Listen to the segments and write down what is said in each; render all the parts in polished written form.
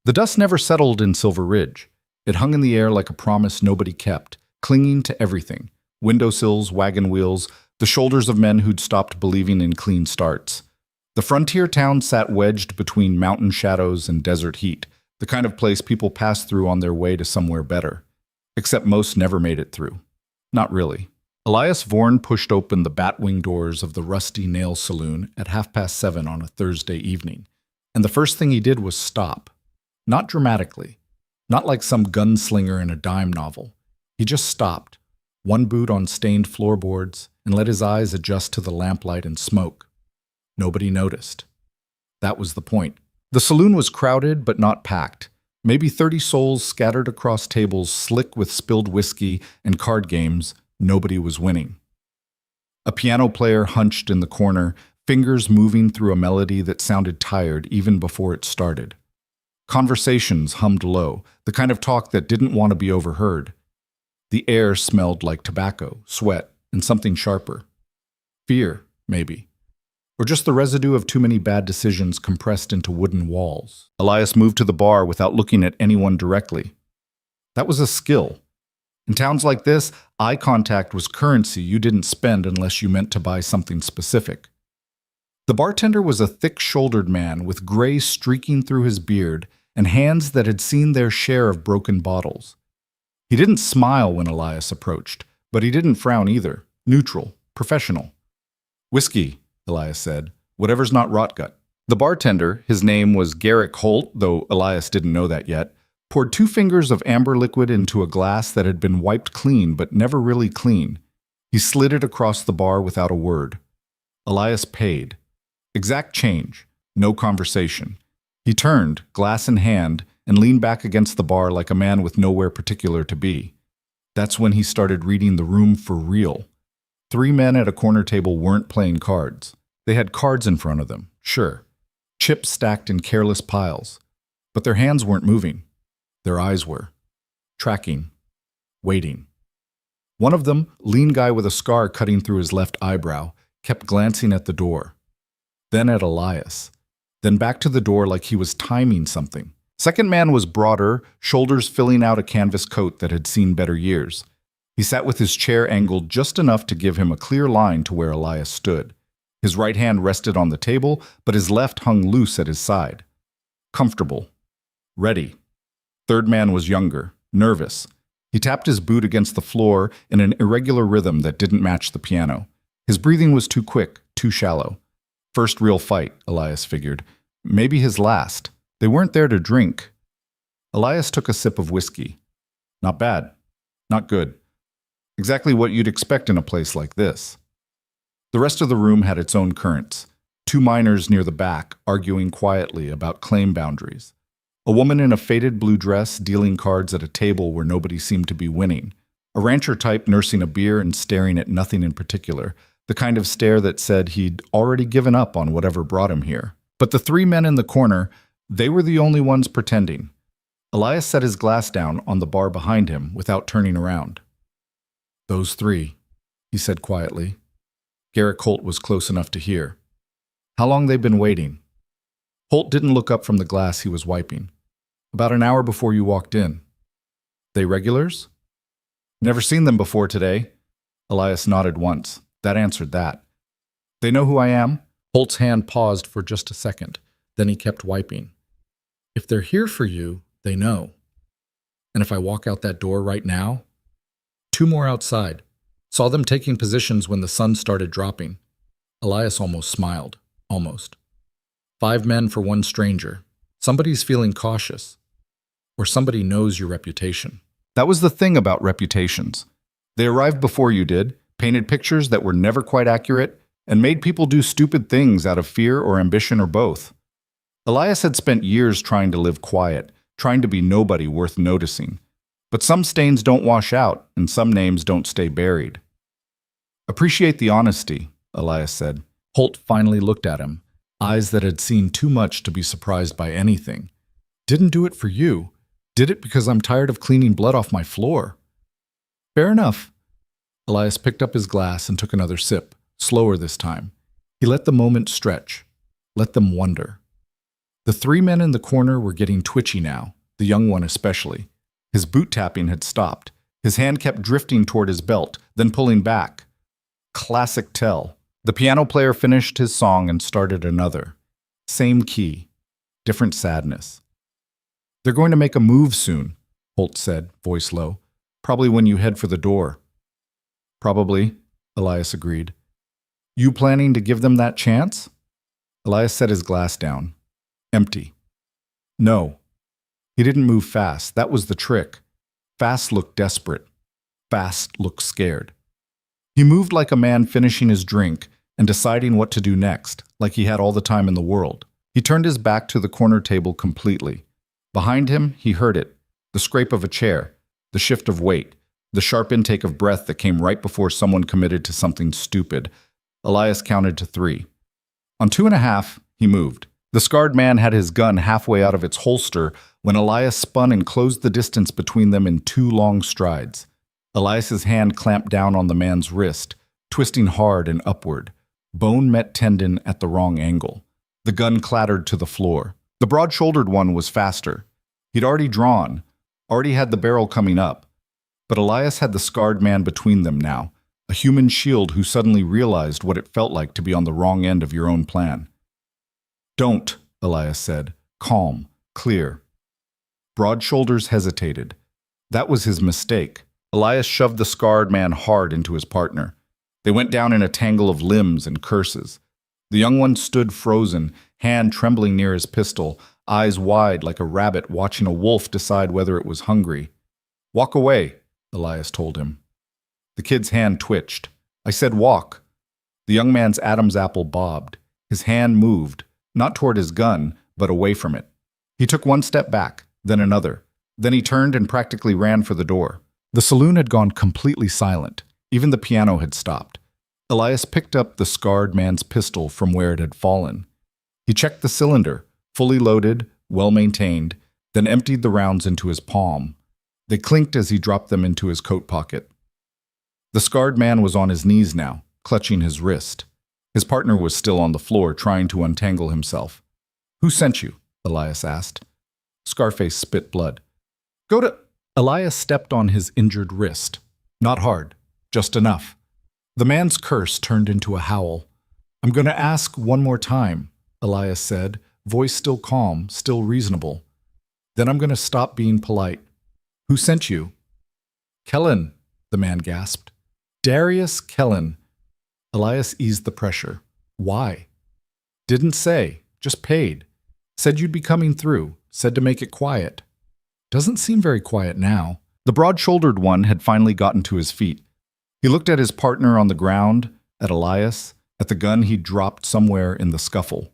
The dust never settled in Silver Ridge. It hung in the air like a promise nobody kept, clinging to everything: windowsills, wagon wheels, the shoulders of men who'd stopped believing in clean starts. The frontier town sat wedged between mountain shadows and desert heat, the kind of place people pass through on their way to somewhere better. Except most never made it through. Not really. Elias Vorn pushed open the batwing doors of the Rusty Nail Saloon at 7:30 on a Thursday evening, and the first thing he did was stop. Not dramatically. Not like some gunslinger in a dime novel. He just stopped, one boot on stained floorboards, and let his eyes adjust to the lamplight and smoke. Nobody noticed. That was the point. The saloon was crowded but not packed. Maybe 30 souls scattered across tables slick with spilled whiskey and card games. Nobody was winning. A piano player hunched in the corner, fingers moving through a melody that sounded tired even before it started. Conversations hummed low, the kind of talk that didn't want to be overheard. The air smelled like tobacco, sweat, and something sharper. Fear, maybe. Or just the residue of too many bad decisions compressed into wooden walls. Elias moved to the bar without looking at anyone directly. That was a skill. In towns like this, eye contact was currency you didn't spend unless you meant to buy something specific. The bartender was a thick-shouldered man with gray streaking through his beard and hands that had seen their share of broken bottles. He didn't smile when Elias approached, but he didn't frown either. Neutral, professional. "Whiskey," Elias said. "Whatever's not rotgut." The bartender, his name was Garrick Holt, though Elias didn't know that yet, poured 2 fingers of amber liquid into a glass that had been wiped clean but never really clean. He slid it across the bar without a word. Elias paid. Exact change. No conversation. He turned, glass in hand, and leaned back against the bar like a man with nowhere particular to be. That's when he started reading the room for real. 3 men at a corner table weren't playing cards. They had cards in front of them, sure. Chips stacked in careless piles. But their hands weren't moving. Their eyes were. Tracking. Waiting. One of them, lean guy with a scar cutting through his left eyebrow, kept glancing at the door. Then at Elias. Then back to the door like he was timing something. Second man was broader, shoulders filling out a canvas coat that had seen better years. He sat with his chair angled just enough to give him a clear line to where Elias stood. His right hand rested on the table, but his left hung loose at his side. Comfortable. Ready. Third man was younger, nervous. He tapped his boot against the floor in an irregular rhythm that didn't match the piano. His breathing was too quick, too shallow. First real fight, Elias figured. Maybe his last. They weren't there to drink. Elias took a sip of whiskey. Not bad. Not good. Exactly what you'd expect in a place like this. The rest of the room had its own currents. 2 miners near the back, arguing quietly about claim boundaries. A woman in a faded blue dress dealing cards at a table where nobody seemed to be winning. A rancher type nursing a beer and staring at nothing in particular, the kind of stare that said he'd already given up on whatever brought him here. But the 3 men in the corner, they were the only ones pretending. Elias set his glass down on the bar behind him without turning around. "Those 3, he said quietly. Garrick Holt was close enough to hear. "How long they've been waiting?" Holt didn't look up from the glass he was wiping. "About an hour before you walked in." "They regulars?" "Never seen them before today." Elias nodded once. That answered that. "They know who I am?" Holt's hand paused for just a second. Then he kept wiping. "If they're here for you, they know. And if I walk out that door right now?" 2 more outside. Saw them taking positions when the sun started dropping. Elias almost smiled. Almost. 5 men for 1 stranger. Somebody's feeling cautious. Or somebody knows your reputation. That was the thing about reputations. They arrived before you did, painted pictures that were never quite accurate, and made people do stupid things out of fear or ambition or both. Elias had spent years trying to live quiet, trying to be nobody worth noticing. But some stains don't wash out, and some names don't stay buried. "Appreciate the honesty," Elias said. Holt finally looked at him, eyes that had seen too much to be surprised by anything. "Didn't do it for you. Did it because I'm tired of cleaning blood off my floor." "Fair enough." Elias picked up his glass and took another sip, slower this time. He let the moment stretch, let them wonder. The three men in the corner were getting twitchy now, the young one especially. His boot tapping had stopped. His hand kept drifting toward his belt, then pulling back. Classic tell. The piano player finished his song and started another. Same key, different sadness. "They're going to make a move soon," Holt said, voice low. "Probably when you head for the door." "Probably," Elias agreed. "You planning to give them that chance?" Elias set his glass down. Empty. "No." He didn't move fast. That was the trick. Fast looked desperate. Fast looked scared. He moved like a man finishing his drink and deciding what to do next, like he had all the time in the world. He turned his back to the corner table completely. Behind him, he heard it, the scrape of a chair, the shift of weight, the sharp intake of breath that came right before someone committed to something stupid. Elias counted to 3. On 2.5, he moved. The scarred man had his gun halfway out of its holster when Elias spun and closed the distance between them in 2 long strides. Elias's hand clamped down on the man's wrist, twisting hard and upward. Bone met tendon at the wrong angle. The gun clattered to the floor. The broad-shouldered one was faster. He'd already drawn, already had the barrel coming up. But Elias had the scarred man between them now, a human shield who suddenly realized what it felt like to be on the wrong end of your own plan. "Don't," Elias said, calm, clear. Broad Shoulders hesitated. That was his mistake. Elias shoved the scarred man hard into his partner. They went down in a tangle of limbs and curses. The young one stood frozen, hand trembling near his pistol, eyes wide like a rabbit watching a wolf decide whether it was hungry. "Walk away," Elias told him. The kid's hand twitched. "I said walk." The young man's Adam's apple bobbed. His hand moved, not toward his gun, but away from it. He took 1 step back, then another. Then he turned and practically ran for the door. The saloon had gone completely silent. Even the piano had stopped. Elias picked up the scarred man's pistol from where it had fallen. He checked the cylinder, fully loaded, well-maintained, then emptied the rounds into his palm. They clinked as he dropped them into his coat pocket. The scarred man was on his knees now, clutching his wrist. His partner was still on the floor, trying to untangle himself. "Who sent you?" Elias asked. Scarface spit blood. "Go to—" Elias stepped on his injured wrist. Not hard, just enough. The man's curse turned into a howl. "I'm going to ask one more time," Elias said, voice still calm, still reasonable. "Then I'm going to stop being polite. Who sent you?" "Kellen," the man gasped. "Darius Kellen." Elias eased the pressure. "Why?" "Didn't say, just paid. Said you'd be coming through, said to make it quiet." "Doesn't seem very quiet now." The broad-shouldered one had finally gotten to his feet. He looked at his partner on the ground, at Elias, at the gun he'd dropped somewhere in the scuffle.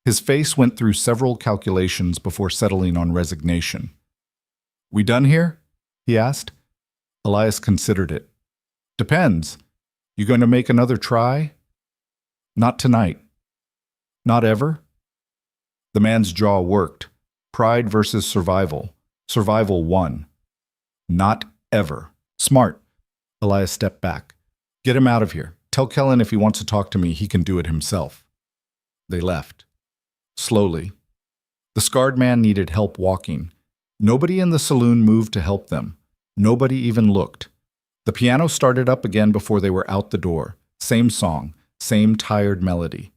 His face went through several calculations before settling on resignation. "We done here?" he asked. Elias considered it. "Depends. You going to make another try?" "Not tonight." "Not ever?" The man's jaw worked. Pride versus survival. Survival won. "Not ever." "Smart." Elias stepped back. "Get him out of here. Tell Kellen if he wants to talk to me, he can do it himself." They left. Slowly. The scarred man needed help walking. Nobody in the saloon moved to help them. Nobody even looked. The piano started up again before they were out the door. Same song, same tired melody.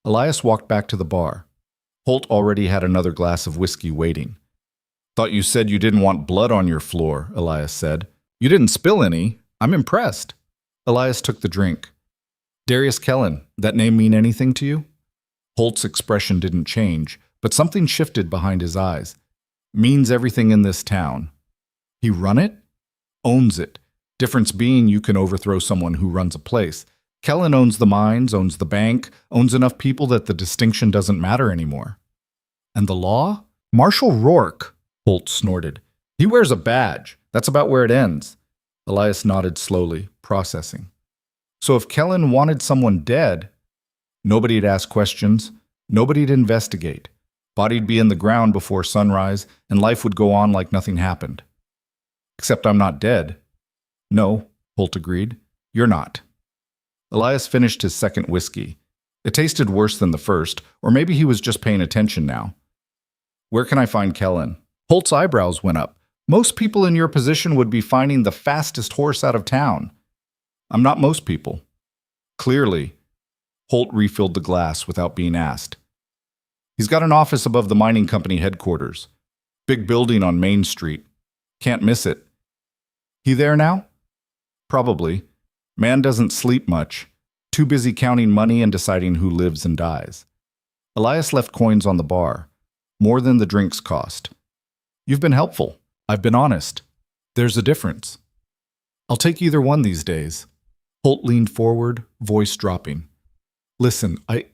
Elias walked back to the bar. Holt already had another glass of whiskey waiting. "Thought you said you didn't want blood on your floor," Elias said. "You didn't spill any. I'm impressed." Elias took the drink. "Darius Kellen, that name mean anything to you?" Holt's expression didn't change, but something shifted behind his eyes. "Means everything in this town." "He run it?" "Owns it. Difference being you can overthrow someone who runs a place. Kellen owns the mines, owns the bank, owns enough people that the distinction doesn't matter anymore." "And the law?" "Marshal Rourke," Holt snorted. "He wears a badge. That's about where it ends." Elias nodded slowly, processing. "So if Kellen wanted someone dead, nobody'd ask questions, nobody'd investigate. Body'd be in the ground before sunrise, and life would go on like nothing happened." "Except I'm not dead." "No," Holt agreed. "You're not." Elias finished his second whiskey. It tasted worse than the first, or maybe he was just paying attention now. Where can I find Kellen? Holt's eyebrows went up. Most people in your position would be finding the fastest horse out of town. I'm not most people. Clearly. Holt refilled the glass without being asked. He's got an office above the mining company headquarters. Big building on Main Street. Can't miss it. He there now? Probably. Man doesn't sleep much. Too busy counting money and deciding who lives and dies. Elias left coins on the bar. More than the drinks cost. You've been helpful. I've been honest. There's a difference. I'll take either one these days. Holt leaned forward, voice dropping. Listen, I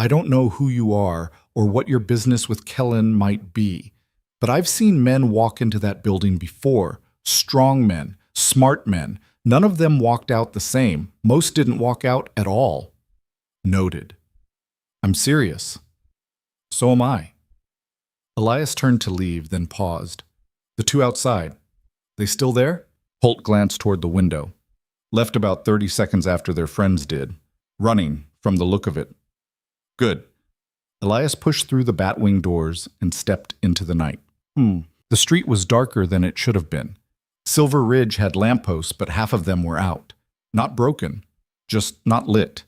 don't know who you are or what your business with Kellen might be, but I've seen men walk into that building before. Strong men, smart men. None of them walked out the same. Most didn't walk out at all. Noted. I'm serious. So am I. Elias turned to leave, then paused. The two outside. They still there? Holt glanced toward the window. Left about 30 seconds after their friends did. Running, from the look of it. Good. Elias pushed through the batwing doors and stepped into the night. The street was darker than it should have been. Silver Ridge had lampposts, but half of them were out. Not broken, just not lit.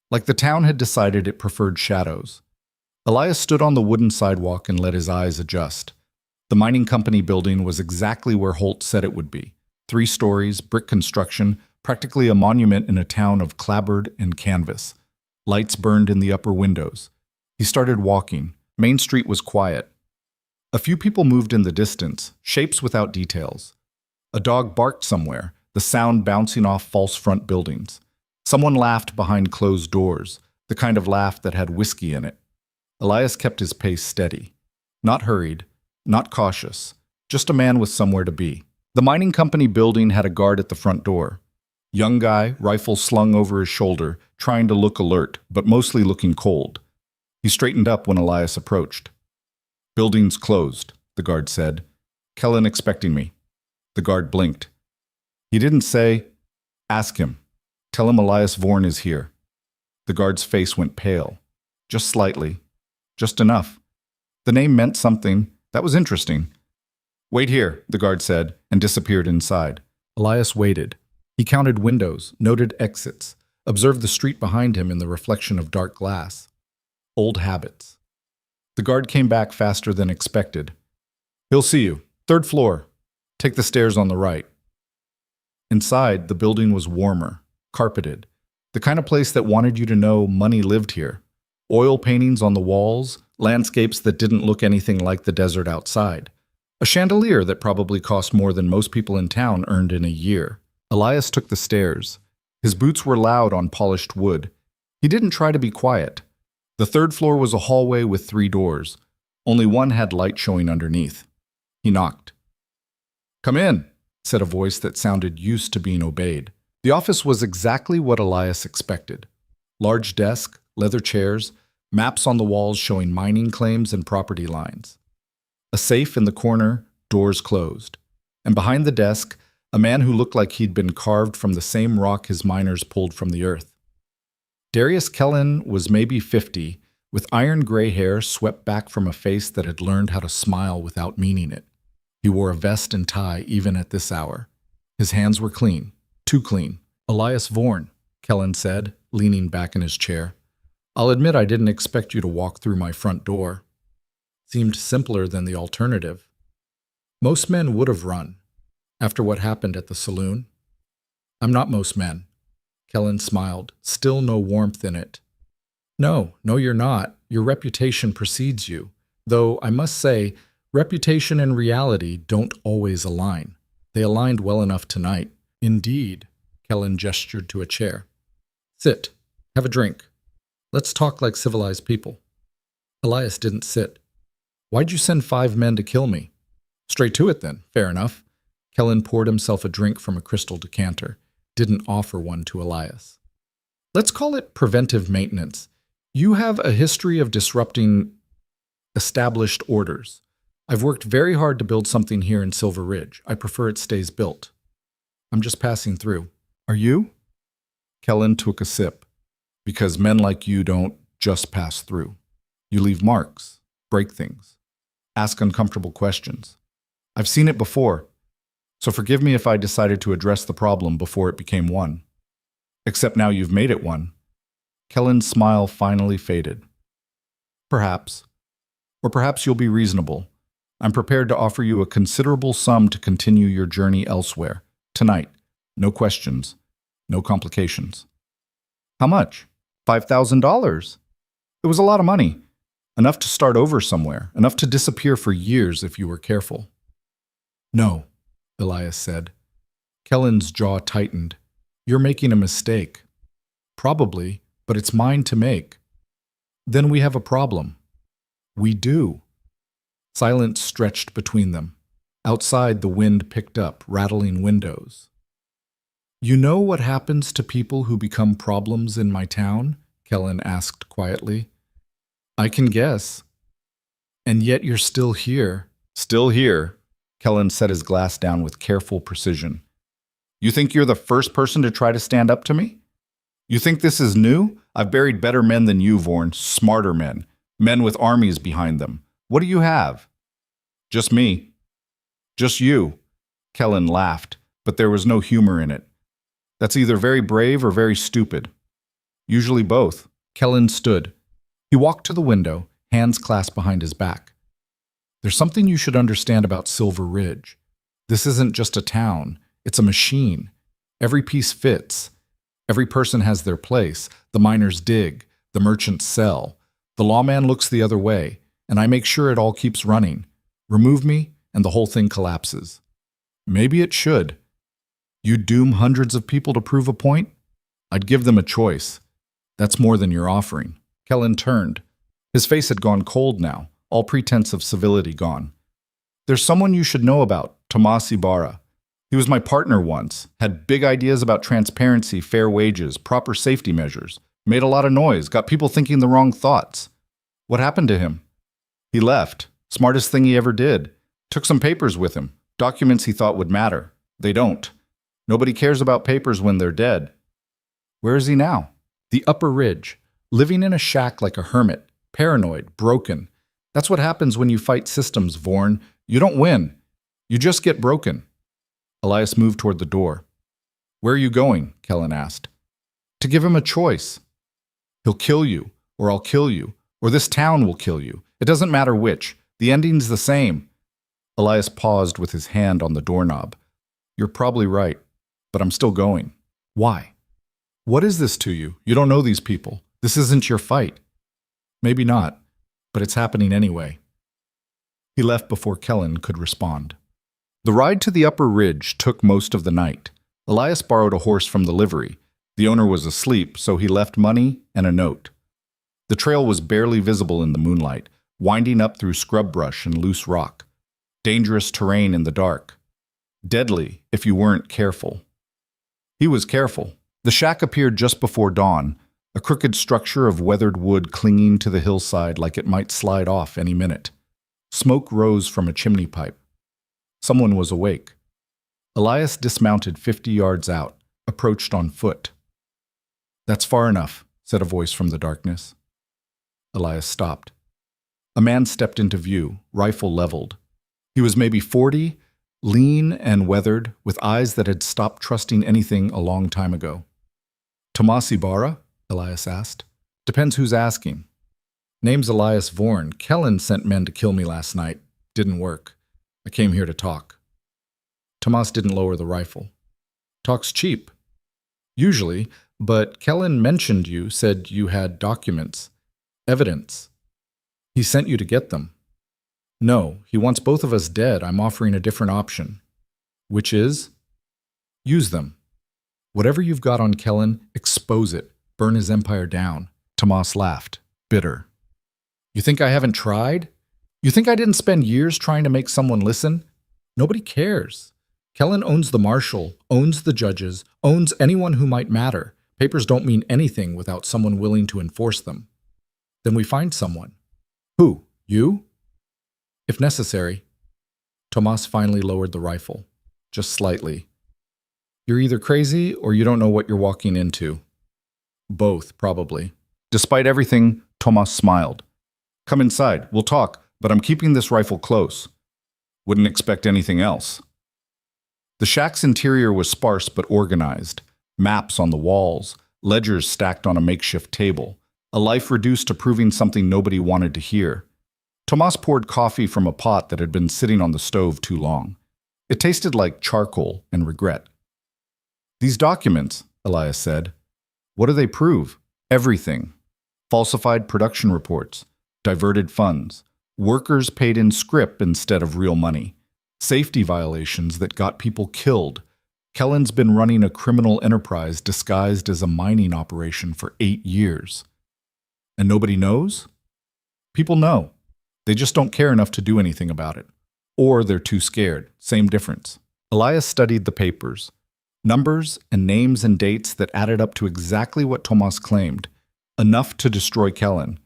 Like the town had decided it preferred shadows. Elias stood on the wooden sidewalk and let his eyes adjust. The mining company building was exactly where Holt said it would be. 3 stories, brick construction, practically a monument in a town of clapboard and canvas. Lights burned in the upper windows. He started walking. Main Street was quiet. A few people moved in the distance, shapes without details. A dog barked somewhere, the sound bouncing off false front buildings. Someone laughed behind closed doors, the kind of laugh that had whiskey in it. Elias kept his pace steady. Not hurried, not cautious, just a man with somewhere to be. The mining company building had a guard at the front door. Young guy, rifle slung over his shoulder, trying to look alert, but mostly looking cold. He straightened up when Elias approached. Building's closed, the guard said. Kellen expecting me. The guard blinked. He didn't say, ask him. Tell him Elias Vorn is here. The guard's face went pale. Just slightly. Just enough. The name meant something. That was interesting. Wait here, the guard said, and disappeared inside. Elias waited. He counted windows, noted exits, observed the street behind him in the reflection of dark glass. Old habits. The guard came back faster than expected. He'll see you. 3rd floor. Take the stairs on the right. Inside, the building was warmer, carpeted. The kind of place that wanted you to know money lived here. Oil paintings on the walls, landscapes that didn't look anything like the desert outside. A chandelier that probably cost more than most people in town earned in a year. Elias took the stairs. His boots were loud on polished wood. He didn't try to be quiet. The 3rd floor was a hallway with 3 doors. Only one had light showing underneath. He knocked. Come in, said a voice that sounded used to being obeyed. The office was exactly what Elias expected. Large desk, leather chairs, maps on the walls showing mining claims and property lines. A safe in the corner, doors closed. And behind the desk, a man who looked like he'd been carved from the same rock his miners pulled from the earth. Darius Kellen was maybe 50, with iron gray hair swept back from a face that had learned how to smile without meaning it. He wore a vest and tie even at this hour. His hands were clean, too clean. Elias Vorn, Kellen said, leaning back in his chair. I'll admit I didn't expect you to walk through my front door. Seemed simpler than the alternative. Most men would have run, after what happened at the saloon. I'm not most men. Kellen smiled, still no warmth in it. No, you're not. Your reputation precedes you. Though, I must say, reputation and reality don't always align. They aligned well enough tonight. Indeed, Kellen gestured to a chair. Sit. Have a drink. Let's talk like civilized people. Elias didn't sit. Why'd you send 5 men to kill me? Straight to it then. Fair enough. Kellen poured himself a drink from a crystal decanter. Didn't offer one to Elias. Let's call it preventive maintenance. You have a history of disrupting established orders. I've worked very hard to build something here in Silver Ridge. I prefer it stays built. I'm just passing through. Are you? Kellen took a sip. Because men like you don't just pass through. You leave marks, break things, ask uncomfortable questions. I've seen it before, so forgive me if I decided to address the problem before it became one. Except now you've made it one. Kellen's smile finally faded. Perhaps. Or perhaps you'll be reasonable. I'm prepared to offer you a considerable sum to continue your journey elsewhere. Tonight. No questions. No complications. How much? $5,000. It was a lot of money. Enough to start over somewhere. Enough to disappear for years if you were careful. No, Elias said. Kellen's jaw tightened. You're making a mistake. Probably, but it's mine to make. Then we have a problem. We do. Silence stretched between them. Outside, the wind picked up, rattling windows. You know what happens to people who become problems in my town? Kellen asked quietly. I can guess. And yet you're still here. Still here. Kellen set his glass down with careful precision. You think you're the first person to try to stand up to me? You think this is new? I've buried better men than you, Vorn, smarter men. Men with armies behind them. What do you have? Just me. Just you. Kellen laughed, but there was no humor in it. That's either very brave or very stupid. Usually both. Kellen stood. He walked to the window, hands clasped behind his back. There's something you should understand about Silver Ridge. This isn't just a town. It's a machine. Every piece fits. Every person has their place. The miners dig. The merchants sell. The lawman looks the other way, and I make sure it all keeps running. Remove me, and the whole thing collapses. Maybe it should. You doom hundreds of people to prove a point? I'd give them a choice. That's more than you're offering. Kellen turned. His face had gone cold now, all pretense of civility gone. There's someone you should know about, Tomas Ibarra. He was my partner once, had big ideas about transparency, fair wages, proper safety measures, made a lot of noise, got people thinking the wrong thoughts. What happened to him? He left. Smartest thing he ever did. Took some papers with him, documents he thought would matter. They don't. Nobody cares about papers when they're dead. Where is he now? The Upper Ridge, living in a shack like a hermit, paranoid, broken. That's what happens when you fight systems, Vorn. You don't win. You just get broken. Elias moved toward the door. Where are you going? Kellen asked. To give him a choice. He'll kill you, or I'll kill you, or this town will kill you. It doesn't matter which. The ending's the same. Elias paused with his hand on the doorknob. You're probably right, but I'm still going. Why? What is this to you? You don't know these people. This isn't your fight. Maybe not, but it's happening anyway. He left before Kellen could respond. The ride to the Upper Ridge took most of the night. Elias borrowed a horse from the livery. The owner was asleep, so he left money and a note. The trail was barely visible in the moonlight, winding up through scrub brush and loose rock. Dangerous terrain in the dark. Deadly if you weren't careful. He was careful. The shack appeared just before dawn, a crooked structure of weathered wood clinging to the hillside like it might slide off any minute. Smoke rose from a chimney pipe. Someone was awake. Elias dismounted 50 yards out, approached on foot. That's far enough, said a voice from the darkness. Elias stopped. A man stepped into view, rifle leveled. He was maybe 40, lean and weathered, with eyes that had stopped trusting anything a long time ago. Tomas Ibarra? Elias asked. Depends who's asking. Name's Elias Vorn. Kellen sent men to kill me last night. Didn't work. I came here to talk. Tomas didn't lower the rifle. Talk's cheap. Usually, but Kellen mentioned you, said you had documents. Evidence. He sent you to get them. No, he wants both of us dead. I'm offering a different option. Which is? Use them. Whatever you've got on Kellen, expose it. Burn his empire down. Tomas laughed, bitter. You think I haven't tried? You think I didn't spend years trying to make someone listen? Nobody cares. Kellen owns the marshal, owns the judges, owns anyone who might matter. Papers don't mean anything without someone willing to enforce them. Then we find someone. Who? You? If necessary. Tomas finally lowered the rifle, just slightly. You're either crazy or you don't know what you're walking into. Both, probably. Despite everything, Tomas smiled. Come inside, we'll talk, but I'm keeping this rifle close. Wouldn't expect anything else. The shack's interior was sparse but organized. Maps on the walls, ledgers stacked on a makeshift table, a life reduced to proving something nobody wanted to hear. Tomas poured coffee from a pot that had been sitting on the stove too long. It tasted like charcoal and regret. These documents, Elias said, what do they prove? Everything. Falsified production reports, diverted funds, workers paid in scrip instead of real money, safety violations that got people killed. Kellen's been running a criminal enterprise disguised as a mining operation for 8 years. And nobody knows? People know. They just don't care enough to do anything about it. Or they're too scared. Same difference. Elias studied the papers. Numbers and names and dates that added up to exactly what Tomas claimed. Enough to destroy Kellen,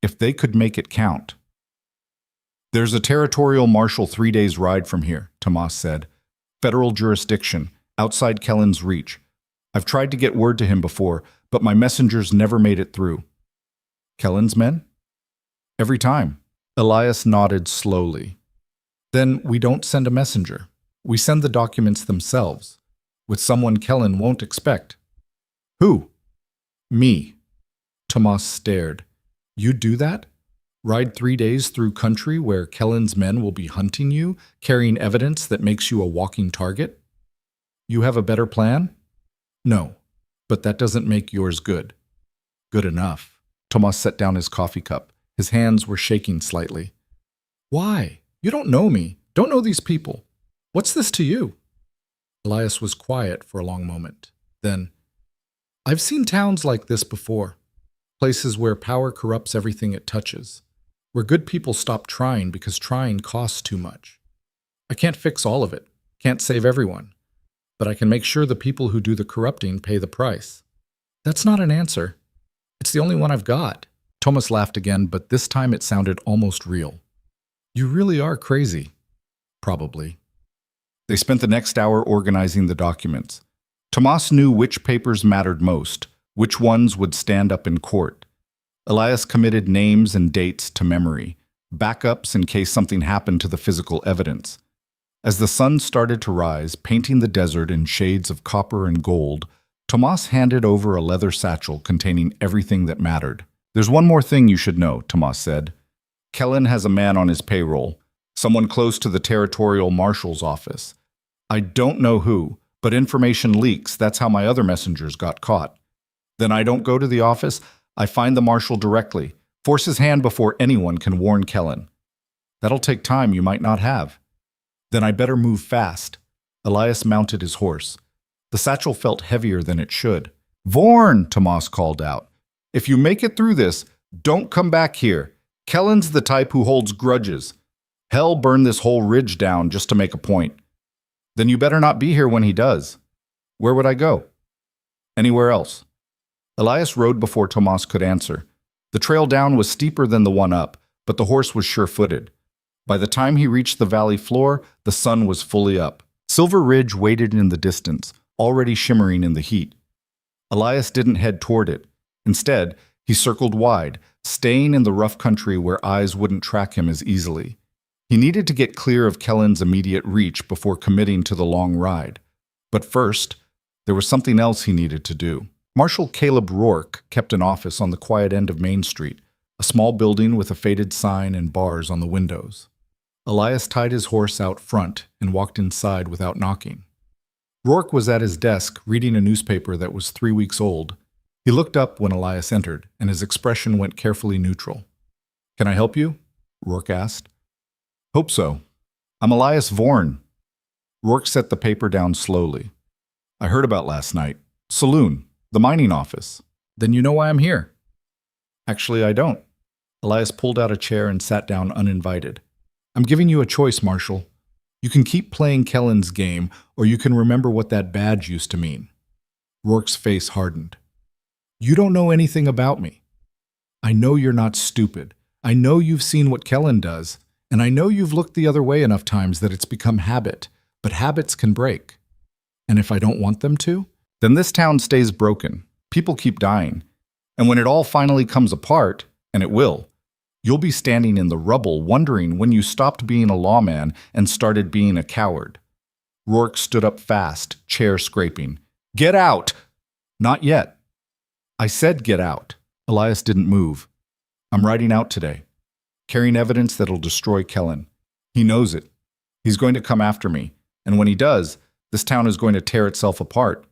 if they could make it count. There's a territorial marshal 3 days' ride from here, Tomas said. Federal jurisdiction, outside Kellen's reach. I've tried to get word to him before, but my messengers never made it through. Kellen's men? Every time. Elias nodded slowly. Then we don't send a messenger. We send the documents themselves, with someone Kellen won't expect. Who? Me. Tomas stared. You do that? Ride 3 days through country where Kellen's men will be hunting you, carrying evidence that makes you a walking target? You have a better plan? No, but that doesn't make yours good. Good enough. Tomas set down his coffee cup. His hands were shaking slightly. Why? You don't know me. Don't know these people. What's this to you? Elias was quiet for a long moment. Then, I've seen towns like this before. Places where power corrupts everything it touches. Where good people stop trying because trying costs too much. I can't fix all of it. Can't save everyone. But I can make sure the people who do the corrupting pay the price. That's not an answer. It's the only one I've got. Tomas laughed again, but this time it sounded almost real. You really are crazy. Probably. They spent the next hour organizing the documents. Tomas knew which papers mattered most, which ones would stand up in court. Elias committed names and dates to memory, backups in case something happened to the physical evidence. As the sun started to rise, painting the desert in shades of copper and gold, Tomas handed over a leather satchel containing everything that mattered. There's one more thing you should know, Tomas said. Kellen has a man on his payroll, someone close to the territorial marshal's office. I don't know who, but information leaks. That's how my other messengers got caught. Then I don't go to the office. I find the marshal directly, force his hand before anyone can warn Kellen. That'll take time you might not have. Then I better move fast. Elias mounted his horse. The satchel felt heavier than it should. Vorn, Tomas called out. If you make it through this, don't come back here. Kellen's the type who holds grudges. Hell burn this whole ridge down just to make a point. Then you better not be here when he does. Where would I go? Anywhere else. Elias rode before Tomas could answer. The trail down was steeper than the one up, but the horse was sure-footed. By the time he reached the valley floor, the sun was fully up. Silver Ridge waited in the distance, already shimmering in the heat. Elias didn't head toward it. Instead, he circled wide, staying in the rough country where eyes wouldn't track him as easily. He needed to get clear of Kellen's immediate reach before committing to the long ride. But first, there was something else he needed to do. Marshal Caleb Rourke kept an office on the quiet end of Main Street, a small building with a faded sign and bars on the windows. Elias tied his horse out front and walked inside without knocking. Rourke was at his desk reading a newspaper that was 3 weeks old. He looked up when Elias entered, and his expression went carefully neutral. Can I help you? Rourke asked. Hope so. I'm Elias Vorn. Rourke set the paper down slowly. I heard about last night. Saloon, the mining office. Then you know why I'm here. Actually, I don't. Elias pulled out a chair and sat down uninvited. I'm giving you a choice, Marshal. You can keep playing Kellen's game, or you can remember what that badge used to mean. Rourke's face hardened. You don't know anything about me. I know you're not stupid. I know you've seen what Kellen does, and I know you've looked the other way enough times that it's become habit, but habits can break. And if I don't want them to, then this town stays broken. People keep dying. And when it all finally comes apart, and it will, you'll be standing in the rubble wondering when you stopped being a lawman and started being a coward. Rourke stood up fast, chair scraping. Get out! Not yet. I said get out. Elias didn't move. I'm riding out today, carrying evidence that'll destroy Kellen. He knows it. He's going to come after me, and when he does, this town is going to tear itself apart.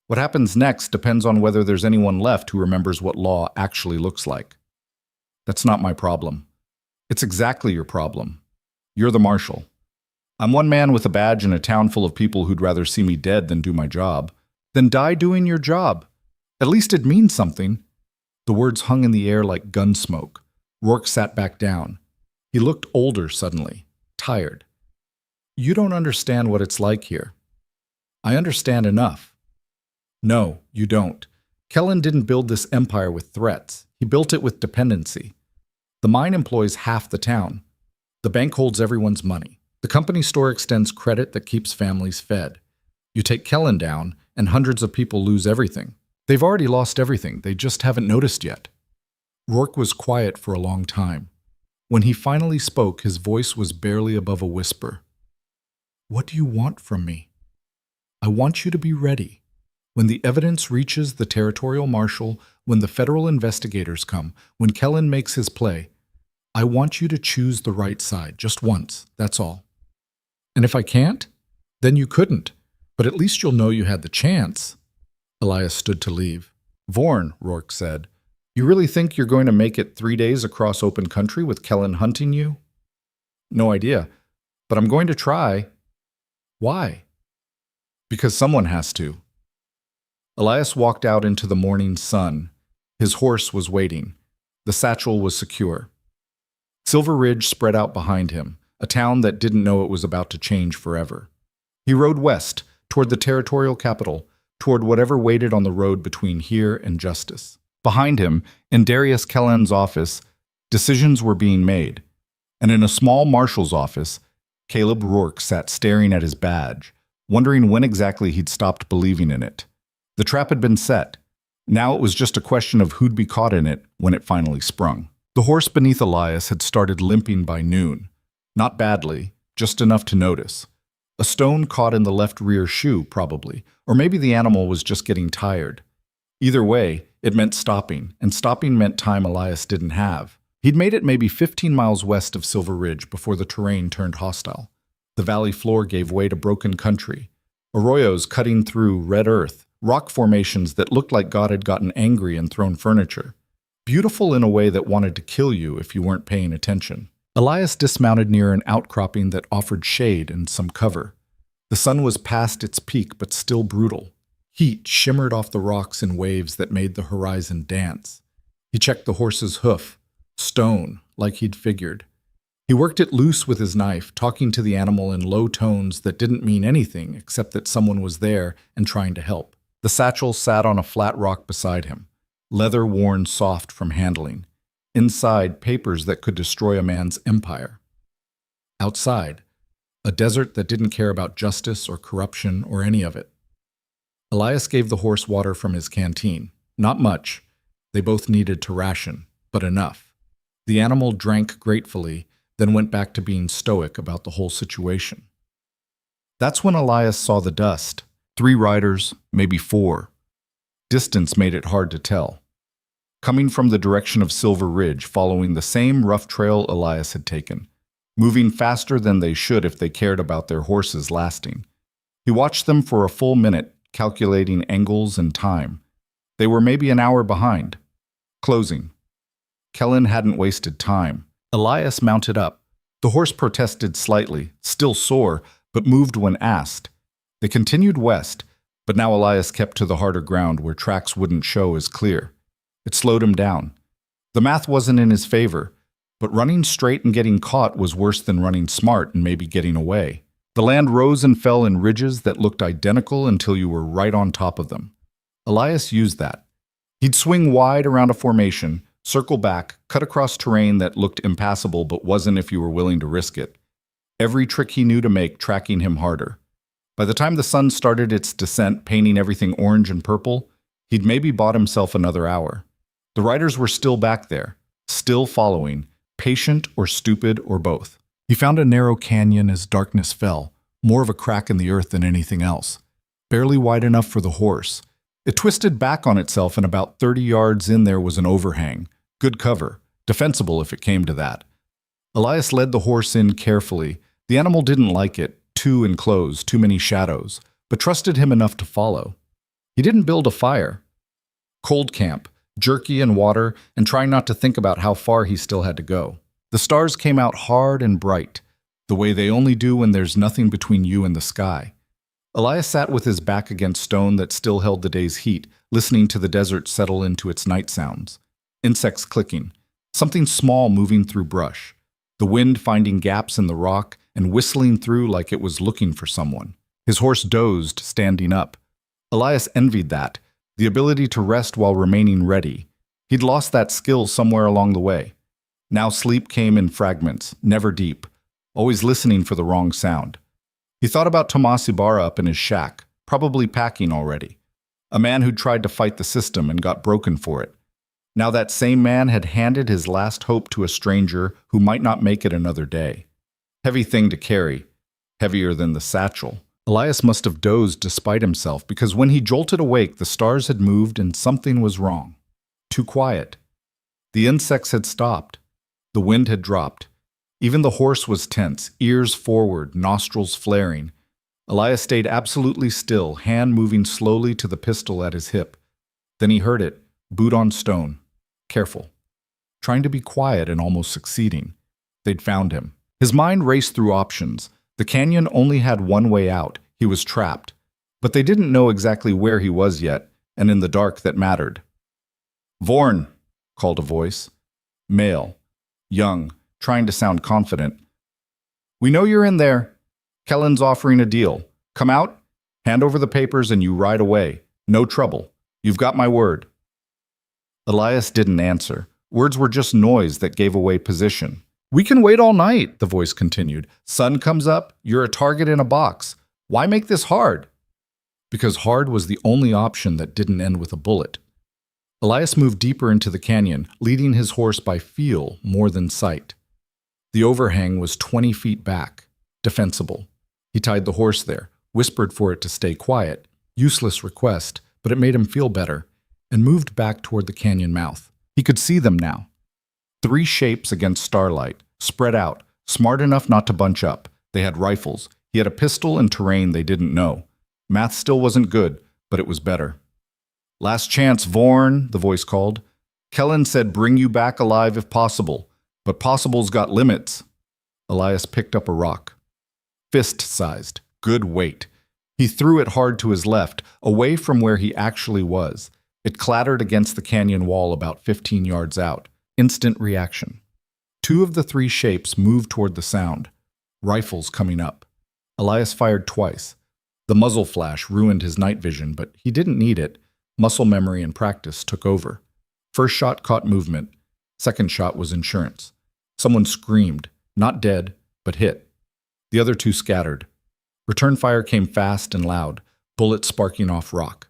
What happens next depends on whether there's anyone left who remembers what law actually looks like. That's not my problem. It's exactly your problem. You're the marshal. I'm one man with a badge in a town full of people who'd rather see me dead than do my job. Then die doing your job. At least it means something. The words hung in the air like gun smoke. Rourke sat back down. He looked older suddenly, tired. You don't understand what it's like here. I understand enough. No, you don't. Kellen didn't build this empire with threats. He built it with dependency. The mine employs half the town. The bank holds everyone's money. The company store extends credit that keeps families fed. You take Kellen down, and hundreds of people lose everything. They've already lost everything, they just haven't noticed yet. Rourke was quiet for a long time. When he finally spoke, his voice was barely above a whisper. What do you want from me? I want you to be ready. When the evidence reaches the territorial marshal, when the federal investigators come, when Kellen makes his play, I want you to choose the right side, just once, that's all. And if I can't, then you couldn't, but at least you'll know you had the chance. Elias stood to leave. Vorn, Rourke said, you really think you're going to make it 3 days across open country with Kellen hunting you? No idea, but I'm going to try. Why? Because someone has to. Elias walked out into the morning sun. His horse was waiting. The satchel was secure. Silver Ridge spread out behind him, a town that didn't know it was about to change forever. He rode west, toward the territorial capital, toward whatever waited on the road between here and justice. Behind him, in Darius Kellen's office, decisions were being made. And in a small marshal's office, Caleb Rourke sat staring at his badge, wondering when exactly he'd stopped believing in it. The trap had been set. Now it was just a question of who'd be caught in it when it finally sprung. The horse beneath Elias had started limping by noon. Not badly, just enough to notice. A stone caught in the left rear shoe, probably, or maybe the animal was just getting tired. Either way, it meant stopping, and stopping meant time Elias didn't have. He'd made it maybe 15 miles west of Silver Ridge before the terrain turned hostile. The valley floor gave way to broken country, arroyos cutting through red earth, rock formations that looked like God had gotten angry and thrown furniture. Beautiful in a way that wanted to kill you if you weren't paying attention. Elias dismounted near an outcropping that offered shade and some cover. The sun was past its peak, but still brutal. Heat shimmered off the rocks in waves that made the horizon dance. He checked the horse's hoof. Stone, like he'd figured. He worked it loose with his knife, talking to the animal in low tones that didn't mean anything except that someone was there and trying to help. The satchel sat on a flat rock beside him, leather worn soft from handling. Inside, papers that could destroy a man's empire. Outside, a desert that didn't care about justice or corruption or any of it. Elias gave the horse water from his canteen. Not much. They both needed to ration, but enough. The animal drank gratefully, then went back to being stoic about the whole situation. That's when Elias saw the dust. 3 riders, maybe 4. Distance made it hard to tell. Coming from the direction of Silver Ridge, following the same rough trail Elias had taken, moving faster than they should if they cared about their horses lasting. He watched them for a full minute, calculating angles and time. They were maybe an hour behind. Closing. Kellen hadn't wasted time. Elias mounted up. The horse protested slightly, still sore, but moved when asked. They continued west, but now Elias kept to the harder ground where tracks wouldn't show as clear. It slowed him down. The math wasn't in his favor, but running straight and getting caught was worse than running smart and maybe getting away. The land rose and fell in ridges that looked identical until you were right on top of them. Elias used that. He'd swing wide around a formation, circle back, cut across terrain that looked impassable but wasn't if you were willing to risk it. Every trick he knew to make tracking him harder. By the time the sun started its descent, painting everything orange and purple, He'd maybe bought himself another hour. The riders were still back there, still following, patient or stupid or both. He found a narrow canyon as darkness fell, more of a crack in the earth than anything else, barely wide enough for the horse. It twisted back on itself, and about 30 yards in there was an overhang. Good cover, defensible if it came to that. Elias led the horse in carefully. The animal didn't like it, too enclosed, too many shadows, but trusted him enough to follow. He didn't build a fire. Cold camp, jerky and water, and trying not to think about how far he still had to go. The stars came out hard and bright, the way they only do when there's nothing between you and the sky. Elias sat with his back against stone that still held the day's heat, listening to the desert settle into its night sounds. Insects clicking, something small moving through brush, the wind finding gaps in the rock and whistling through like it was looking for someone. His horse dozed, standing up. Elias envied that, the ability to rest while remaining ready. He'd lost that skill somewhere along the way. Now sleep came in fragments, never deep, always listening for the wrong sound. He thought about Tomas Ibarra up in his shack, probably packing already. A man who'd tried to fight the system and got broken for it. Now that same man had handed his last hope to a stranger who might not make it another day. Heavy thing to carry, heavier than the satchel. Elias must have dozed despite himself, because when he jolted awake, the stars had moved and something was wrong. Too quiet. The insects had stopped. The wind had dropped. Even the horse was tense, ears forward, nostrils flaring. Elias stayed absolutely still, hand moving slowly to the pistol at his hip. Then he heard it, boot on stone. Careful. Trying to be quiet and almost succeeding. They'd found him. His mind raced through options. The canyon only had one way out. He was trapped. But they didn't know exactly where he was yet, and in the dark that mattered. "Vorn," called a voice. Male. Young, trying to sound confident. "We know you're in there. Kellen's offering a deal. Come out, hand over the papers, and you ride away. No trouble. You've got my word." Elias didn't answer. Words were just noise that gave away position. "We can wait all night," the voice continued. "Sun comes up, you're a target in a box. Why make this hard?" Because hard was the only option that didn't end with a bullet. Elias moved deeper into the canyon, leading his horse by feel more than sight. The overhang was 20 feet back, defensible. He tied the horse there, whispered for it to stay quiet, useless request, but it made him feel better, and moved back toward the canyon mouth. He could see them now. 3 shapes against starlight, spread out, smart enough not to bunch up. They had rifles. He had a pistol and terrain they didn't know. Math still wasn't good, but it was better. "Last chance, Vorn," the voice called. "Kellen said bring you back alive if possible, but possible's got limits." Elias picked up a rock. Fist-sized, good weight. He threw it hard to his left, away from where he actually was. It clattered against the canyon wall about 15 yards out. Instant reaction. 2 of the 3 shapes moved toward the sound. Rifles coming up. Elias fired twice. The muzzle flash ruined his night vision, but he didn't need it. Muscle memory and practice took over. First shot caught movement. Second shot was insurance. Someone screamed, not dead, but hit. The other 2 scattered. Return fire came fast and loud, bullets sparking off rock.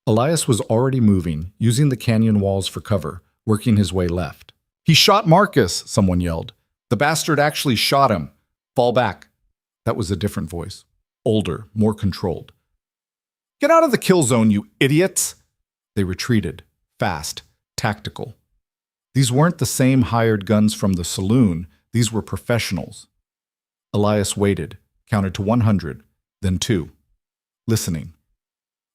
Elias was already moving, using the canyon walls for cover, working his way left. "He shot Marcus," someone yelled. "The bastard actually shot him. Fall back." That was a different voice. Older, more controlled. "Get out of the kill zone, you idiots!" They retreated, fast, tactical. These weren't the same hired guns from the saloon. These were professionals. Elias waited, counted to 100, then 2. Listening.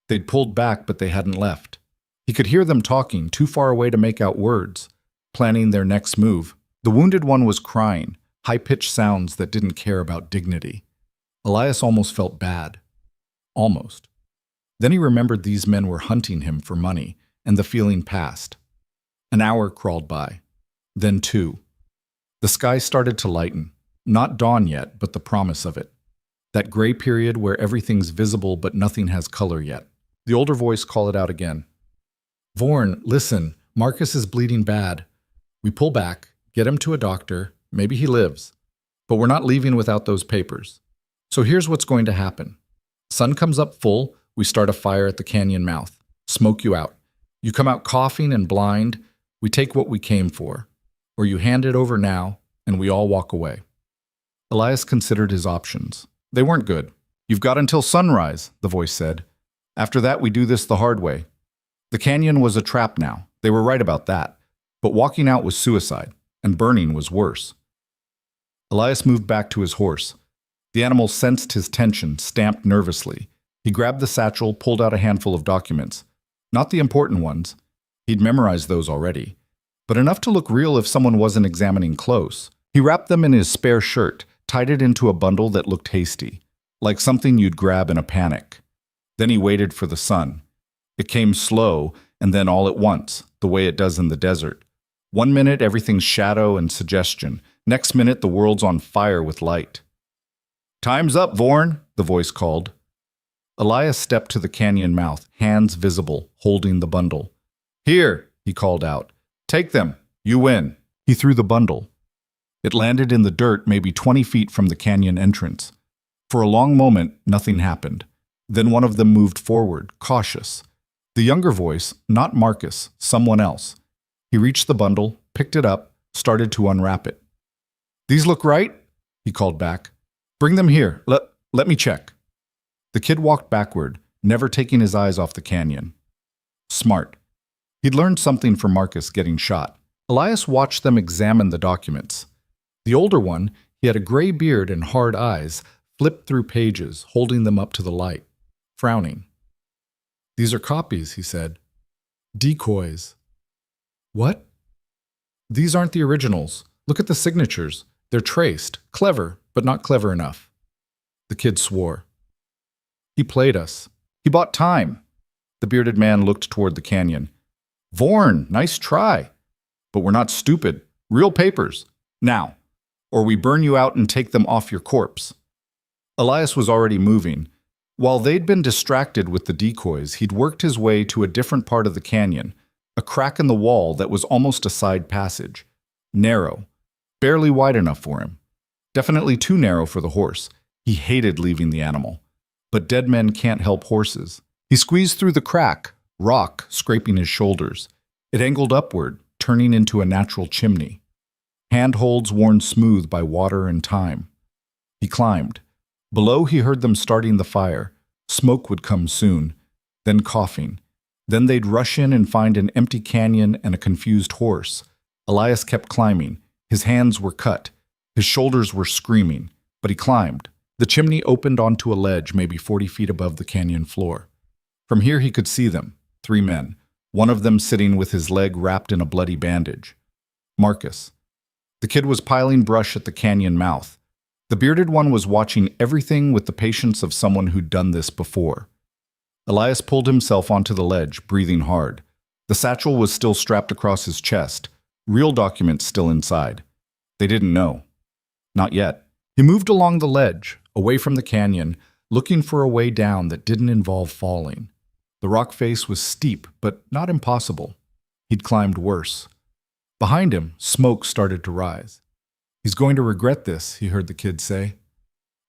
They'd pulled back, but they hadn't left. He could hear them talking, too far away to make out words, planning their next move. The wounded one was crying, high-pitched sounds that didn't care about dignity. Elias almost felt bad. Almost. Then he remembered these men were hunting him for money, and the feeling passed. An hour crawled by. Then 2. The sky started to lighten. Not dawn yet, but the promise of it. That gray period where everything's visible but nothing has color yet. The older voice called it out again. "Vorn, listen, Marcus is bleeding bad. We pull back, get him to a doctor, maybe he lives. But we're not leaving without those papers. So here's what's going to happen. Sun comes up full, we start a fire at the canyon mouth. Smoke you out. You come out coughing and blind, we take what we came for. Or you hand it over now, and we all walk away. Elias considered his options. They weren't good. You've got until sunrise, the voice said. After that, we do this the hard way. The canyon was a trap now. They were right about that. But walking out was suicide, and burning was worse. Elias moved back to his horse. The animal sensed his tension, stamped nervously. He grabbed the satchel, pulled out a handful of documents. Not the important ones. He'd memorized those already. But enough to look real if someone wasn't examining close. He wrapped them in his spare shirt, tied it into a bundle that looked hasty, like something you'd grab in a panic. Then he waited for the sun. It came slow, and then all at once, the way it does in the desert. 1 minute, everything's shadow and suggestion. Next minute, the world's on fire with light. "Time's up, Vorn," the voice called. Elias stepped to the canyon mouth, hands visible, holding the bundle. "Here," he called out. "Take them. You win." He threw the bundle. It landed in the dirt maybe 20 feet from the canyon entrance. For a long moment, nothing happened. Then one of them moved forward, cautious. The younger voice, not Marcus, someone else. He reached the bundle, picked it up, started to unwrap it. "These look right?" he called back. "Bring them here. Let me check." The kid walked backward, never taking his eyes off the canyon. Smart. He'd learned something from Marcus getting shot. Elias watched them examine the documents. The older one, he had a gray beard and hard eyes, flipped through pages, holding them up to the light, frowning. "These are copies," he said. "Decoys." "What?" "These aren't the originals. Look at the signatures. They're traced. Clever, but not clever enough." The kid swore. "He played us. He bought time." The bearded man looked toward the canyon. "Vorn, nice try. But we're not stupid. Real papers. Now, or we burn you out and take them off your corpse." Elias was already moving. While they'd been distracted with the decoys, he'd worked his way to a different part of the canyon, a crack in the wall that was almost a side passage. Narrow. Barely wide enough for him. Definitely too narrow for the horse. He hated leaving the animal. But dead men can't help horses. He squeezed through the crack, rock scraping his shoulders. It angled upward, turning into a natural chimney. Handholds worn smooth by water and time. He climbed. Below he heard them starting the fire. Smoke would come soon. Then coughing. Then they'd rush in and find an empty canyon and a confused horse. Elias kept climbing. His hands were cut. His shoulders were screaming. But he climbed. The chimney opened onto a ledge maybe 40 feet above the canyon floor. From here he could see them, 3 men, one of them sitting with his leg wrapped in a bloody bandage. Marcus. The kid was piling brush at the canyon mouth. The bearded one was watching everything with the patience of someone who'd done this before. Elias pulled himself onto the ledge, breathing hard. The satchel was still strapped across his chest, real documents still inside. They didn't know. Not yet. He moved along the ledge, away from the canyon, looking for a way down that didn't involve falling. The rock face was steep, but not impossible. He'd climbed worse. Behind him, smoke started to rise. "He's going to regret this," he heard the kid say.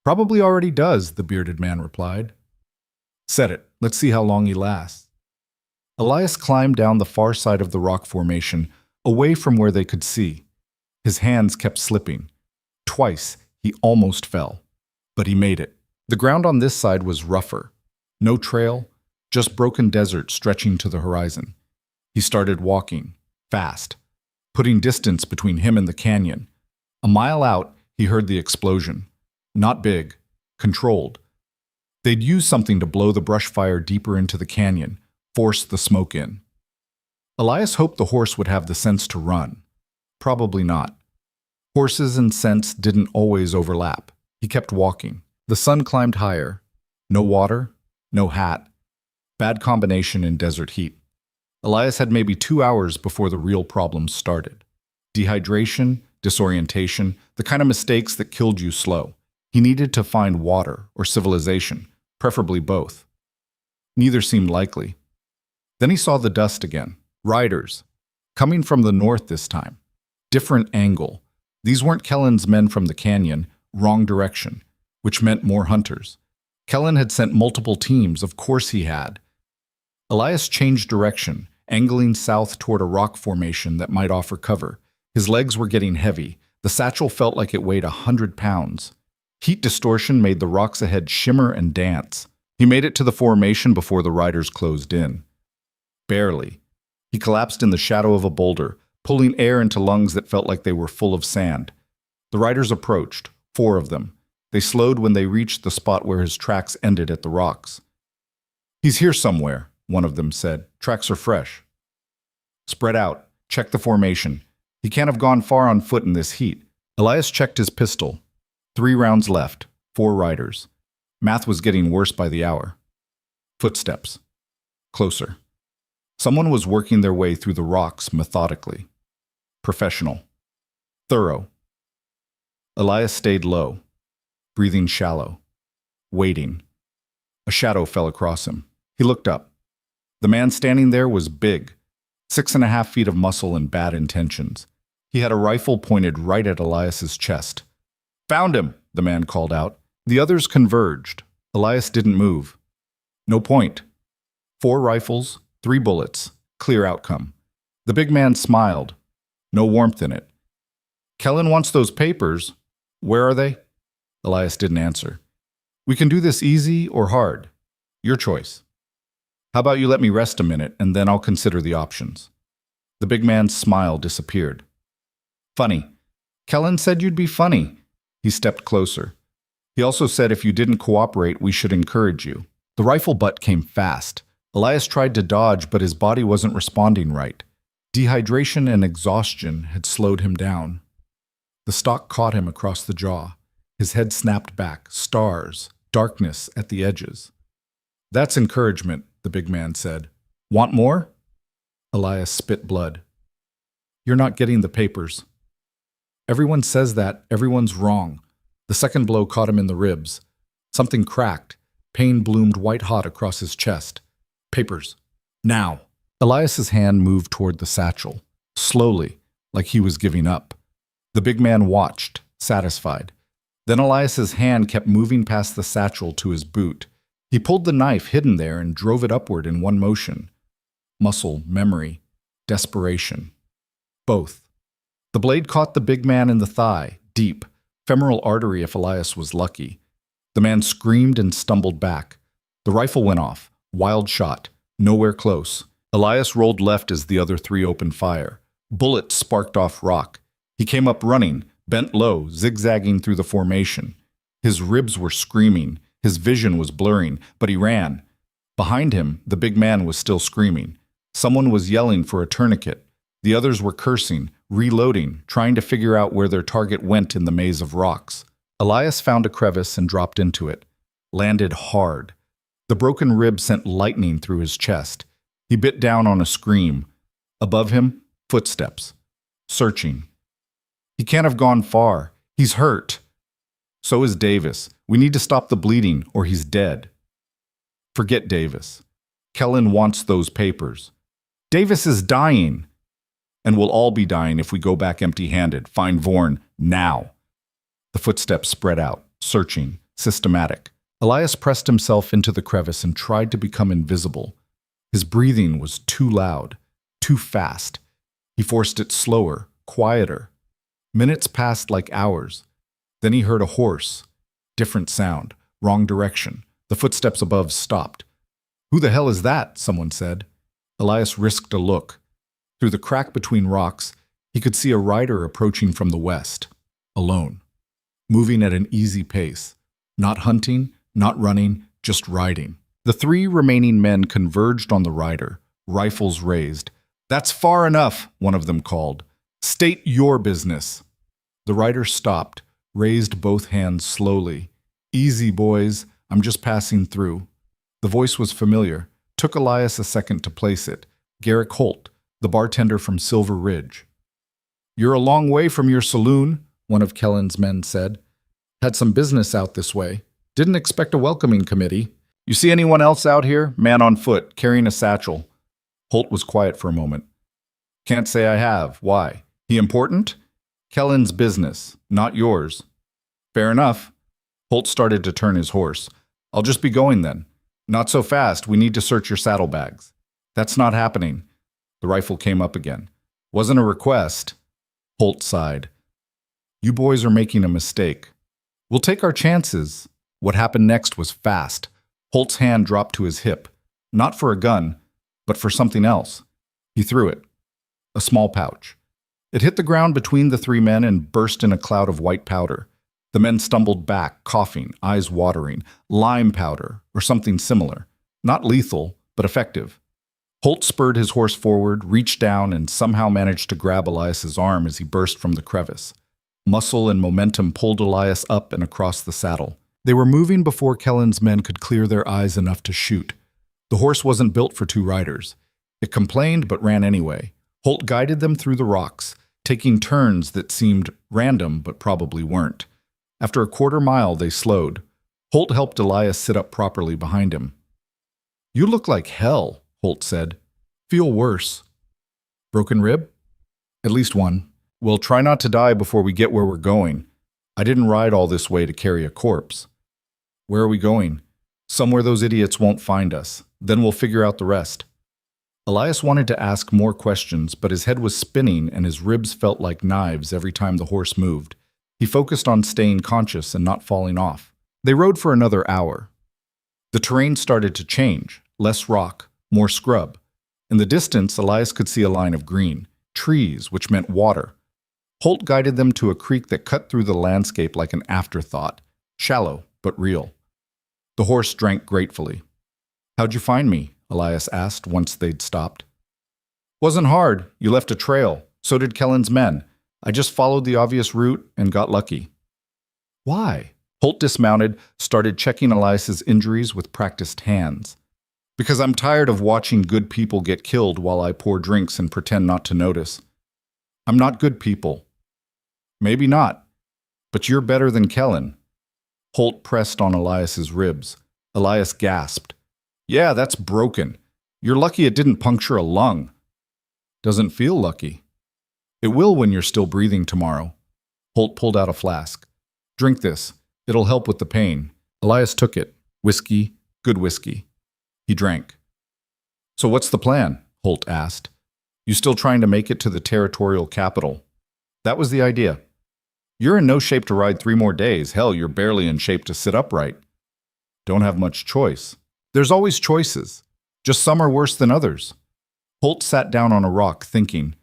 "Probably already does," the bearded man replied. "Set it. Let's see how long he lasts." Elias climbed down the far side of the rock formation, away from where they could see. His hands kept slipping. Twice, he almost fell. But he made it. The ground on this side was rougher. No trail, just broken desert stretching to the horizon. He started walking, fast, putting distance between him and the canyon. A mile out, he heard the explosion. Not big, controlled. They'd used something to blow the brush fire deeper into the canyon, force the smoke in. Elias hoped the horse would have the sense to run. Probably not. Horses and scents didn't always overlap. He kept walking. The sun climbed higher. No water, no hat. Bad combination in desert heat. Elias had maybe 2 hours before the real problems started. Dehydration, disorientation, the kind of mistakes that killed you slow. He needed to find water or civilization, preferably both. Neither seemed likely. Then he saw the dust again. Riders. Coming from the north this time. Different angle. These weren't Kellen's men from the canyon, wrong direction, which meant more hunters. Kellen had sent multiple teams, of course he had. Elias changed direction, angling south toward a rock formation that might offer cover. His legs were getting heavy. The satchel felt like it weighed 100 pounds. Heat distortion made the rocks ahead shimmer and dance. He made it to the formation before the riders closed in. Barely. He collapsed in the shadow of a boulder, pulling air into lungs that felt like they were full of sand. The riders approached, 4 of them. They slowed when they reached the spot where his tracks ended at the rocks. "He's here somewhere," one of them said. "Tracks are fresh." "Spread out. Check the formation. He can't have gone far on foot in this heat." Elias checked his pistol. 3 rounds left, 4 riders. Math was getting worse by the hour. Footsteps. Closer. Someone was working their way through the rocks methodically. Professional. Thorough. Elias stayed low, breathing shallow, waiting. A shadow fell across him. He looked up. The man standing there was big, 6.5 feet of muscle and bad intentions. He had a rifle pointed right at Elias's chest. "Found him," the man called out. The others converged. Elias didn't move. No point. 4 rifles, 3 bullets, clear outcome. The big man smiled. No warmth in it. "Kellen wants those papers. Where are they?" Elias didn't answer. "We can do this easy or hard. Your choice. How about you let me rest a minute, and then I'll consider the options." The big man's smile disappeared. "Funny. Kellen said you'd be funny." He stepped closer. "He also said if you didn't cooperate, we should encourage you." The rifle butt came fast. Elias tried to dodge, but his body wasn't responding right. Dehydration and exhaustion had slowed him down. The stock caught him across the jaw. His head snapped back, stars, darkness at the edges. "That's encouragement," the big man said. "Want more?" Elias spit blood. "You're not getting the papers." "Everyone says that. Everyone's wrong." The second blow caught him in the ribs. Something cracked. Pain bloomed white-hot across his chest. "Papers. Now." Elias's hand moved toward the satchel, slowly, like he was giving up. The big man watched, satisfied. Then Elias's hand kept moving past the satchel to his boot. He pulled the knife hidden there and drove it upward in one motion. Muscle, memory, desperation. Both. The blade caught the big man in the thigh, deep, femoral artery if Elias was lucky. The man screamed and stumbled back. The rifle went off, wild shot, nowhere close. Elias rolled left as the other 3 opened fire. Bullets sparked off rock. He came up running, bent low, zigzagging through the formation. His ribs were screaming. His vision was blurring, but he ran. Behind him, the big man was still screaming. Someone was yelling for a tourniquet. The others were cursing, reloading, trying to figure out where their target went in the maze of rocks. Elias found a crevice and dropped into it. Landed hard. The broken rib sent lightning through his chest. He bit down on a scream. Above him, footsteps. Searching. He can't have gone far. He's hurt. So is Davis. We need to stop the bleeding, or he's dead. Forget Davis. Kellen wants those papers. Davis is dying. And we'll all be dying if we go back empty-handed. Find Vorn now. The footsteps spread out, searching, systematic. Elias pressed himself into the crevice and tried to become invisible. His breathing was too loud, too fast. He forced it slower, quieter. Minutes passed like hours. Then he heard a horse. Different sound, wrong direction. The footsteps above stopped. "Who the hell is that?" someone said. Elias risked a look. Through the crack between rocks, he could see a rider approaching from the west, alone, moving at an easy pace, not hunting, not running, just riding. The 3 remaining men converged on the rider, rifles raised. "That's far enough," one of them called. "State your business." The rider stopped, raised both hands slowly. "Easy, boys. I'm just passing through." The voice was familiar. Took Elias a second to place it. Garrick Holt, the bartender from Silver Ridge. "You're a long way from your saloon," one of Kellen's men said. "Had some business out this way. Didn't expect a welcoming committee. You see anyone else out here? Man on foot, carrying a satchel." Holt was quiet for a moment. "Can't say I have. Why? He important?" "Kellen's business, not yours." "Fair enough." Holt started to turn his horse. "I'll just be going then." "Not so fast. We need to search your saddlebags." "That's not happening." The rifle came up again. Wasn't a request. Holt sighed. You boys are making a mistake. We'll take our chances. What happened next was fast. Holt's hand dropped to his hip. Not for a gun, but for something else. He threw it. A small pouch. It hit the ground between the three men and burst in a cloud of white powder. The men stumbled back, coughing, eyes watering. Lime powder, or something similar. Not lethal, but effective. Holt spurred his horse forward, reached down, and somehow managed to grab Elias's arm as he burst from the crevice. Muscle and momentum pulled Elias up and across the saddle. They were moving before Kellen's men could clear their eyes enough to shoot. The horse wasn't built for two riders. It complained but ran anyway. Holt guided them through the rocks, taking turns that seemed random but probably weren't. After a quarter-mile, they slowed. Holt helped Elias sit up properly behind him. You look like hell, Holt said. Feel worse. Broken rib? At least one. Well, try not to die before we get where we're going. I didn't ride all this way to carry a corpse. Where are we going? Somewhere those idiots won't find us. Then we'll figure out the rest. Elias wanted to ask more questions, but his head was spinning and his ribs felt like knives every time the horse moved. He focused on staying conscious and not falling off. They rode for another hour. The terrain started to change. Less rock, more scrub. In the distance, Elias could see a line of green. Trees, which meant water. Holt guided them to a creek that cut through the landscape like an afterthought. Shallow, but real. The horse drank gratefully. How'd you find me? Elias asked once they'd stopped. Wasn't hard. You left a trail. So did Kellen's men. I just followed the obvious route and got lucky. Why? Holt dismounted, started checking Elias's injuries with practiced hands. Because I'm tired of watching good people get killed while I pour drinks and pretend not to notice. I'm not good people. Maybe not. But you're better than Kellen. Holt pressed on Elias's ribs. Elias gasped. Yeah, that's broken. You're lucky it didn't puncture a lung. Doesn't feel lucky. It will when you're still breathing tomorrow. Holt pulled out a flask. Drink this. It'll help with the pain. Elias took it. Whiskey, good whiskey. He drank. So what's the plan? Holt asked. You still trying to make it to the territorial capital? That was the idea. You're in no shape to ride 3 more days. Hell, you're barely in shape to sit upright. Don't have much choice. There's always choices. Just some are worse than others. Holt sat down on a rock, thinking.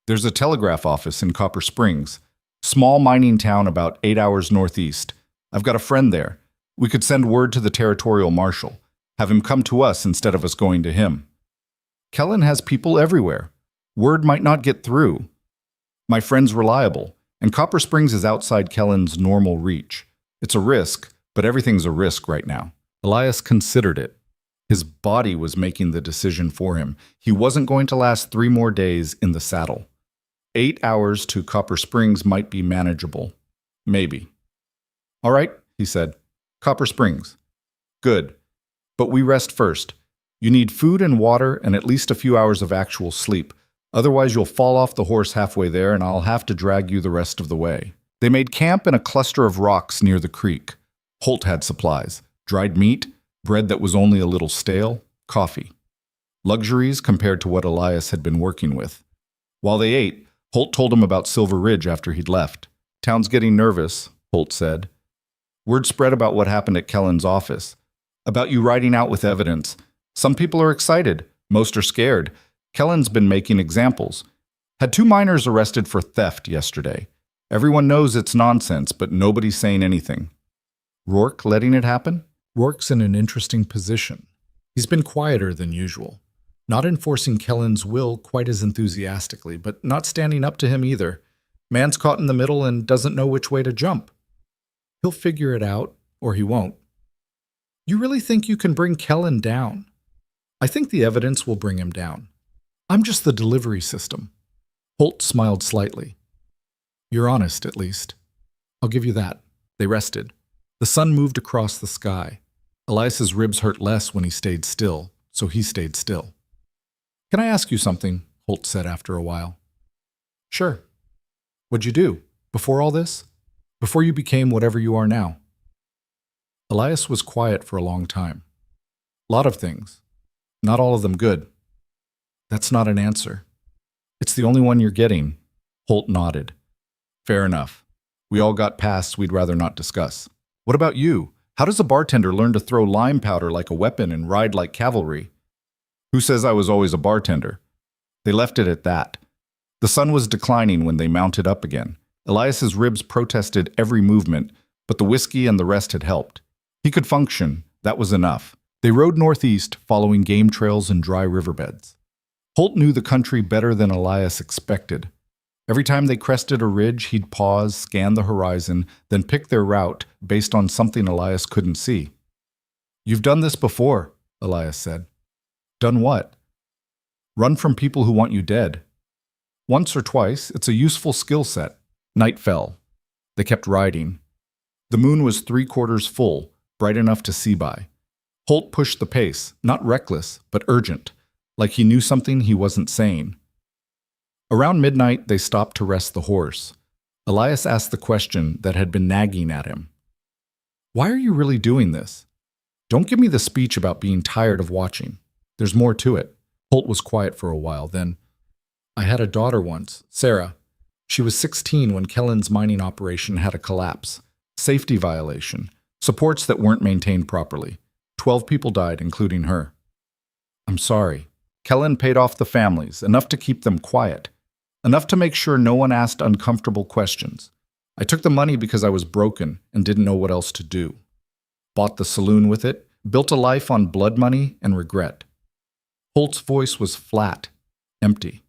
There's a telegraph office in Copper Springs. Small mining town about 8 hours northeast. I've got a friend there. We could send word to the territorial marshal. Have him come to us instead of us going to him. Kellen has people everywhere. Word might not get through. My friend's reliable, and Copper Springs is outside Kellen's normal reach. It's a risk, but everything's a risk right now. Elias considered it. His body was making the decision for him. He wasn't going to last 3 more days in the saddle. 8 hours to Copper Springs might be manageable. Maybe. All right, he said. Copper Springs. Good. But we rest first. You need food and water and at least a few hours of actual sleep. Otherwise, you'll fall off the horse halfway there and I'll have to drag you the rest of the way. They made camp in a cluster of rocks near the creek. Holt had supplies. Dried meat, bread that was only a little stale, coffee. Luxuries compared to what Elias had been working with. While they ate, Holt told him about Silver Ridge after he'd left. Town's getting nervous, Holt said. Word spread about what happened at Kellen's office. About you riding out with evidence. Some people are excited. Most are scared. Kellen's been making examples. Had 2 miners arrested for theft yesterday. Everyone knows it's nonsense, but nobody's saying anything. Rourke letting it happen? Rourke's in an interesting position. He's been quieter than usual. Not enforcing Kellen's will quite as enthusiastically, but not standing up to him either. Man's caught in the middle and doesn't know which way to jump. He'll figure it out, or he won't. You really think you can bring Kellen down? I think the evidence will bring him down. I'm just the delivery system. Holt smiled slightly. You're honest, at least. I'll give you that. They rested. The sun moved across the sky. Elias's ribs hurt less when he stayed still, so he stayed still. Can I ask you something? Holt said after a while. Sure. What'd you do? Before all this? Before you became whatever you are now? Elias was quiet for a long time. Lot of things. Not all of them good. That's not an answer. It's the only one you're getting. Holt nodded. Fair enough. We all got pasts we'd rather not discuss. What about you? How does a bartender learn to throw lime powder like a weapon and ride like cavalry? Who says I was always a bartender? They left it at that. The sun was declining when they mounted up again. Elias's ribs protested every movement, but the whiskey and the rest had helped. He could function. That was enough. They rode northeast, following game trails and dry riverbeds. Holt knew the country better than Elias expected. Every time they crested a ridge, he'd pause, scan the horizon, then pick their route based on something Elias couldn't see. You've done this before, Elias said. Done what? Run from people who want you dead. Once or twice, it's a useful skill set. Night fell. They kept riding. The moon was 3/4 full, bright enough to see by. Holt pushed the pace, not reckless, but urgent, like he knew something he wasn't saying. Around midnight, they stopped to rest the horse. Elias asked the question that had been nagging at him. Why are you really doing this? Don't give me the speech about being tired of watching. There's more to it. Holt was quiet for a while, then, I had a daughter once, Sarah. She was 16 when Kellen's mining operation had a collapse. Safety violation. Supports that weren't maintained properly. 12 people died, including her. I'm sorry. Kellen paid off the families, enough to keep them quiet. Enough to make sure no one asked uncomfortable questions. I took the money because I was broken and didn't know what else to do. Bought the saloon with it, built a life on blood money and regret. Holt's voice was flat, empty.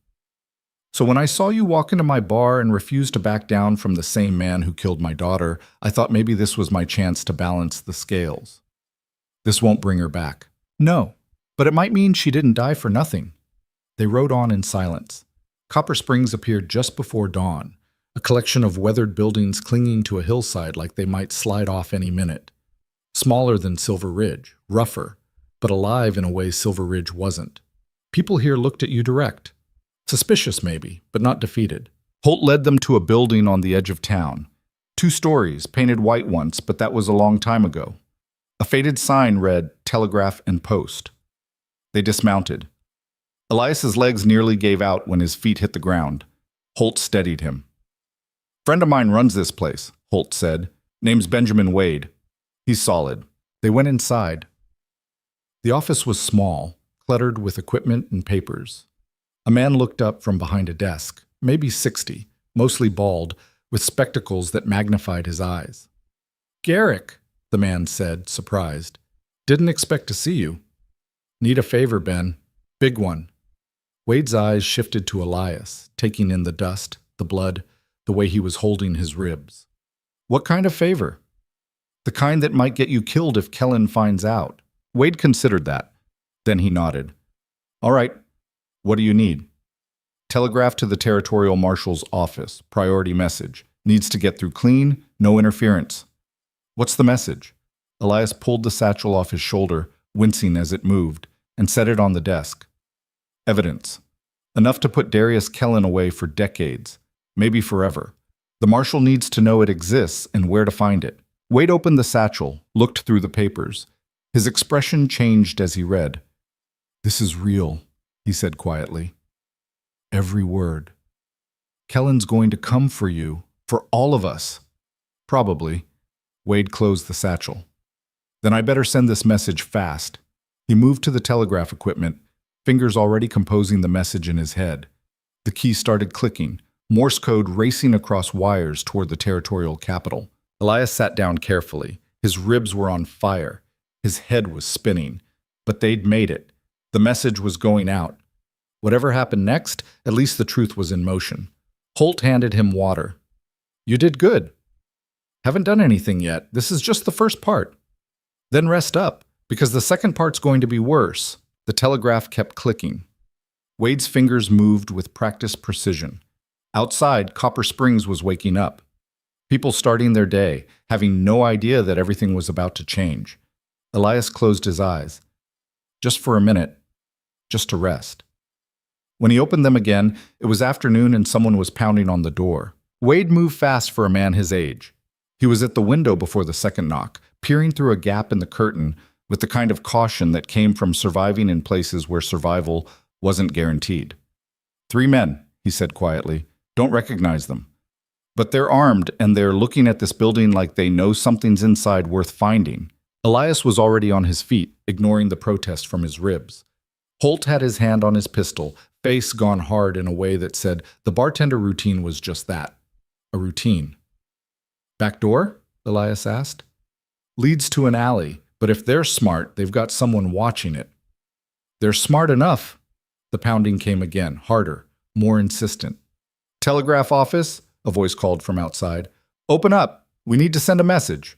So when I saw you walk into my bar and refuse to back down from the same man who killed my daughter, I thought maybe this was my chance to balance the scales. This won't bring her back. No, but it might mean she didn't die for nothing. They rode on in silence. Copper Springs appeared just before dawn, a collection of weathered buildings clinging to a hillside like they might slide off any minute. Smaller than Silver Ridge, rougher, but alive in a way Silver Ridge wasn't. People here looked at you direct. Suspicious maybe, but not defeated. Holt led them to a building on the edge of town. 2 stories, painted white once, but that was a long time ago. A faded sign read, Telegraph and Post. They dismounted. Elias's legs nearly gave out when his feet hit the ground. Holt steadied him. Friend of mine runs this place, Holt said. Name's Benjamin Wade. He's solid. They went inside. The office was small, cluttered with equipment and papers. A man looked up from behind a desk, maybe 60, mostly bald, with spectacles that magnified his eyes. Garrick, the man said, surprised. Didn't expect to see you. Need a favor, Ben. Big one. Wade's eyes shifted to Elias, taking in the dust, the blood, the way he was holding his ribs. What kind of favor? The kind that might get you killed if Kellen finds out. Wade considered that. Then he nodded. All right. What do you need? Telegraph to the Territorial Marshal's office. Priority message. Needs to get through clean, no interference. What's the message? Elias pulled the satchel off his shoulder, wincing as it moved, and set it on the desk. Evidence. Enough to put Darius Kellen away for decades, maybe forever. The Marshal needs to know it exists and where to find it. Wade opened the satchel, looked through the papers. His expression changed as he read. This is real, he said quietly. Every word. Kellen's going to come for you, for all of us. Probably. Wade closed the satchel. Then I better send this message fast. He moved to the telegraph equipment, fingers already composing the message in his head. The key started clicking, Morse code racing across wires toward the territorial capital. Elias sat down carefully. His ribs were on fire. His head was spinning. But they'd made it. The message was going out. Whatever happened next, at least the truth was in motion. Holt handed him water. You did good. Haven't done anything yet. This is just the first part. Then rest up, because the second part's going to be worse. The telegraph kept clicking. Wade's fingers moved with practiced precision. Outside, Copper Springs was waking up. People starting their day, having no idea that everything was about to change. Elias closed his eyes. Just for a minute. Just to rest. When he opened them again, it was afternoon and someone was pounding on the door. Wade moved fast for a man his age. He was at the window before the second knock, peering through a gap in the curtain with the kind of caution that came from surviving in places where survival wasn't guaranteed. 3 men, he said quietly. Don't recognize them. But they're armed and they're looking at this building like they know something's inside worth finding. Elias was already on his feet, ignoring the protest from his ribs. Holt had his hand on his pistol, face gone hard in a way that said the bartender routine was just that, a routine. Back door? Elias asked. Leads to an alley, but if they're smart, they've got someone watching it. They're smart enough. The pounding came again, harder, more insistent. Telegraph office? A voice called from outside. Open up. We need to send a message.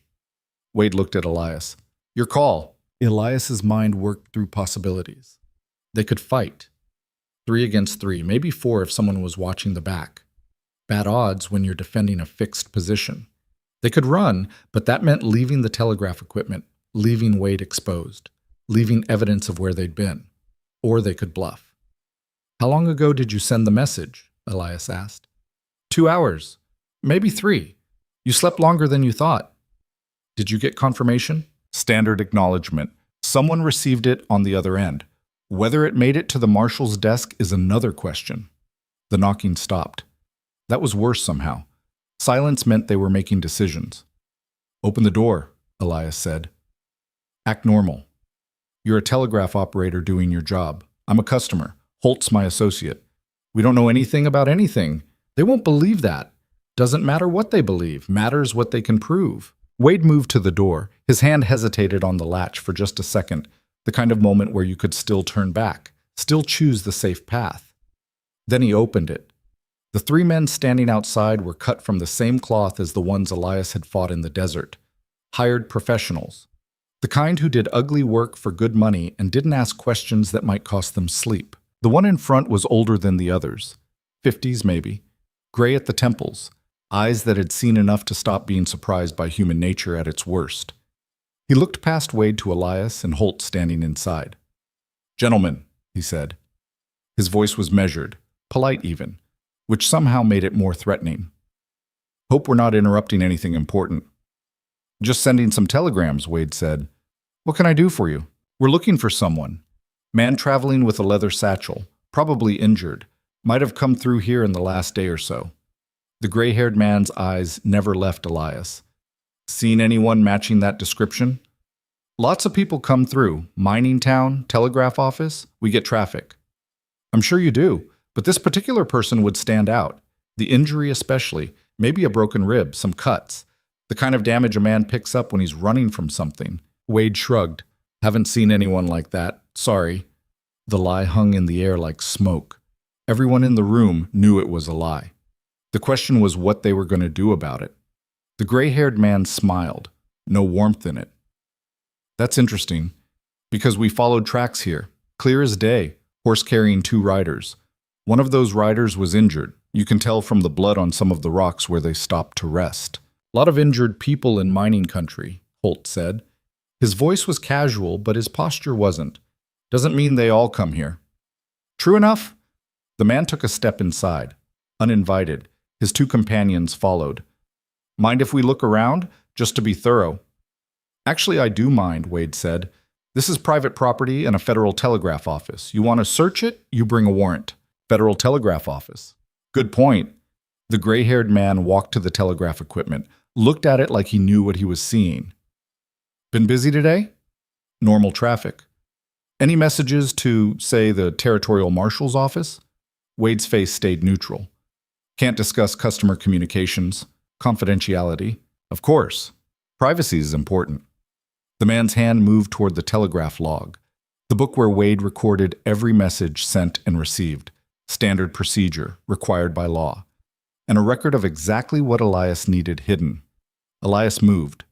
Wade looked at Elias. Your call. Elias's mind worked through possibilities. They could fight. 3 against 3, maybe 4 if someone was watching the back. Bad odds when you're defending a fixed position. They could run, but that meant leaving the telegraph equipment, leaving Wade exposed, leaving evidence of where they'd been. Or they could bluff. How long ago did you send the message? Elias asked. 2 hours. Maybe 3. You slept longer than you thought. Did you get confirmation? Standard acknowledgement. Someone received it on the other end. Whether it made it to the marshal's desk is another question. The knocking stopped. That was worse somehow. Silence meant they were making decisions. Open the door, Elias said. Act normal. You're a telegraph operator doing your job. I'm a customer. Holt's my associate. We don't know anything about anything. They won't believe that. Doesn't matter what they believe. Matters what they can prove. Wade moved to the door. His hand hesitated on the latch for just a second, the kind of moment where you could still turn back, still choose the safe path. Then he opened it. The 3 men standing outside were cut from the same cloth as the ones Elias had fought in the desert. Hired professionals. The kind who did ugly work for good money and didn't ask questions that might cost them sleep. The one in front was older than the others. 50s maybe. Gray at the temples. Eyes that had seen enough to stop being surprised by human nature at its worst. He looked past Wade to Elias and Holt standing inside. Gentlemen, he said. His voice was measured, polite even, which somehow made it more threatening. Hope we're not interrupting anything important. Just sending some telegrams, Wade said. What can I do for you? We're looking for someone. Man traveling with a leather satchel, probably injured, might have come through here in the last day or so. The gray-haired man's eyes never left Elias. Seen anyone matching that description? Lots of people come through. Mining town, telegraph office, we get traffic. I'm sure you do, but this particular person would stand out. The injury especially, maybe a broken rib, some cuts. The kind of damage a man picks up when he's running from something. Wade shrugged. Haven't seen anyone like that. Sorry. The lie hung in the air like smoke. Everyone in the room knew it was a lie. The question was what they were going to do about it. The gray-haired man smiled, no warmth in it. That's interesting, because we followed tracks here, clear as day, horse carrying 2 riders. One of those riders was injured. You can tell from the blood on some of the rocks where they stopped to rest. A lot of injured people in mining country, Holt said. His voice was casual, but his posture wasn't. Doesn't mean they all come here. True enough? The man took a step inside, uninvited. His 2 companions followed. Mind if we look around, just to be thorough? Actually, I do mind, Wade said. This is private property and a federal telegraph office. You want to search it? You bring a warrant. Federal telegraph office. Good point. The gray-haired man walked to the telegraph equipment, looked at it like he knew what he was seeing. Been busy today? Normal traffic. Any messages to, say, the territorial marshal's office? Wade's face stayed neutral. Can't discuss customer communications. Confidentiality. Of course. Privacy is important. The man's hand moved toward the telegraph log, the book where Wade recorded every message sent and received, standard procedure, required by law, and a record of exactly what Elias needed hidden. Elias moved,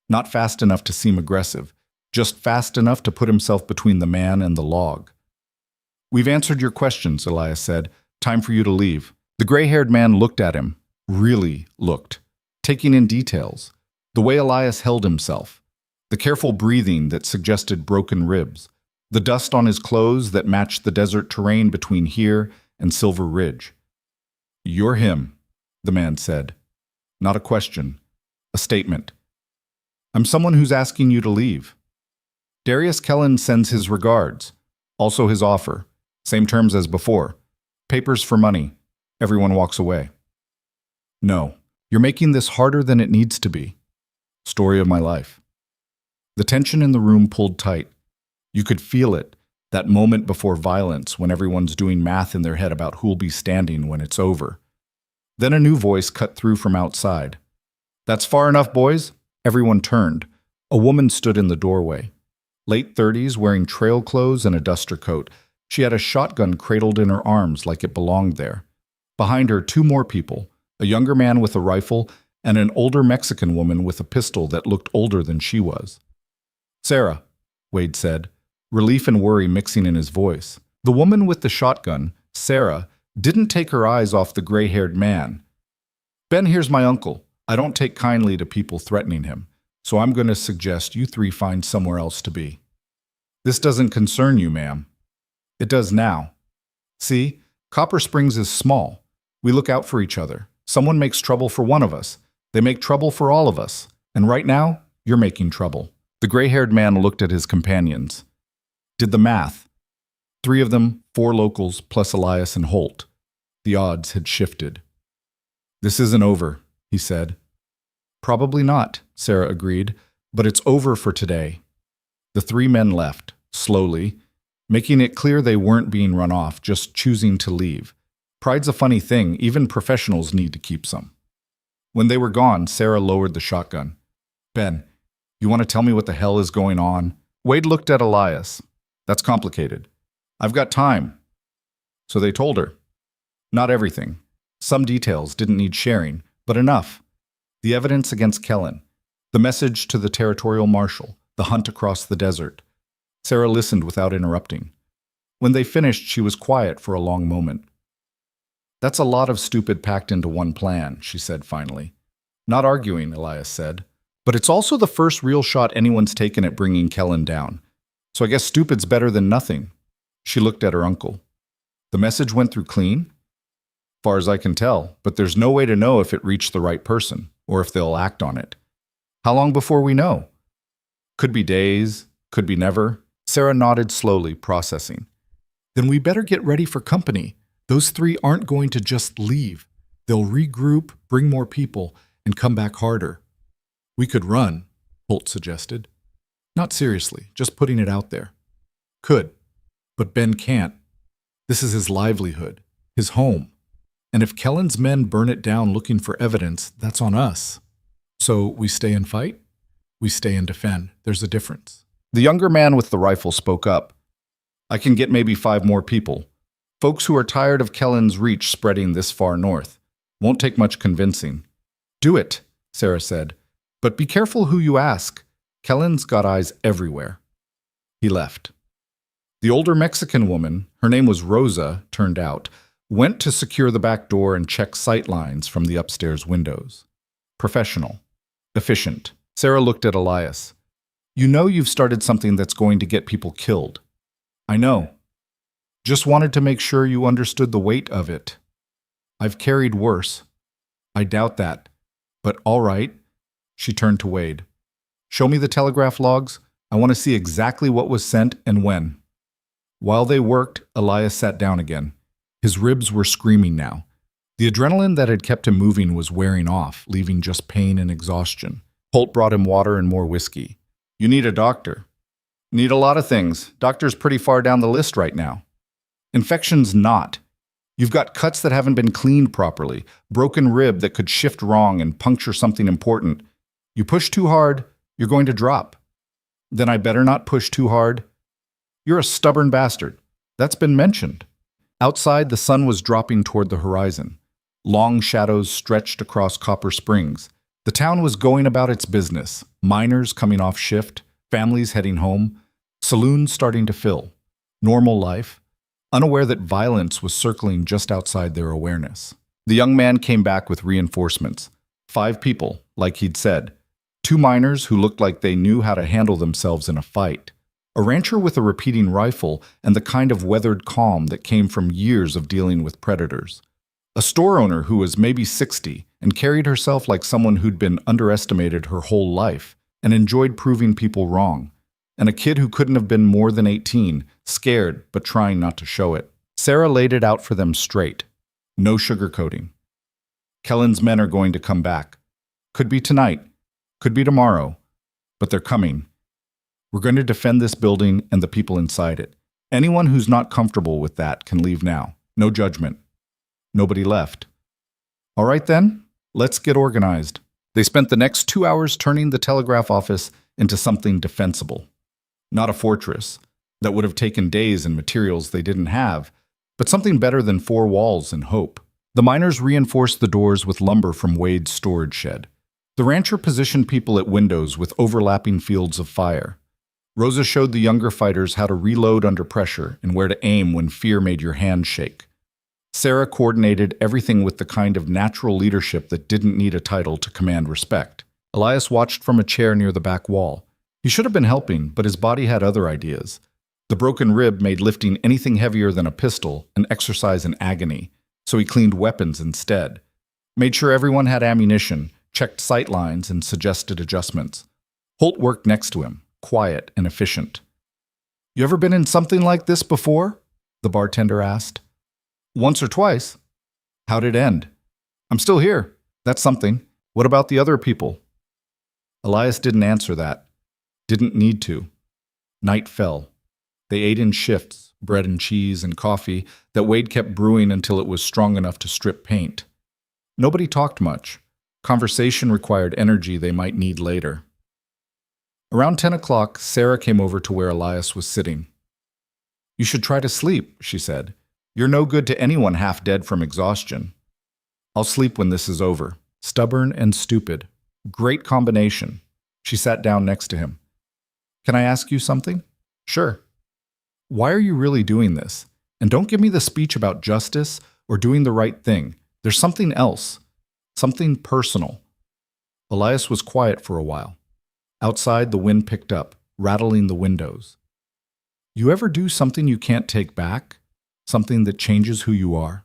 not fast enough to seem aggressive, just fast enough to put himself between the man and the log. We've answered your questions, Elias said. Time for you to leave. The gray-haired man looked at him, really looked, taking in details. The way Elias held himself, the careful breathing that suggested broken ribs, the dust on his clothes that matched the desert terrain between here and Silver Ridge. You're him, the man said. Not a question, a statement. I'm someone who's asking you to leave. Darius Kellen sends his regards, also his offer. Same terms as before. Papers for money. Everyone walks away. No, you're making this harder than it needs to be. Story of my life. The tension in the room pulled tight. You could feel it, that moment before violence when everyone's doing math in their head about who'll be standing when it's over. Then a new voice cut through from outside. That's far enough, boys. Everyone turned. A woman stood in the doorway. Late 30s, wearing trail clothes and a duster coat. She had a shotgun cradled in her arms like it belonged there. Behind her, two more people, a younger man with a rifle and an older Mexican woman with a pistol that looked older than she was. Sarah, Wade said, relief and worry mixing in his voice. The woman with the shotgun, Sarah, didn't take her eyes off the gray-haired man. Ben, here's my uncle. I don't take kindly to people threatening him, so I'm going to suggest you three find somewhere else to be. This doesn't concern you, ma'am. It does now. See, Copper Springs is small. We look out for each other. Someone makes trouble for one of us. They make trouble for all of us. And right now, you're making trouble. The gray-haired man looked at his companions. Did the math. 3 of them, 4 locals, plus Elias and Holt. The odds had shifted. This isn't over, he said. Probably not, Sarah agreed, but it's over for today. The 3 men left, slowly, making it clear they weren't being run off, just choosing to leave. Pride's a funny thing, even professionals need to keep some. When they were gone, Sarah lowered the shotgun. Ben, you want to tell me what the hell is going on? Wade looked at Elias. That's complicated. I've got time. So they told her. Not everything. Some details didn't need sharing, but enough. The evidence against Kellen. The message to the territorial marshal. The hunt across the desert. Sarah listened without interrupting. When they finished, she was quiet for a long moment. That's a lot of stupid packed into one plan, she said finally. Not arguing, Elias said. But it's also the first real shot anyone's taken at bringing Kellen down. So I guess stupid's better than nothing. She looked at her uncle. The message went through clean? Far as I can tell, but there's no way to know if it reached the right person, or if they'll act on it. How long before we know? Could be days, could be never. Sarah nodded slowly, processing. Then we better get ready for company. Those 3 aren't going to just leave. They'll regroup, bring more people, and come back harder. We could run, Holt suggested. Not seriously, just putting it out there. Could, but Ben can't. This is his livelihood, his home. And if Kellen's men burn it down looking for evidence, that's on us. So we stay and fight? We stay and defend. There's a difference. The younger man with the rifle spoke up. I can get maybe 5 more people. Folks who are tired of Kellen's reach spreading this far north. Won't take much convincing. Do it, Sarah said. But be careful who you ask. Kellen's got eyes everywhere. He left. The older Mexican woman, her name was Rosa, turned out, went to secure the back door and check sight lines from the upstairs windows. Professional. Efficient. Sarah looked at Elias. You know you've started something that's going to get people killed. I know. Just wanted to make sure you understood the weight of it. I've carried worse. I doubt that. But all right. She turned to Wade. Show me the telegraph logs. I want to see exactly what was sent and when. While they worked, Elias sat down again. His ribs were screaming now. The adrenaline that had kept him moving was wearing off, leaving just pain and exhaustion. Holt brought him water and more whiskey. You need a doctor. Need a lot of things. Doctor's pretty far down the list right now. Infection's not. You've got cuts that haven't been cleaned properly, broken rib that could shift wrong and puncture something important. You push too hard, you're going to drop. Then I better not push too hard. You're a stubborn bastard. That's been mentioned. Outside, the sun was dropping toward the horizon. Long shadows stretched across Copper Springs. The town was going about its business. Miners coming off shift, families heading home, saloons starting to fill. Normal life, unaware that violence was circling just outside their awareness. The young man came back with reinforcements. 5 people, like he'd said. 2 miners who looked like they knew how to handle themselves in a fight. A rancher with a repeating rifle and the kind of weathered calm that came from years of dealing with predators. A store owner who was maybe 60 and carried herself like someone who'd been underestimated her whole life and enjoyed proving people wrong. And a kid who couldn't have been more than 18, scared but trying not to show it. Sarah laid it out for them straight. No sugarcoating. Kellen's men are going to come back. Could be tonight. Could be tomorrow. But they're coming. We're going to defend this building and the people inside it. Anyone who's not comfortable with that can leave now. No judgment. Nobody left. All right then, let's get organized. They spent the next 2 hours turning the telegraph office into something defensible. Not a fortress that would have taken days and materials they didn't have, but something better than 4 walls and hope. The miners reinforced the doors with lumber from Wade's storage shed. The rancher positioned people at windows with overlapping fields of fire. Rosa showed the younger fighters how to reload under pressure and where to aim when fear made your hands shake. Sarah coordinated everything with the kind of natural leadership that didn't need a title to command respect. Elias watched from a chair near the back wall. He should have been helping, but his body had other ideas. The broken rib made lifting anything heavier than a pistol an exercise in agony, so he cleaned weapons instead. Made sure everyone had ammunition, checked sight lines, and suggested adjustments. Holt worked next to him, quiet and efficient. "You ever been in something like this before?" the bartender asked. "Once or twice." "How'd it end?" "I'm still here. That's something. What about the other people?" Elias didn't answer that. Didn't need to. Night fell. They ate in shifts, bread and cheese and coffee that Wade kept brewing until it was strong enough to strip paint. Nobody talked much. Conversation required energy they might need later. Around 10 o'clock, Sarah came over to where Elias was sitting. "You should try to sleep," she said. "You're no good to anyone half dead from exhaustion." "I'll sleep when this is over." Stubborn and stupid. Great combination. She sat down next to him. "Can I ask you something?" "Sure." "Why are you really doing this? And don't give me the speech about justice or doing the right thing. There's something else. Something personal." Elias was quiet for a while. Outside, the wind picked up, rattling the windows. "You ever do something you can't take back? Something that changes who you are?"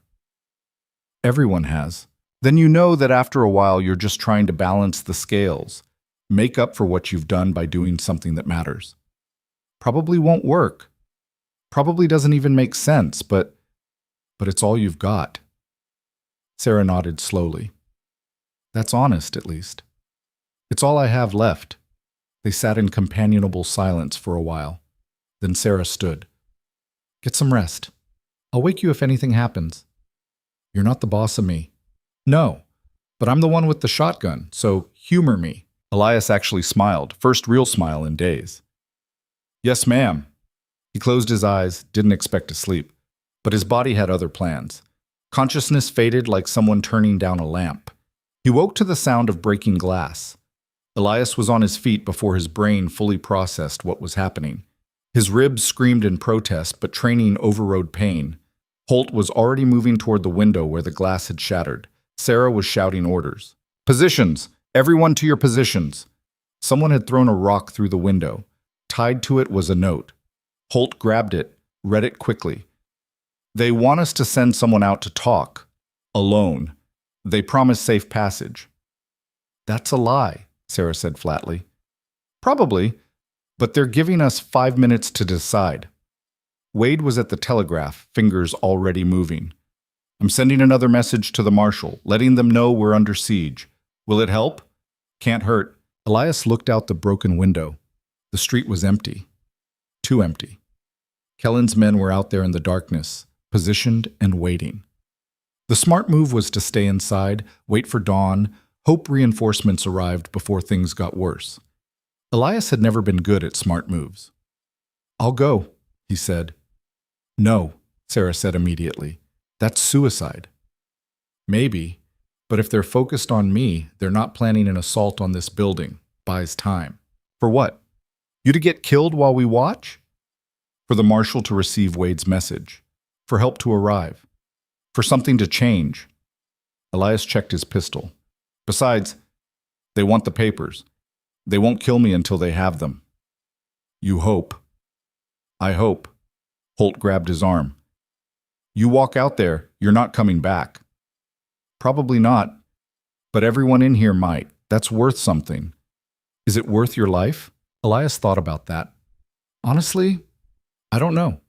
"Everyone has. Then you know that after a while you're just trying to balance the scales, make up for what you've done by doing something that matters. Probably won't work. Probably doesn't even make sense, but it's all you've got." Sarah nodded slowly. "That's honest, at least. It's all I have left." They sat in companionable silence for a while. Then Sarah stood. "Get some rest. I'll wake you if anything happens." "You're not the boss of me." "No, but I'm the one with the shotgun, so humor me." Elias actually smiled, first real smile in days. "Yes, ma'am." He closed his eyes, didn't expect to sleep, but his body had other plans. Consciousness faded like someone turning down a lamp. He woke to the sound of breaking glass. Elias was on his feet before his brain fully processed what was happening. His ribs screamed in protest, but training overrode pain. Holt was already moving toward the window where the glass had shattered. Sarah was shouting orders. "Positions! Everyone to your positions!" Someone had thrown a rock through the window. Tied to it was a note. Holt grabbed it, read it quickly. "They want us to send someone out to talk. Alone. They promise safe passage." "That's a lie," Sarah said flatly. "Probably, but they're giving us 5 minutes to decide." Wade was at the telegraph, fingers already moving. "I'm sending another message to the marshal, letting them know we're under siege. Will it help?" "Can't hurt." Elias looked out the broken window. The street was empty. Too empty. Kellen's men were out there in the darkness, positioned and waiting. The smart move was to stay inside, wait for dawn, hope reinforcements arrived before things got worse. Elias had never been good at smart moves. "I'll go," he said. "No," Sarah said immediately. "That's suicide." "Maybe, but if they're focused on me, they're not planning an assault on this building. Buys time." "For what? You to get killed while we watch?" "For the marshal to receive Wade's message. For help to arrive. For something to change." Elias checked his pistol. "Besides, they want the papers. They won't kill me until they have them." "You hope." "I hope." Holt grabbed his arm. "You walk out there, you're not coming back." "Probably not, but everyone in here might. That's worth something." "Is it worth your life?" Elias thought about that. "Honestly, I don't know,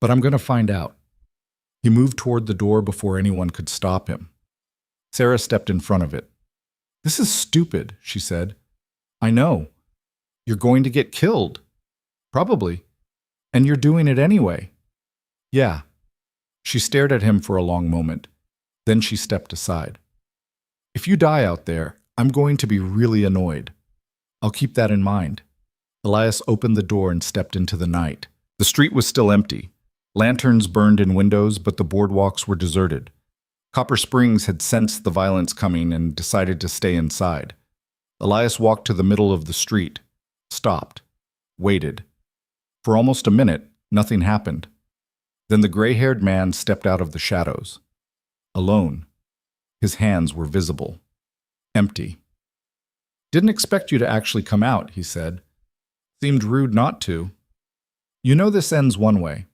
but I'm going to find out." He moved toward the door before anyone could stop him. Sarah stepped in front of it. "This is stupid," she said. "I know. You're going to get killed. Probably. And you're doing it anyway." "Yeah." She stared at him for a long moment. Then she stepped aside. "If you die out there, I'm going to be really annoyed. I'll keep that in mind." Elias opened the door and stepped into the night. The street was still empty. Lanterns burned in windows, but the boardwalks were deserted. Copper Springs had sensed the violence coming and decided to stay inside. Elias walked to the middle of the street, stopped, waited. For almost a minute, nothing happened. Then the gray-haired man stepped out of the shadows. Alone. His hands were visible. Empty. "Didn't expect you to actually come out," he said. "Seemed rude not to. You know this ends one way."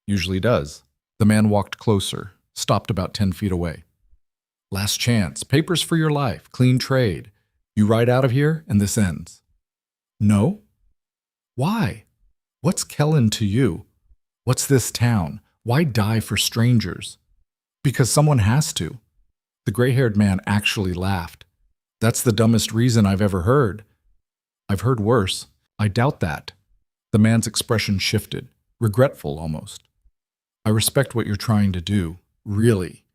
"Usually does." The man walked closer, stopped about 10 feet away. "Last chance, papers for your life, clean trade. You ride out of here and this ends." "No?" "Why? What's Kellen to you? What's this town? Why die for strangers?" "Because someone has to." The gray-haired man actually laughed. "That's the dumbest reason I've ever heard." "I've heard worse. I doubt that." The man's expression shifted, regretful almost. "I respect what you're trying to do, really.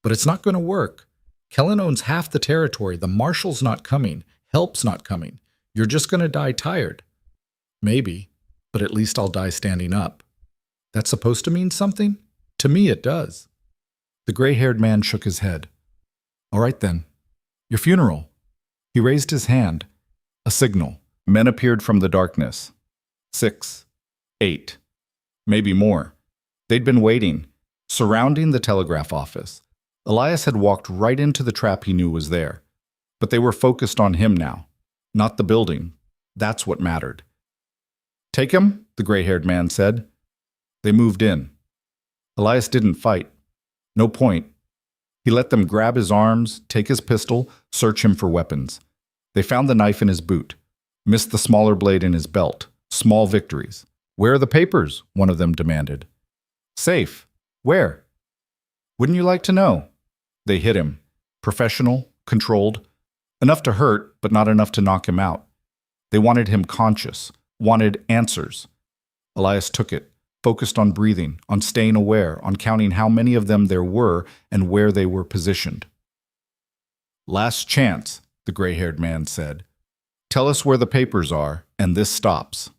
But it's not going to work. Kellen owns half the territory. The marshal's not coming. Help's not coming. You're just going to die tired." "Maybe, but at least I'll die standing up." "That's supposed to mean something? To me it does." The gray-haired man shook his head. "All right then. Your funeral." He raised his hand. A signal. Men appeared from the darkness. 6, 8, maybe more. They'd been waiting, surrounding the telegraph office. Elias had walked right into the trap he knew was there. But they were focused on him now, not the building. That's what mattered. "Take him," the gray-haired man said. They moved in. Elias didn't fight. No point. He let them grab his arms, take his pistol, search him for weapons. They found the knife in his boot, missed the smaller blade in his belt. Small victories. "Where are the papers?" one of them demanded. "Safe. Where?" "Wouldn't you like to know?" They hit him. Professional, controlled. Enough to hurt, but not enough to knock him out. They wanted him conscious, wanted answers. Elias took it, focused on breathing, on staying aware, on counting how many of them there were and where they were positioned. "Last chance," the gray-haired man said. "Tell us where the papers are, and this stops."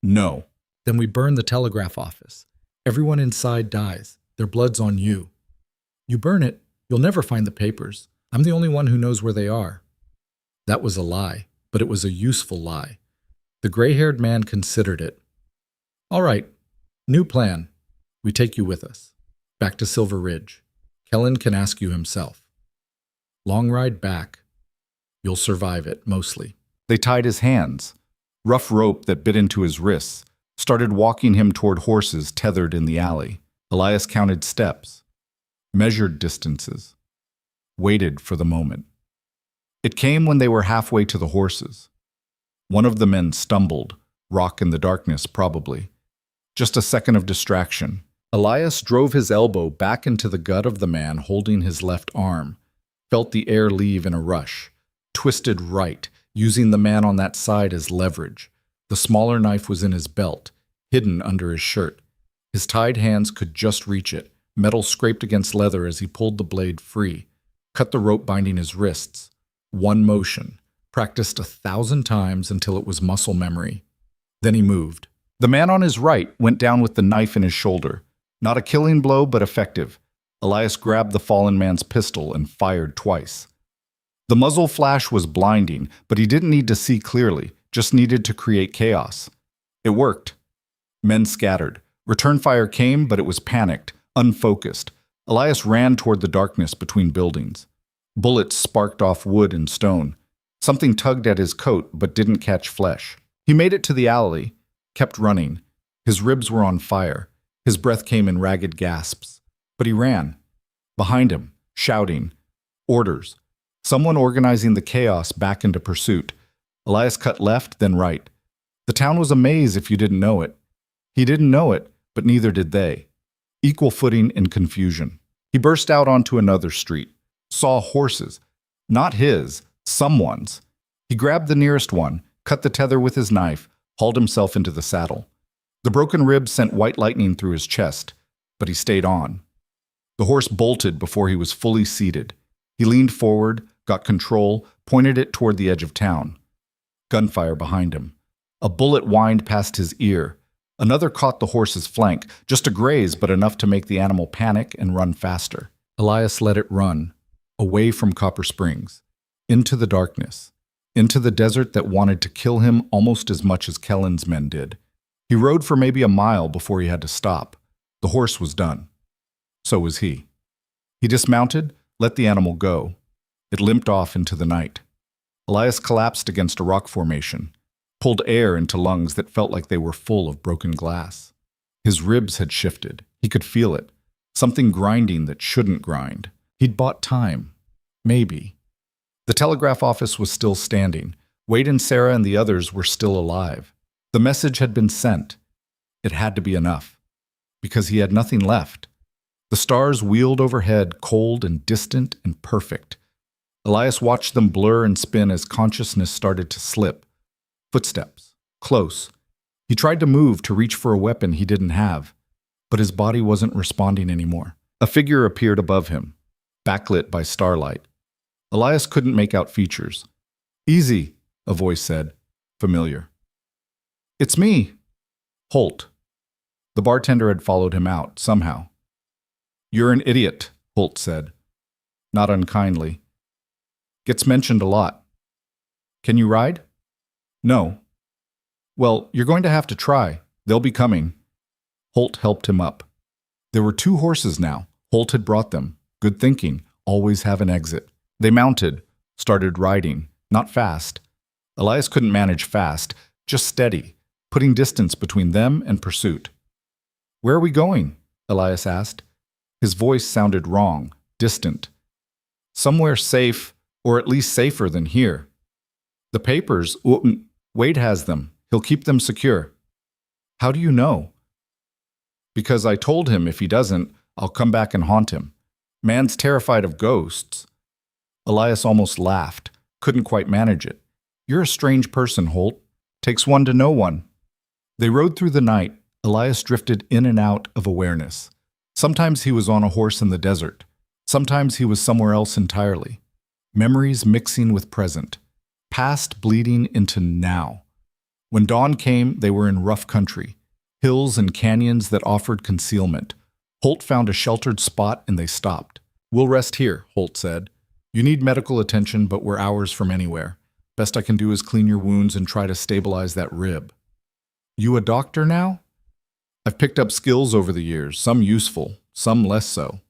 "No." "Then we burn the telegraph office. Everyone inside dies. Their blood's on you." "You burn it, you'll never find the papers. I'm the only one who knows where they are." That was a lie, but it was a useful lie. The gray-haired man considered it. "All right. New plan. We take you with us. Back to Silver Ridge. Kellen can ask you himself. Long ride back. You'll survive it, mostly." They tied his hands, rough rope that bit into his wrists, started walking him toward horses tethered in the alley. Elias counted steps, measured distances, waited for the moment. It came when they were halfway to the horses. One of the men stumbled, rock in the darkness probably. Just a second of distraction. Elias drove his elbow back into the gut of the man holding his left arm, felt the air leave in a rush, twisted right, using the man on that side as leverage. The smaller knife was in his belt, hidden under his shirt. His tied hands could just reach it. Metal scraped against leather as he pulled the blade free, cut the rope binding his wrists. One motion, practiced 1,000 times until it was muscle memory. Then he moved. The man on his right went down with the knife in his shoulder. Not a killing blow, but effective. Elias grabbed the fallen man's pistol and fired twice. The muzzle flash was blinding, but he didn't need to see clearly, just needed to create chaos. It worked. Men scattered. Return fire came, but it was panicked, unfocused. Elias ran toward the darkness between buildings. Bullets sparked off wood and stone. Something tugged at his coat, but didn't catch flesh. He made it to the alley, kept running. His ribs were on fire. His breath came in ragged gasps. But he ran. Behind him, shouting. Orders. Someone organizing the chaos back into pursuit. Elias cut left, then right. The town was a maze if you didn't know it. He didn't know it, but neither did they. equal footing in confusion. He burst out onto another street, saw horses. Not his, someone's. He grabbed the nearest one, cut the tether with his knife, hauled himself into the saddle. The broken rib sent white lightning through his chest, but he stayed on. The horse bolted before he was fully seated. He leaned forward, got control, pointed it toward the edge of town. Gunfire behind him. A bullet whined past his ear. Another caught the horse's flank, just a graze but enough to make the animal panic and run faster. Elias let it run, away from Copper Springs, into the darkness, into the desert that wanted to kill him almost as much as Kellen's men did. He rode for maybe a mile before he had to stop. The horse was done. So was he. He dismounted, let the animal go. It limped off into the night. Elias collapsed against a rock formation, pulled air into lungs that felt like they were full of broken glass. His ribs had shifted. He could feel it. Something grinding that shouldn't grind. He'd bought time. Maybe. The telegraph office was still standing. Wade and Sarah and the others were still alive. The message had been sent. It had to be enough. Because he had nothing left. The stars wheeled overhead, cold and distant and perfect. Elias watched them blur and spin as consciousness started to slip. Footsteps. Close. He tried to move to reach for a weapon he didn't have, but his body wasn't responding anymore. A figure appeared above him, backlit by starlight. Elias couldn't make out features. "Easy," a voice said, familiar. "It's me." Holt. The bartender had followed him out, somehow. "You're an idiot," Holt said, not unkindly. "Gets mentioned a lot. Can you ride?" "No." "Well, you're going to have to try. They'll be coming." Holt helped him up. There were 2 horses now. Holt had brought them. Good thinking. Always have an exit. They mounted, started riding. Not fast. Elias couldn't manage fast, just steady, putting distance between them and pursuit. "Where are we going?" Elias asked. His voice sounded wrong, distant. "Somewhere safe, or at least safer than here." "The papers, Wade has them. He'll keep them secure." "How do you know?" "Because I told him if he doesn't, I'll come back and haunt him. Man's terrified of ghosts." Elias almost laughed, couldn't quite manage it. "You're a strange person, Holt. Takes one to know one." They rode through the night. Elias drifted in and out of awareness. Sometimes he was on a horse in the desert. Sometimes he was somewhere else entirely. Memories mixing with present. Past bleeding into now. When dawn came, they were in rough country. Hills and canyons that offered concealment. Holt found a sheltered spot and they stopped. "We'll rest here," Holt said. "You need medical attention, but we're hours from anywhere. Best I can do is clean your wounds and try to stabilize that rib." "You a doctor now?" "I've picked up skills over the years, some useful, some less so."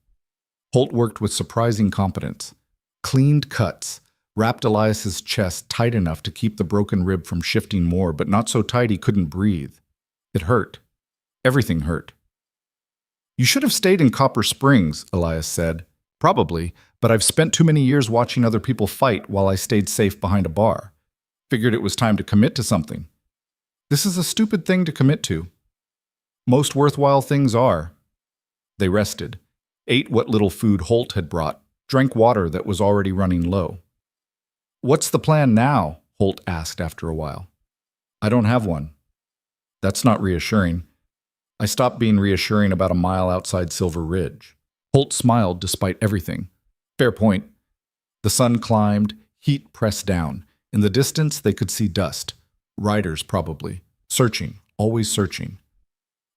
Holt worked with surprising competence. Cleaned cuts, wrapped Elias's chest tight enough to keep the broken rib from shifting more, but not so tight he couldn't breathe. It hurt. Everything hurt. "You should have stayed in Copper Springs," Elias said. "Probably, but I've spent too many years watching other people fight while I stayed safe behind a bar. Figured it was time to commit to something." "This is a stupid thing to commit to." "Most worthwhile things are." They rested, ate what little food Holt had brought, drank water that was already running low. "What's the plan now?" Holt asked after a while. "I don't have one." "That's not reassuring." "I stopped being reassuring about a mile outside Silver Ridge." Holt smiled despite everything. "Fair point." The sun climbed, heat pressed down. In the distance, they could see dust. Riders, probably. Searching, always searching.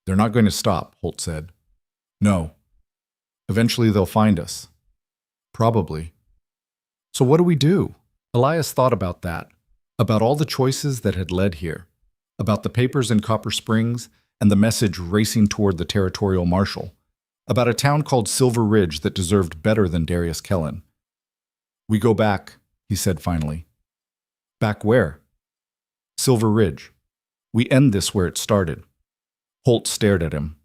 "They're not going to stop," Holt said. "No. Eventually they'll find us." "Probably." "So what do we do?" Elias thought about that, about all the choices that had led here, about the papers in Copper Springs and the message racing toward the territorial marshal, about a town called Silver Ridge that deserved better than Darius Kellen. "We go back," he said finally. "Back where?" "Silver Ridge. We end this where it started." Holt stared at him.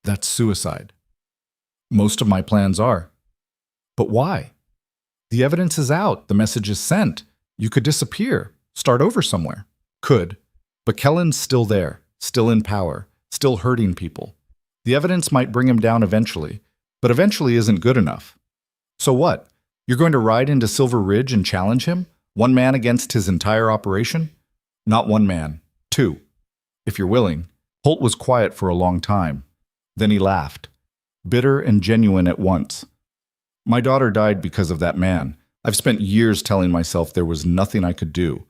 "That's suicide." "Most of my plans are." "But why? The evidence is out. The message is sent. You could disappear, start over somewhere." "Could. But Kellen's still there, still in power, still hurting people. The evidence might bring him down eventually, but eventually isn't good enough. So what? You're going to ride into Silver Ridge and challenge him? One man against his entire operation? Not one man. Two. If you're willing. Holt was quiet for a long time. Then he laughed. Bitter and genuine at once. My daughter died because of that man. I've spent years telling myself there was nothing I could do.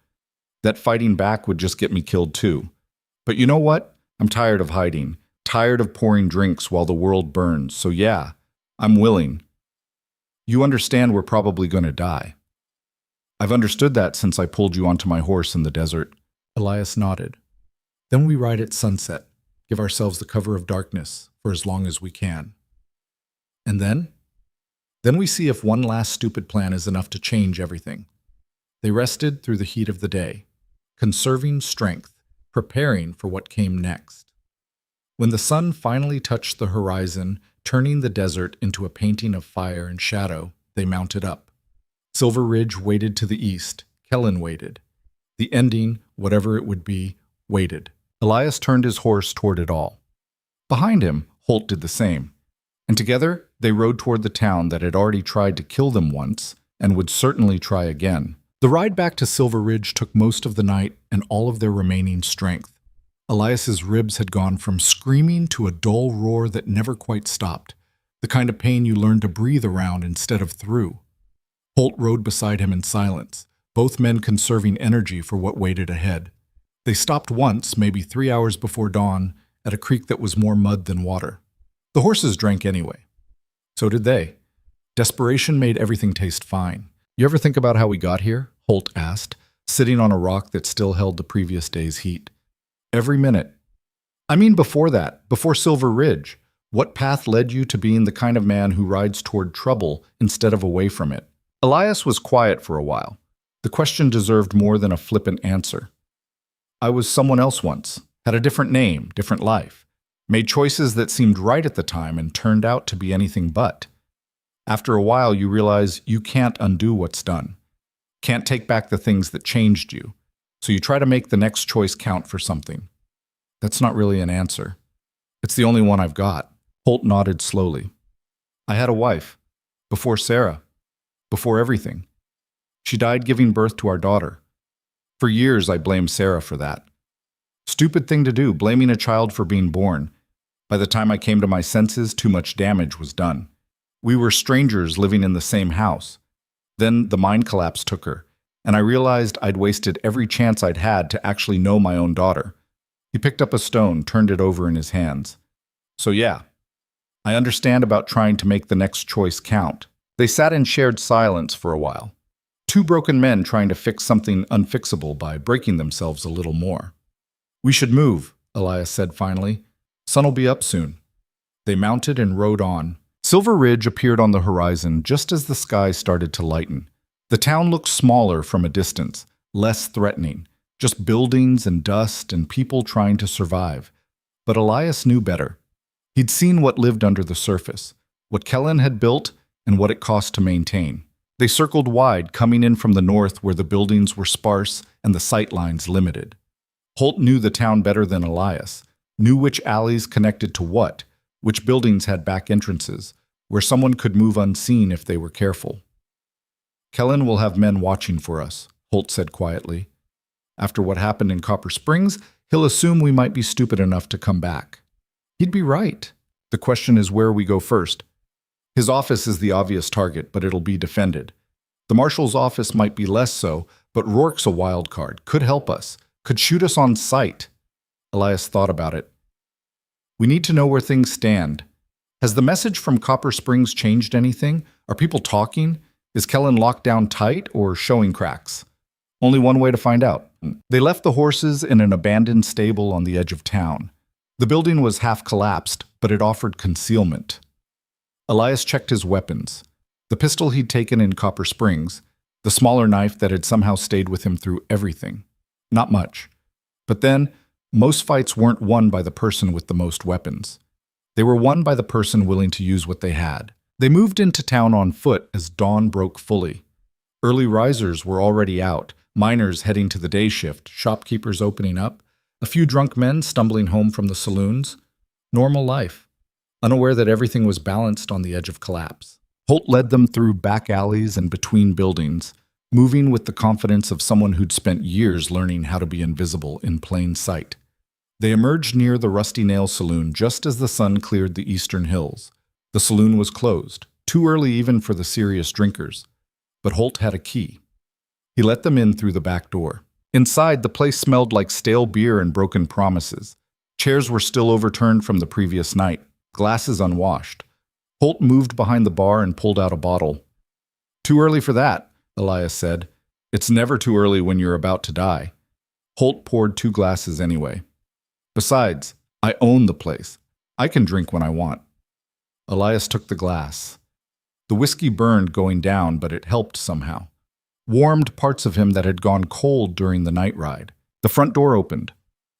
That fighting back would just get me killed too. But you know what? I'm tired of hiding. Tired of pouring drinks while the world burns. So yeah, I'm willing. You understand we're probably going to die. I've understood that since I pulled you onto my horse in the desert. Elias nodded. Then we ride at sunset, give ourselves the cover of darkness for as long as we can. And then? Then we see if one last stupid plan is enough to change everything. They rested through the heat of the day, conserving strength, preparing for what came next. When the sun finally touched the horizon, turning the desert into a painting of fire and shadow, they mounted up. Silver Ridge waited to the east. Kellen waited. The ending, whatever it would be, waited. Elias turned his horse toward it all. Behind him, Holt did the same. And together, they rode toward the town that had already tried to kill them once and would certainly try again. The ride back to Silver Ridge took most of the night and all of their remaining strength. Elias's ribs had gone from screaming to a dull roar that never quite stopped, the kind of pain you learn to breathe around instead of through. Holt rode beside him in silence, both men conserving energy for what waited ahead. They stopped once, maybe 3 hours before dawn, at a creek that was more mud than water. The horses drank anyway. So did they. Desperation made everything taste fine. You ever think about how we got here? Holt asked, sitting on a rock that still held the previous day's heat. Every minute. I mean before that, before Silver Ridge. What path led you to being the kind of man who rides toward trouble instead of away from it? Elias was quiet for a while. The question deserved more than a flippant answer. I was someone else once, had a different name, different life, made choices that seemed right at the time and turned out to be anything but. After a while, you realize you can't undo what's done. Can't take back the things that changed you. So you try to make the next choice count for something. That's not really an answer. It's the only one I've got. Holt nodded slowly. I had a wife. Before Sarah. Before everything. She died giving birth to our daughter. For years, I blamed Sarah for that. Stupid thing to do, blaming a child for being born. By the time I came to my senses, too much damage was done. We were strangers living in the same house. Then the mind collapse took her, and I realized I'd wasted every chance I'd had to actually know my own daughter. He picked up a stone, turned it over in his hands. So yeah, I understand about trying to make the next choice count. They sat in shared silence for a while. Two broken men trying to fix something unfixable by breaking themselves a little more. We should move, Elias said finally. Sun'll be up soon. They mounted and rode on. Silver Ridge appeared on the horizon just as the sky started to lighten. The town looked smaller from a distance, less threatening, just buildings and dust and people trying to survive. But Elias knew better. He'd seen what lived under the surface, what Kellen had built and what it cost to maintain. They circled wide, coming in from the north where the buildings were sparse and the sight lines limited. Holt knew the town better than Elias, knew which alleys connected to what, which buildings had back entrances, where someone could move unseen if they were careful. Kellen will have men watching for us, Holt said quietly. After what happened in Copper Springs, he'll assume we might be stupid enough to come back. He'd be right. The question is where we go first. His office is the obvious target, but it'll be defended. The marshal's office might be less so, but Rourke's a wild card, could help us, could shoot us on sight. Elias thought about it. We need to know where things stand. Has the message from Copper Springs changed anything? Are people talking? Is Kellen locked down tight or showing cracks? Only one way to find out. They left the horses in an abandoned stable on the edge of town. The building was half collapsed, but it offered concealment. Elias checked his weapons. The pistol he'd taken in Copper Springs, the smaller knife that had somehow stayed with him through everything. Not much. But then, most fights weren't won by the person with the most weapons. They were won by the person willing to use what they had. They moved into town on foot as dawn broke fully. Early risers were already out, miners heading to the day shift, shopkeepers opening up, a few drunk men stumbling home from the saloons. Normal life. unaware that everything was balanced on the edge of collapse. Holt led them through back alleys and between buildings, moving with the confidence of someone who'd spent years learning how to be invisible in plain sight. They emerged near the Rusty Nail Saloon just as the sun cleared the eastern hills. The saloon was closed, too early even for the serious drinkers, but Holt had a key. He let them in through the back door. Inside, the place smelled like stale beer and broken promises. Chairs were still overturned from the previous night, glasses unwashed. Holt moved behind the bar and pulled out a bottle. "Too early for that," Elias said. "It's never too early when you're about to die." Holt poured 2 glasses anyway. "Besides, I own the place. I can drink when I want." Elias took the glass. The whiskey burned going down, but it helped somehow. Warmed parts of him that had gone cold during the night ride. The front door opened.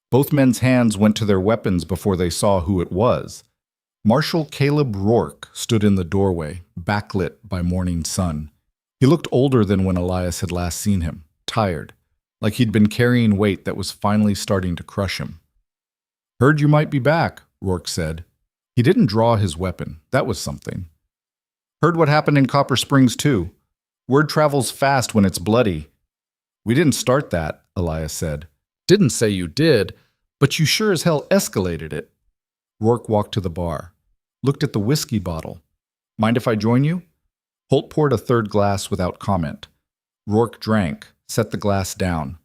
Both men's hands went to their weapons before they saw who it was. Marshal Caleb Rourke stood in the doorway, backlit by morning sun. He looked older than when Elias had last seen him, tired, like he'd been carrying weight that was finally starting to crush him. "Heard you might be back," Rourke said. He didn't draw his weapon. That was something. "Heard what happened in Copper Springs, too. Word travels fast when it's bloody." "We didn't start that," Elias said. "Didn't say you did, but you sure as hell escalated it." Rourke walked to the bar, looked at the whiskey bottle. "Mind if I join you?" Holt poured a 3rd glass without comment. Rourke drank, set the glass down.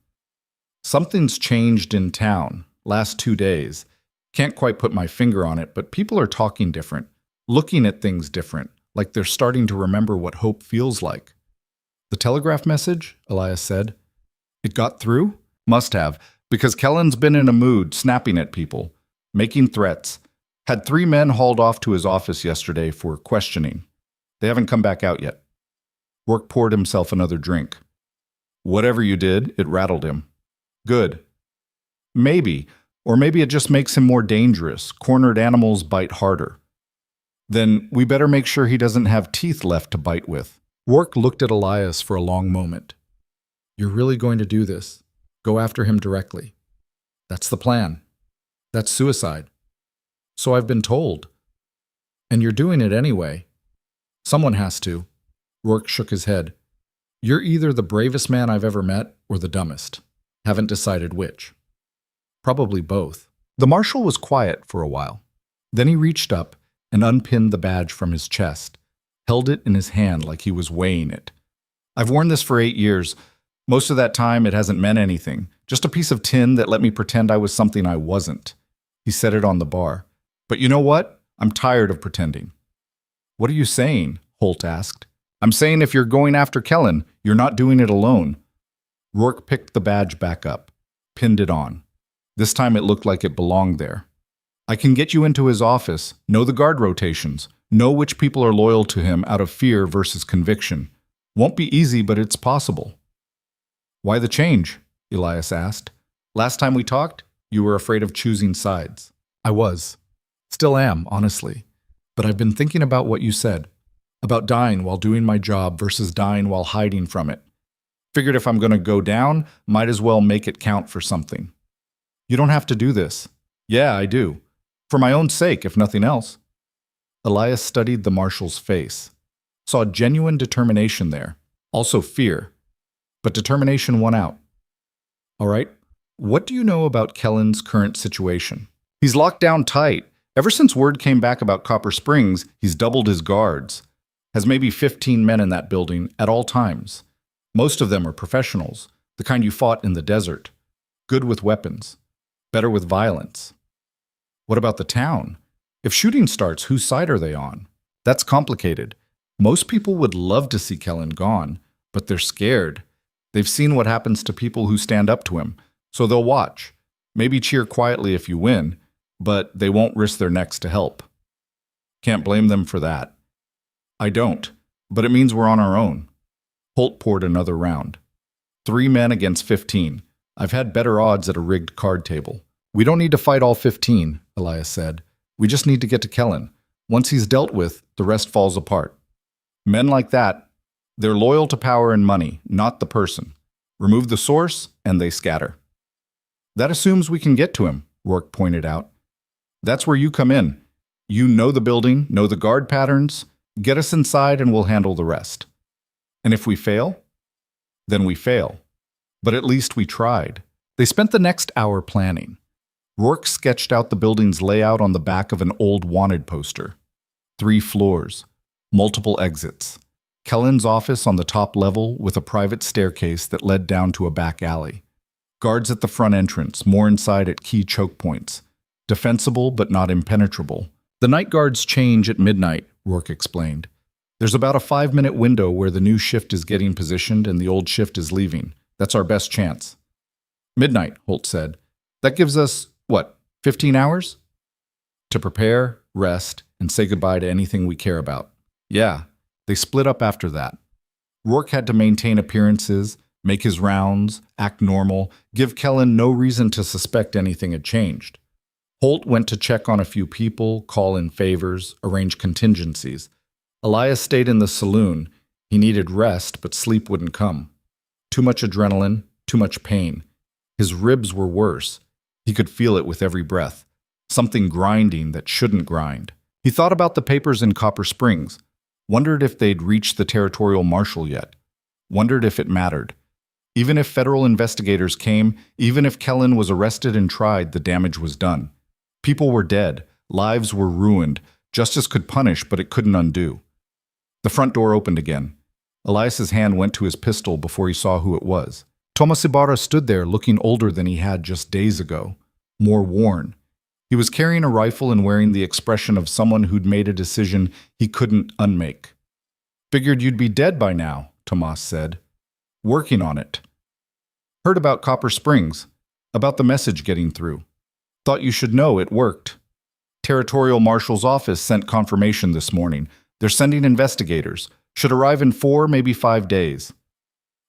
"Something's changed in town, last 2 days. Can't quite put my finger on it, but people are talking different, looking at things different, like they're starting to remember what hope feels like." "The telegraph message?" Elias said. "It got through?" "Must have, because Kellen's been in a mood, snapping at people, making threats. Had 3 men hauled off to his office yesterday for questioning. They haven't come back out yet." Rourke poured himself another drink. "Whatever you did, it rattled him." "Good." "Maybe. Or maybe it just makes him more dangerous. Cornered animals bite harder." "Then we better make sure he doesn't have teeth left to bite with." Rourke looked at Elias for a long moment. "You're really going to do this? Go after him directly?" "That's the plan." "That's suicide." "So I've been told." "And you're doing it anyway." "Someone has to." Rourke shook his head. "You're either the bravest man I've ever met or the dumbest. Haven't decided which." "Probably both." The marshal was quiet for a while. Then he reached up and unpinned the badge from his chest, held it in his hand like he was weighing it. "I've worn this for 8 years. Most of that time it hasn't meant anything. Just a piece of tin that let me pretend I was something I wasn't." He set it on the bar. "But you know what? I'm tired of pretending." "What are you saying?" Holt asked. "I'm saying if you're going after Kellen, you're not doing it alone." Rourke picked the badge back up, pinned it on. This time it looked like it belonged there. "I can get you into his office, know the guard rotations, know which people are loyal to him out of fear versus conviction. Won't be easy, but it's possible." "Why the change?" Elias asked. "Last time we talked, you were afraid of choosing sides." "I was. Still am, honestly. But I've been thinking about what you said, about dying while doing my job versus dying while hiding from it. Figured if I'm going to go down, might as well make it count for something." "You don't have to do this." "Yeah, I do. For my own sake, if nothing else." Elias studied the marshal's face, saw genuine determination there, also fear. But determination won out. "All right, what do you know about Kellen's current situation?" "He's locked down tight. Ever since word came back about Copper Springs, he's doubled his guards. Has maybe 15 men in that building at all times. Most of them are professionals, the kind you fought in the desert. Good with weapons. Better with violence." "What about the town? If shooting starts, whose side are they on?" "That's complicated. Most people would love to see Kellen gone, but they're scared. They've seen what happens to people who stand up to him, so they'll watch. Maybe cheer quietly if you win, but they won't risk their necks to help." "Can't blame them for that." "I don't, but it means we're on our own." Holt poured another round. 3 men against 15. I've had better odds at a rigged card table. "We don't need to fight all 15, Elias said. "We just need to get to Kellen. Once he's dealt with, the rest falls apart. Men like that, they're loyal to power and money, not the person. Remove the source, and they scatter." "That assumes we can get to him," Rourke pointed out. "That's where you come in. You know the building, know the guard patterns. Get us inside and we'll handle the rest. And if we fail, then we fail. But at least we tried. They spent the next hour planning. Rourke sketched out the building's layout on the back of an old wanted poster. 3 floors, multiple exits. Kellen's office on the top level with a private staircase that led down to a back alley. Guards at the front entrance, more inside at key choke points. Defensible but not impenetrable. The night guards change at midnight, Rourke explained. There's about a 5-minute window where the new shift is getting positioned and the old shift is leaving. That's our best chance. Midnight, Holt said. That gives us, 15 hours? To prepare, rest, and say goodbye to anything we care about. Yeah, they split up after that. Rourke had to maintain appearances, make his rounds, act normal, give Kellen no reason to suspect anything had changed. Holt went to check on a few people, call in favors, arrange contingencies. Elias stayed in the saloon. He needed rest, but sleep wouldn't come. Too much adrenaline, too much pain. His ribs were worse. He could feel it with every breath. Something grinding that shouldn't grind. He thought about the papers in Copper Springs. Wondered if they'd reached the territorial marshal yet. Wondered if it mattered. Even if federal investigators came, even if Kellen was arrested and tried, the damage was done. People were dead. Lives were ruined. Justice could punish, but it couldn't undo. The front door opened again. Elias's hand went to his pistol before he saw who it was. Tomas Ibarra stood there looking older than he had just days ago, more worn. He was carrying a rifle and wearing the expression of someone who'd made a decision he couldn't unmake. Figured you'd be dead by now, Tomas said. Working on it. Heard about Copper Springs, about the message getting through. Thought you should know it worked. Territorial Marshal's office sent confirmation this morning. They're sending investigators. Should arrive in 4, maybe 5 days.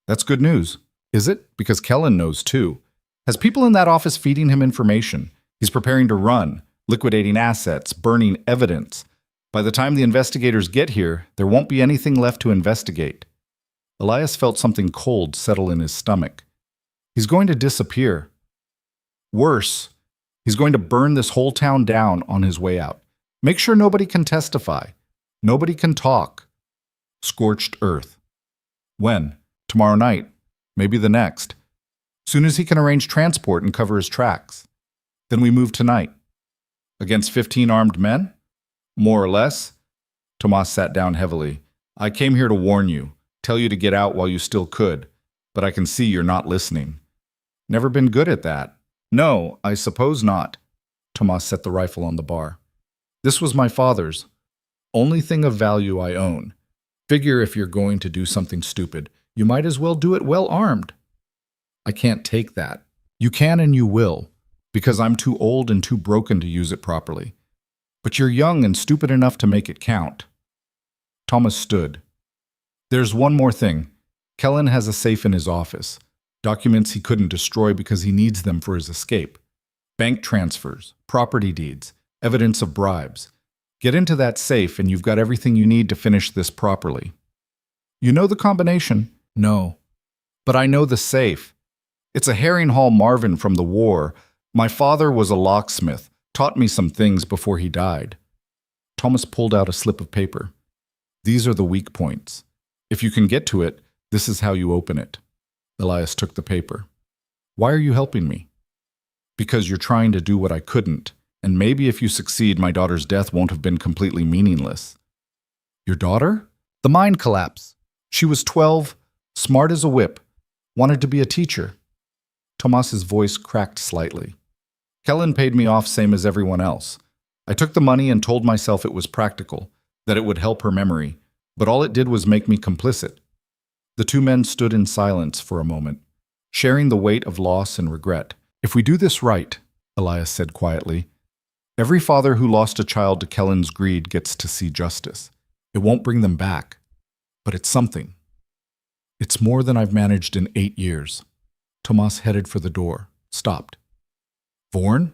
That's good news. Is it? Because Kellen knows too. Has people in that office feeding him information. He's preparing to run, liquidating assets, burning evidence. By the time the investigators get here, there won't be anything left to investigate. Elias felt something cold settle in his stomach. He's going to disappear. Worse, he's going to burn this whole town down on his way out. Make sure nobody can testify. Nobody can talk. Scorched earth. When? Tomorrow night. Maybe the next. Soon as he can arrange transport and cover his tracks. Then we move tonight. Against 15 armed men? More or less. Tomas sat down heavily. I came here to warn you, tell you to get out while you still could, but I can see you're not listening. Never been good at that. No, I suppose not. Tomas set the rifle on the bar. This was my father's. Only thing of value I own. Figure if you're going to do something stupid, you might as well do it well armed. I can't take that. You can and you will, because I'm too old and too broken to use it properly. But you're young and stupid enough to make it count. Thomas stood. There's one more thing. Kellen has a safe in his office. Documents he couldn't destroy because he needs them for his escape. Bank transfers, property deeds, evidence of bribes. Get into that safe and you've got everything you need to finish this properly. You know the combination? No. But I know the safe. It's a Herring Hall Marvin from the war. My father was a locksmith, taught me some things before he died. Thomas pulled out a slip of paper. These are the weak points. If you can get to it, this is how you open it. Elias took the paper. Why are you helping me? Because you're trying to do what I couldn't, and maybe if you succeed, my daughter's death won't have been completely meaningless. Your daughter? The mind collapse. She was 12, smart as a whip, wanted to be a teacher. Tomas's voice cracked slightly. Kellen paid me off same as everyone else. I took the money and told myself it was practical, that it would help her memory, but all it did was make me complicit. The two men stood in silence for a moment, sharing the weight of loss and regret. If we do this right, Elias said quietly, every father who lost a child to Kellen's greed gets to see justice. It won't bring them back, but it's something. It's more than I've managed in 8 years. Tomas headed for the door, stopped. Vorn?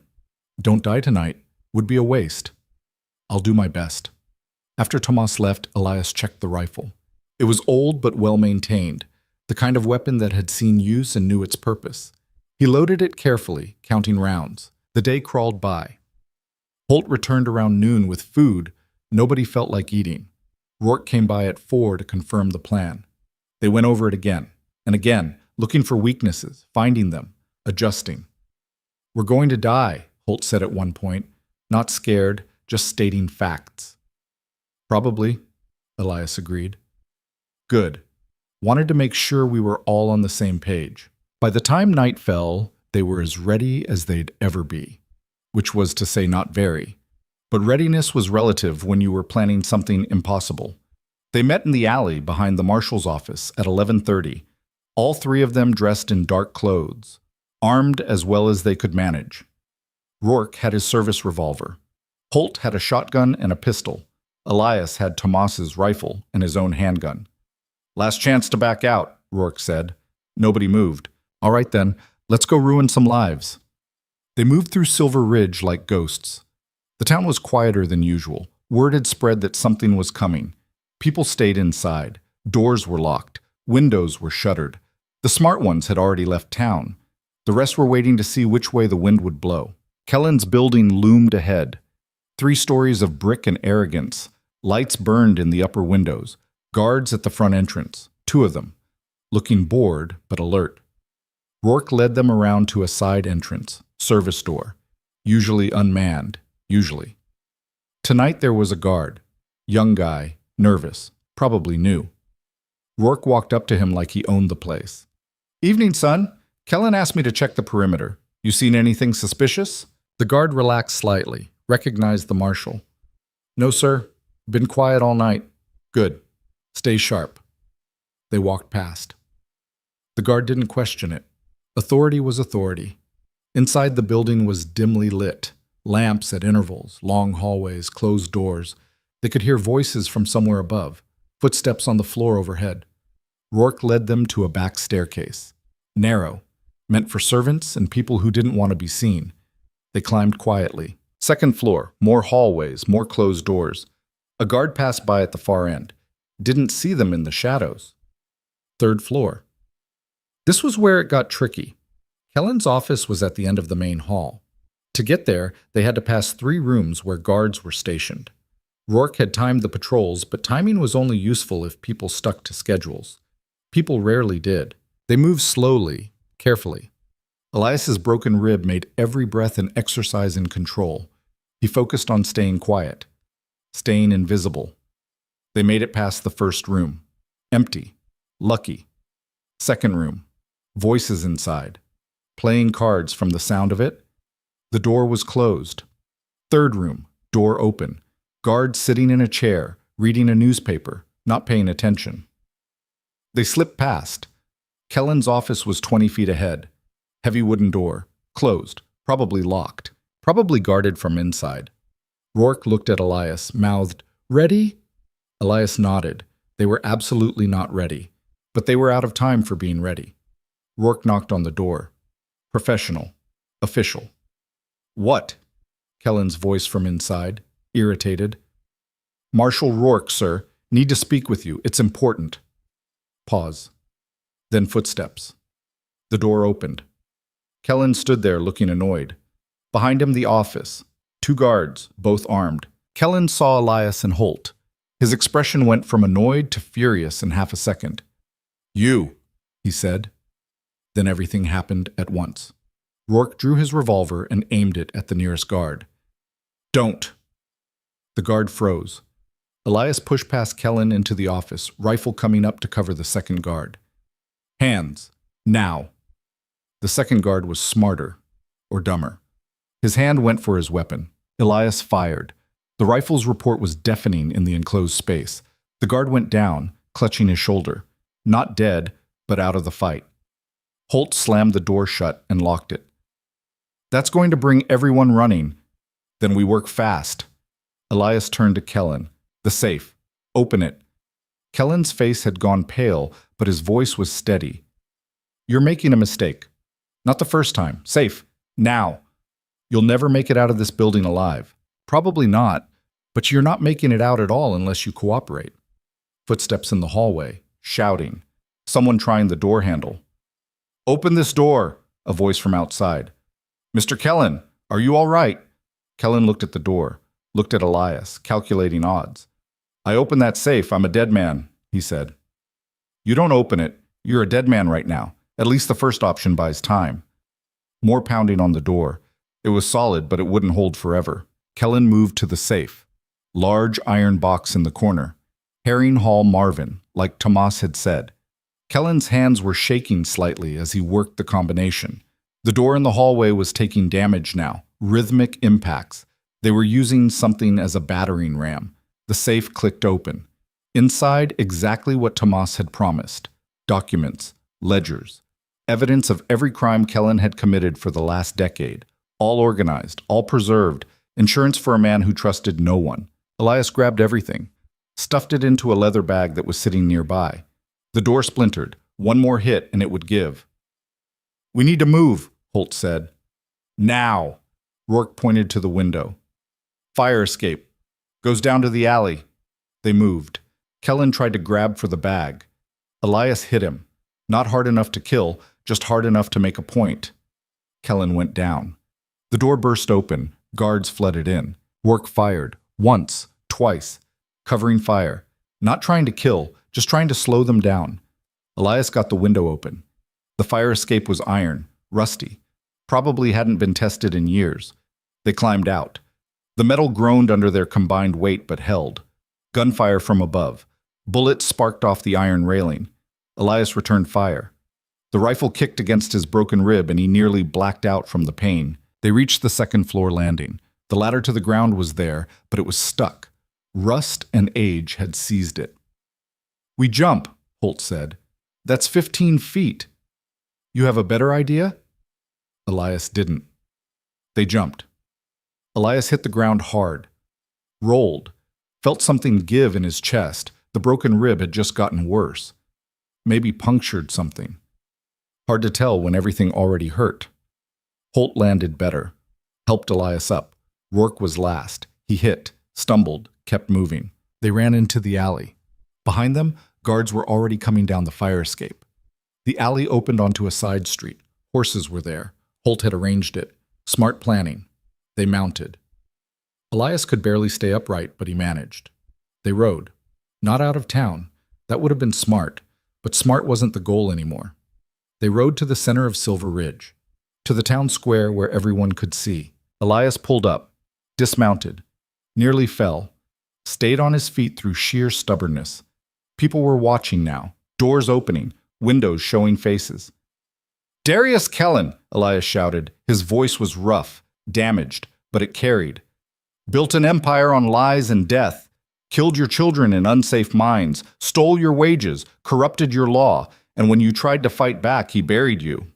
Don't die tonight. Would be a waste. I'll do my best. After Tomas left, Elias checked the rifle. It was old but well-maintained, the kind of weapon that had seen use and knew its purpose. He loaded it carefully, counting rounds. The day crawled by. Holt returned around noon with food. Nobody felt like eating. Rourke came by at 4 to confirm the plan. They went over it again and again, looking for weaknesses, finding them, adjusting. "We're going to die," Holt said at one point, not scared, just stating facts. "Probably," Elias agreed. "Good. Wanted to make sure we were all on the same page." By the time night fell, they were as ready as they'd ever be, which was to say not very. But readiness was relative when you were planning something impossible. They met in the alley behind the marshal's office at 11:30, all three of them dressed in dark clothes, armed as well as they could manage. Rourke had his service revolver. Holt had a shotgun and a pistol. Elias had Tomas's rifle and his own handgun. "Last chance to back out," Rourke said. Nobody moved. "All right then, let's go ruin some lives." They moved through Silver Ridge like ghosts. The town was quieter than usual. Word had spread that something was coming. People stayed inside. Doors were locked. Windows were shuttered. The smart ones had already left town. The rest were waiting to see which way the wind would blow. Kellen's building loomed ahead. 3 stories of brick and arrogance. Lights burned in the upper windows. Guards at the front entrance, 2 of them, looking bored but alert. Rourke led them around to a side entrance, service door, usually unmanned, usually. Tonight there was a guard, young guy, nervous, probably new. Rourke walked up to him like he owned the place. "Evening, son. Kellen asked me to check the perimeter. You seen anything suspicious?" The guard relaxed slightly, recognized the marshal. "No, sir. Been quiet all night." "Good. Stay sharp." They walked past. The guard didn't question it. Authority was authority. Inside the building was dimly lit. Lamps at intervals, long hallways, closed doors. They could hear voices from somewhere above, footsteps on the floor overhead. Rourke led them to a back staircase. Narrow, meant for servants and people who didn't want to be seen. They climbed quietly. Second floor, more hallways, more closed doors. A guard passed by at the far end. Didn't see them in the shadows. Third floor. This was where it got tricky. Kellen's office was at the end of the main hall. To get there, they had to pass 3 rooms where guards were stationed. Rourke had timed the patrols, but timing was only useful if people stuck to schedules. People rarely did. They moved slowly, carefully. Elias's broken rib made every breath an exercise in control. He focused on staying quiet, staying invisible. They made it past the first room. Empty. Lucky. Second room. Voices inside. Playing cards from the sound of it. The door was closed. Third room. Door open. Guard sitting in a chair, reading a newspaper, not paying attention. They slipped past. Kellen's office was 20 feet ahead. Heavy wooden door. Closed. Probably locked. Probably guarded from inside. Rourke looked at Elias, mouthed, "Ready?" Elias nodded. They were absolutely not ready. But they were out of time for being ready. Rourke knocked on the door. Professional. Official. "What?" Kellen's voice from inside, irritated. "Marshal Rourke, sir. Need to speak with you. It's important." Pause. Then footsteps. The door opened. Kellen stood there looking annoyed. Behind him the office. 2 guards, both armed. Kellen saw Elias and Holt. His expression went from annoyed to furious in half a second. "You," he said. Then everything happened at once. Rourke drew his revolver and aimed it at the nearest guard. "Don't." The guard froze. Elias pushed past Kellen into the office, rifle coming up to cover the second guard. "Hands. Now." The second guard was smarter, or dumber. His hand went for his weapon. Elias fired. The rifle's report was deafening in the enclosed space. The guard went down, clutching his shoulder. Not dead, but out of the fight. Holt slammed the door shut and locked it. "That's going to bring everyone running. Then we work fast." Elias turned to Kellen. "The safe. Open it." Kellen's face had gone pale, but his voice was steady. "You're making a mistake. Not the first time. Safe. Now. You'll never make it out of this building alive. Probably not, but you're not making it out at all unless you cooperate." Footsteps in the hallway, shouting. Someone trying the door handle. "Open this door," a voice from outside. "Mr. Kellen, are you all right?" Kellen looked at the door, looked at Elias, calculating odds. I open that safe, I'm a dead man, he said. You don't open it, you're a dead man right now. At least the first option buys time. More pounding on the door. It was solid, but it wouldn't hold forever. Kellen moved to the safe. Large iron box in the corner. Herring Hall Marvin, like Tomas had said. Kellen's hands were shaking slightly as he worked the combination. The door in the hallway was taking damage now, rhythmic impacts. They were using something as a battering ram. The safe clicked open. Inside, exactly what Tomas had promised. Documents, ledgers, evidence of every crime Kellen had committed for the last decade. All organized, all preserved, insurance for a man who trusted no one. Elias grabbed everything, stuffed it into a leather bag that was sitting nearby. The door splintered. One more hit and it would give. We need to move, Holt said. Now. Rourke pointed to the window. Fire escape. Goes down to the alley. They moved. Kellen tried to grab for the bag. Elias hit him. Not hard enough to kill, just hard enough to make a point. Kellen went down. The door burst open. Guards flooded in. Rourke fired. Once. Twice. Covering fire. Not trying to kill, just trying to slow them down. Elias got the window open. The fire escape was iron, rusty. Probably hadn't been tested in years. They climbed out. The metal groaned under their combined weight but held. Gunfire from above. Bullets sparked off the iron railing. Elias returned fire. The rifle kicked against his broken rib and he nearly blacked out from the pain. They reached the second-floor landing. The ladder to the ground was there, but it was stuck. Rust and age had seized it. We jump, Holt said. That's 15 feet. You have a better idea? Elias didn't. They jumped. Elias hit the ground hard. Rolled. Felt something give in his chest. The broken rib had just gotten worse. Maybe punctured something. Hard to tell when everything already hurt. Holt landed better. Helped Elias up. Rourke was last. He hit, stumbled, kept moving. They ran into the alley. Behind them, guards were already coming down the fire escape. The alley opened onto a side street. Horses were there. Holt had arranged it. Smart planning. They mounted. Elias could barely stay upright, but he managed. They rode. Not out of town. That would have been smart, but smart wasn't the goal anymore. They rode to the center of Silver Ridge, to the town square where everyone could see. Elias pulled up, dismounted, nearly fell, stayed on his feet through sheer stubbornness. People were watching now, doors opening, windows showing faces. Darius Kellen, Elias shouted. His voice was rough, damaged, but it carried. Built an empire on lies and death, killed your children in unsafe mines, stole your wages, corrupted your law, and when you tried to fight back, he buried you.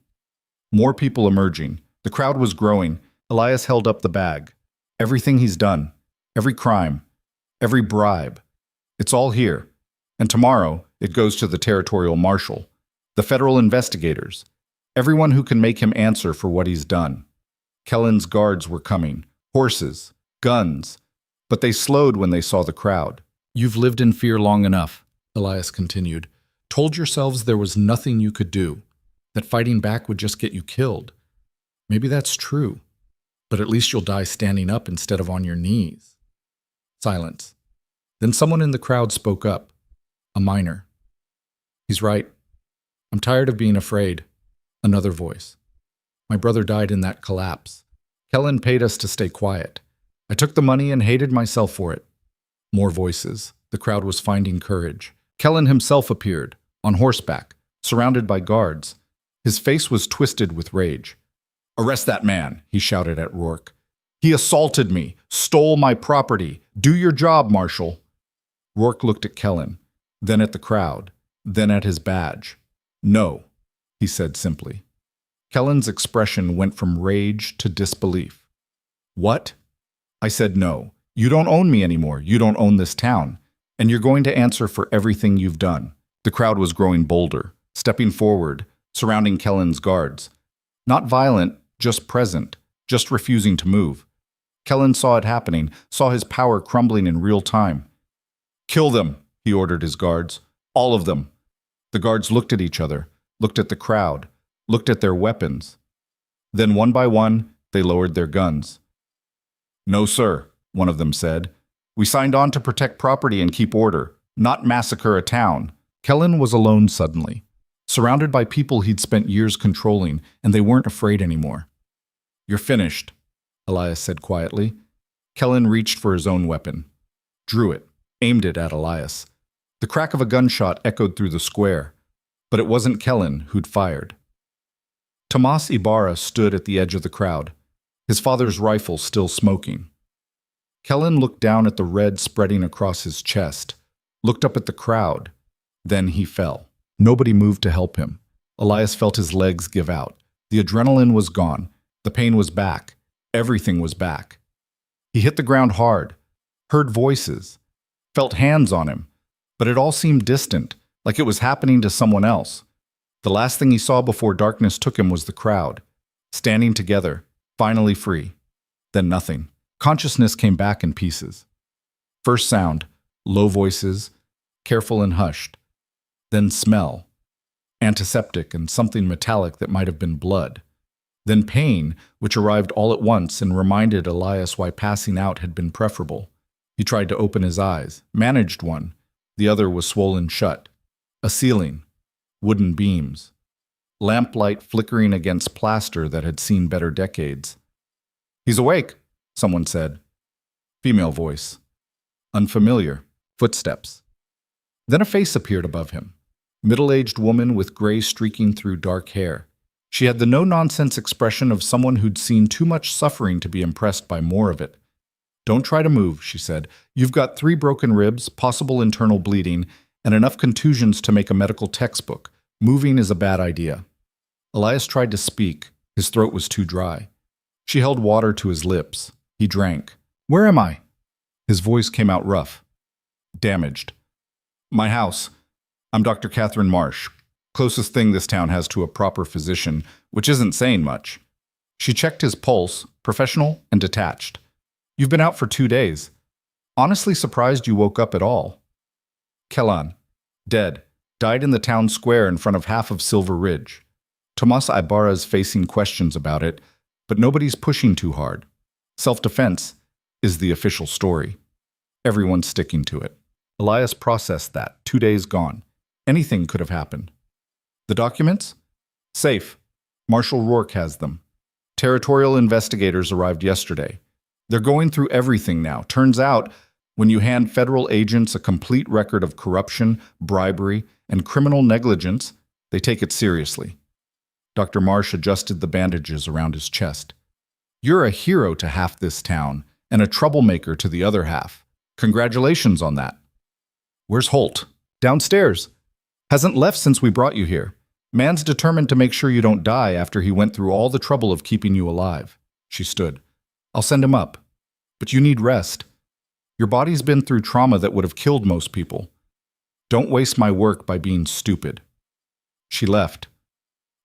More people emerging. The crowd was growing. Elias held up the bag. Everything he's done, every crime, every bribe. It's all here. And tomorrow, it goes to the territorial marshal, the federal investigators, everyone who can make him answer for what he's done. Kellen's guards were coming. Horses, guns. But they slowed when they saw the crowd. You've lived in fear long enough, Elias continued. Told yourselves there was nothing you could do, that fighting back would just get you killed. Maybe that's true, but at least you'll die standing up instead of on your knees. Silence. Then someone in the crowd spoke up. A miner. He's right. I'm tired of being afraid. Another voice. My brother died in that collapse. Kellen paid us to stay quiet. I took the money and hated myself for it. More voices. The crowd was finding courage. Kellen himself appeared, on horseback, surrounded by guards. His face was twisted with rage. Arrest that man, he shouted at Rourke. He assaulted me, stole my property. Do your job, Marshal. Rourke looked at Kellen, then at the crowd, then at his badge. No, he said simply. Kellen's expression went from rage to disbelief. What? I said no. You don't own me anymore. You don't own this town. And you're going to answer for everything you've done. The crowd was growing bolder, stepping forward, surrounding Kellen's guards. Not violent, just present, just refusing to move. Kellen saw it happening, saw his power crumbling in real time. Kill them, he ordered his guards. All of them. The guards looked at each other, looked at the crowd, looked at their weapons. Then one by one, they lowered their guns. No, sir, one of them said. We signed on to protect property and keep order, not massacre a town. Kellen was alone suddenly, surrounded by people he'd spent years controlling, and they weren't afraid anymore. You're finished, Elias said quietly. Kellen reached for his own weapon, drew it, aimed it at Elias. The crack of a gunshot echoed through the square, but it wasn't Kellen who'd fired. Tomas Ibarra stood at the edge of the crowd, his father's rifle still smoking. Kellen looked down at the red spreading across his chest, looked up at the crowd. Then he fell. Nobody moved to help him. Elias felt his legs give out. The adrenaline was gone. The pain was back. Everything was back. He hit the ground hard, heard voices, felt hands on him, but it all seemed distant, like it was happening to someone else. The last thing he saw before darkness took him was the crowd, standing together, finally free. Then nothing. Consciousness came back in pieces. First sound, low voices, careful and hushed. Then smell, antiseptic and something metallic that might have been blood. Then pain, which arrived all at once and reminded Elias why passing out had been preferable. He tried to open his eyes, managed one. The other was swollen shut. A ceiling, wooden beams, lamplight flickering against plaster that had seen better decades. He's awake, someone said. Female voice. Unfamiliar. Footsteps. Then a face appeared above him. Middle-aged woman with gray streaking through dark hair. She had the no-nonsense expression of someone who'd seen too much suffering to be impressed by more of it. Don't try to move, she said. You've got 3 broken ribs, possible internal bleeding, and enough contusions to make a medical textbook. Moving is a bad idea. Elias tried to speak. His throat was too dry. She held water to his lips. He drank. Where am I? His voice came out rough. Damaged. My house. I'm Dr. Catherine Marsh. Closest thing this town has to a proper physician, which isn't saying much. She checked his pulse, professional and detached. You've been out for 2 days. Honestly surprised you woke up at all. Kellan, dead, died in the town square in front of half of Silver Ridge. Tomas Ibarra's facing questions about it, but nobody's pushing too hard. Self-defense is the official story. Everyone's sticking to it. Elias processed that. 2 days gone. Anything could have happened. The documents? Safe. Marshal Rourke has them. Territorial investigators arrived yesterday. They're going through everything now. Turns out, when you hand federal agents a complete record of corruption, bribery, and criminal negligence, they take it seriously. Dr. Marsh adjusted the bandages around his chest. You're a hero to half this town, and a troublemaker to the other half. Congratulations on that. Where's Holt? Downstairs. Hasn't left since we brought you here. Man's determined to make sure you don't die after he went through all the trouble of keeping you alive. She stood. I'll send him up. But you need rest. Your body's been through trauma that would have killed most people. Don't waste my work by being stupid. She left.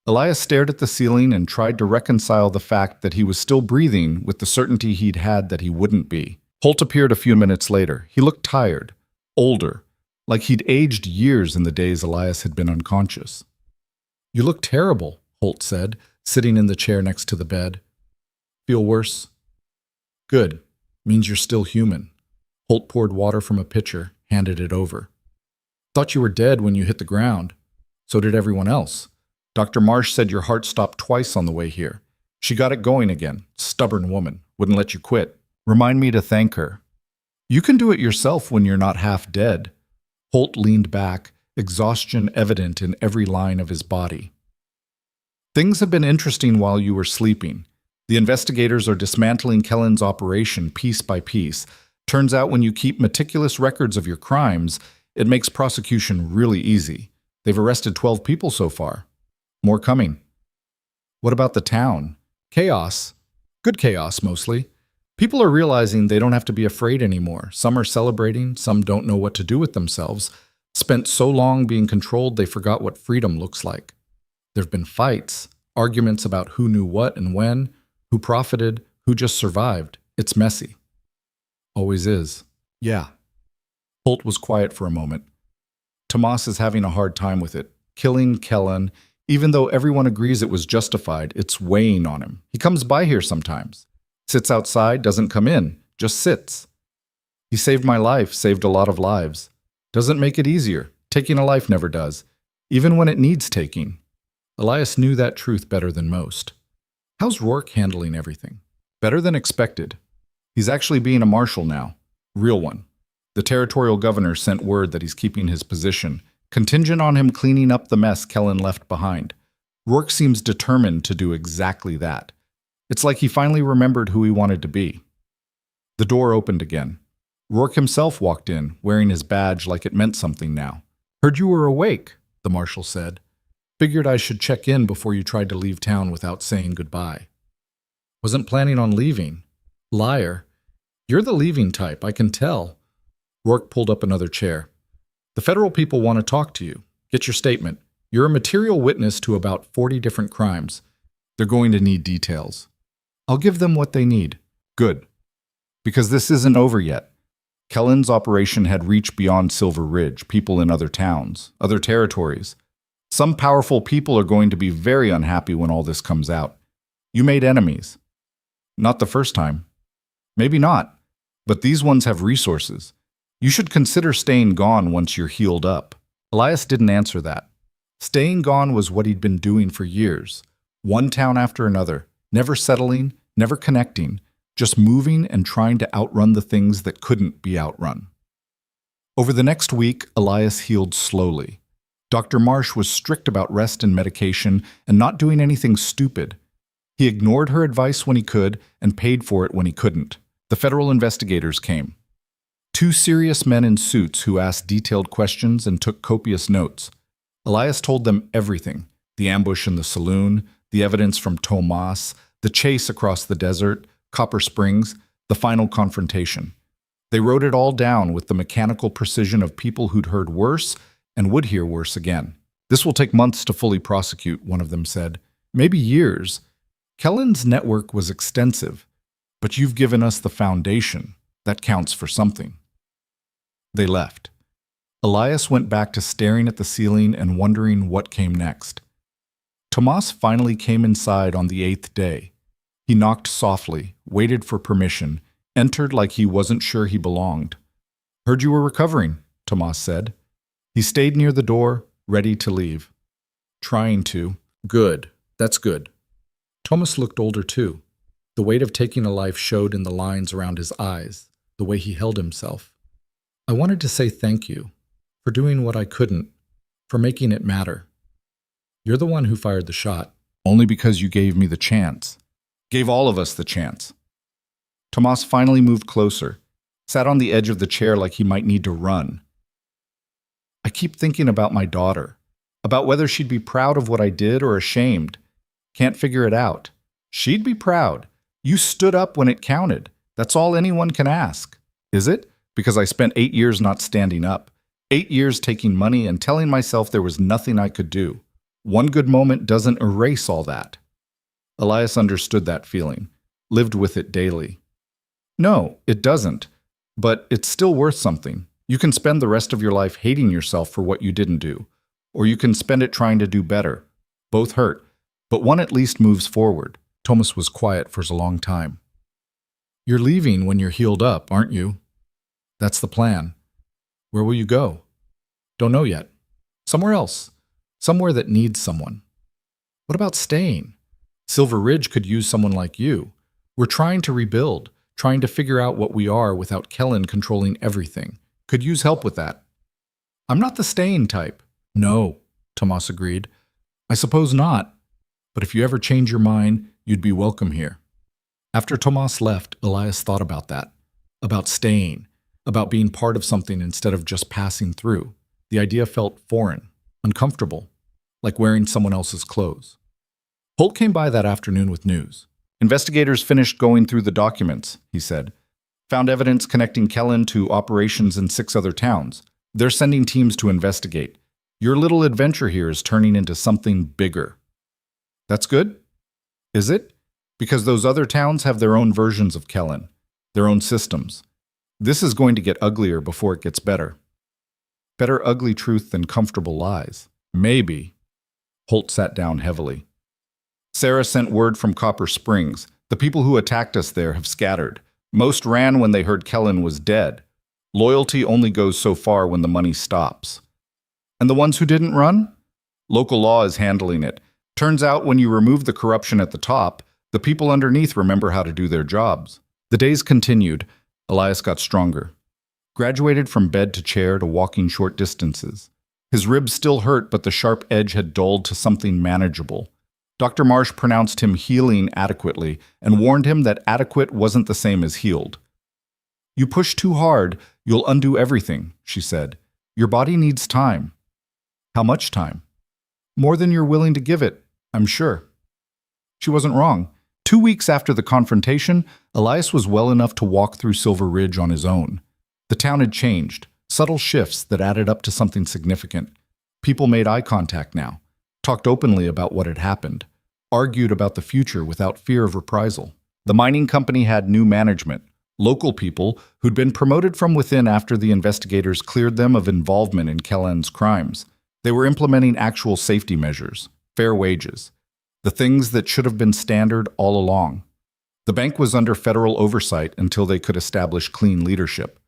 Elias stared at the ceiling and tried to reconcile the fact that he was still breathing with the certainty he'd had that he wouldn't be. Holt appeared a few minutes later. He looked tired, older, like he'd aged years in the days Elias had been unconscious. You look terrible, Holt said, sitting in the chair next to the bed. Feel worse? Good. Means you're still human. Holt poured water from a pitcher, handed it over. Thought you were dead when you hit the ground. So did everyone else. Dr. Marsh said your heart stopped twice on the way here. She got it going again. Stubborn woman. Wouldn't let you quit. Remind me to thank her. You can do it yourself when you're not half dead. Holt leaned back, exhaustion evident in every line of his body. Things have been interesting while you were sleeping. The investigators are dismantling Kellen's operation piece by piece. Turns out when you keep meticulous records of your crimes, it makes prosecution really easy. They've arrested 12 people so far. More coming. What about the town? Chaos. Good chaos, mostly. People are realizing they don't have to be afraid anymore. Some are celebrating, some don't know what to do with themselves. Spent so long being controlled they forgot what freedom looks like. There have been fights, arguments about who knew what and when, who profited, who just survived. It's messy. Always is. Yeah. Holt was quiet for a moment. Tomas is having a hard time with it. Killing Kellen, even though everyone agrees it was justified, it's weighing on him. He comes by here sometimes. Sits outside, doesn't come in, just sits. He saved my life, saved a lot of lives. Doesn't make it easier. Taking a life never does, even when it needs taking. Elias knew that truth better than most. How's Rourke handling everything? Better than expected. He's actually being a marshal now. Real one. The territorial governor sent word that he's keeping his position, contingent on him cleaning up the mess Kellen left behind. Rourke seems determined to do exactly that. It's like he finally remembered who he wanted to be. The door opened again. Rourke himself walked in, wearing his badge like it meant something now. "Heard you were awake," the marshal said. "Figured I should check in before you tried to leave town without saying goodbye." "Wasn't planning on leaving." "Liar. You're the leaving type, I can tell." Rourke pulled up another chair. "The federal people want to talk to you. Get your statement. You're a material witness to about 40 different crimes. They're going to need details." "I'll give them what they need." "Good. Because this isn't over yet." Kellen's operation had reached beyond Silver Ridge, people in other towns, other territories. Some powerful people are going to be very unhappy when all this comes out. You made enemies. Not the first time. Maybe not, but these ones have resources. You should consider staying gone once you're healed up. Elias didn't answer that. Staying gone was what he'd been doing for years. One town after another, never settling, never connecting, just moving and trying to outrun the things that couldn't be outrun. Over the next week, Elias healed slowly. Dr. Marsh was strict about rest and medication and not doing anything stupid. He ignored her advice when he could and paid for it when he couldn't. The federal investigators came. 2 serious men in suits who asked detailed questions and took copious notes. Elias told them everything: the ambush in the saloon, the evidence from Tomas, the chase across the desert, Copper Springs, the final confrontation. They wrote it all down with the mechanical precision of people who'd heard worse and would hear worse again. "This will take months to fully prosecute," one of them said. "Maybe years. Kellen's network was extensive, but you've given us the foundation. That counts for something." They left. Elias went back to staring at the ceiling and wondering what came next. Tomas finally came inside on the 8th day. He knocked softly, waited for permission, entered like he wasn't sure he belonged. "Heard you were recovering," Tomas said. He stayed near the door, ready to leave. "Trying to." "Good. That's good." Tomas looked older too. The weight of taking a life showed in the lines around his eyes, the way he held himself. "I wanted to say thank you for doing what I couldn't, for making it matter. You're the one who fired the shot." "Only because you gave me the chance. Gave all of us the chance." Tomas finally moved closer, sat on the edge of the chair like he might need to run. "I keep thinking about my daughter, about whether she'd be proud of what I did or ashamed. Can't figure it out. She'd be proud. You stood up when it counted. That's all anyone can ask." "Is it? Because I spent 8 years not standing up. 8 years taking money and telling myself there was nothing I could do. One good moment doesn't erase all that." Elias understood that feeling, lived with it daily. "No, it doesn't. But it's still worth something. You can spend the rest of your life hating yourself for what you didn't do, or you can spend it trying to do better. Both hurt, but one at least moves forward." Tomas was quiet for a long time. "You're leaving when you're healed up, aren't you?" "That's the plan." "Where will you go?" "Don't know yet. Somewhere else. Somewhere that needs someone." "What about staying? Silver Ridge could use someone like you. We're trying to rebuild, trying to figure out what we are without Kellen controlling everything. Could use help with that." "I'm not the staying type." "No," Tomas agreed. "I suppose not. But if you ever change your mind, you'd be welcome here." After Tomas left, Elias thought about that. About staying. About being part of something instead of just passing through. The idea felt foreign, uncomfortable, like wearing someone else's clothes. Holt came by that afternoon with news. "Investigators finished going through the documents," he said. "Found evidence connecting Kellen to operations in 6 other towns. They're sending teams to investigate. Your little adventure here is turning into something bigger." "That's good?" "Is it? Because those other towns have their own versions of Kellen, their own systems. This is going to get uglier before it gets better." "Better ugly truth than comfortable lies." "Maybe." Holt sat down heavily. "Sarah sent word from Copper Springs. The people who attacked us there have scattered. Most ran when they heard Kellen was dead. Loyalty only goes so far when the money stops. And the ones who didn't run? Local law is handling it. Turns out when you remove the corruption at the top, the people underneath remember how to do their jobs. The days continued. Elias got stronger. Graduated from bed to chair to walking short distances. His ribs still hurt, but the sharp edge had dulled to something manageable. Dr. Marsh pronounced him healing adequately and warned him that adequate wasn't the same as healed. "You push too hard, you'll undo everything," she said. "Your body needs time." "How much time?" "More than you're willing to give it, I'm sure." She wasn't wrong. 2 weeks after the confrontation, Elias was well enough to walk through Silver Ridge on his own. The town had changed, subtle shifts that added up to something significant. People made eye contact now, talked openly about what had happened, argued about the future without fear of reprisal. The mining company had new management, local people who'd been promoted from within after the investigators cleared them of involvement in Kellen's crimes. They were implementing actual safety measures, fair wages, the things that should have been standard all along. The bank was under federal oversight until they could establish clean leadership.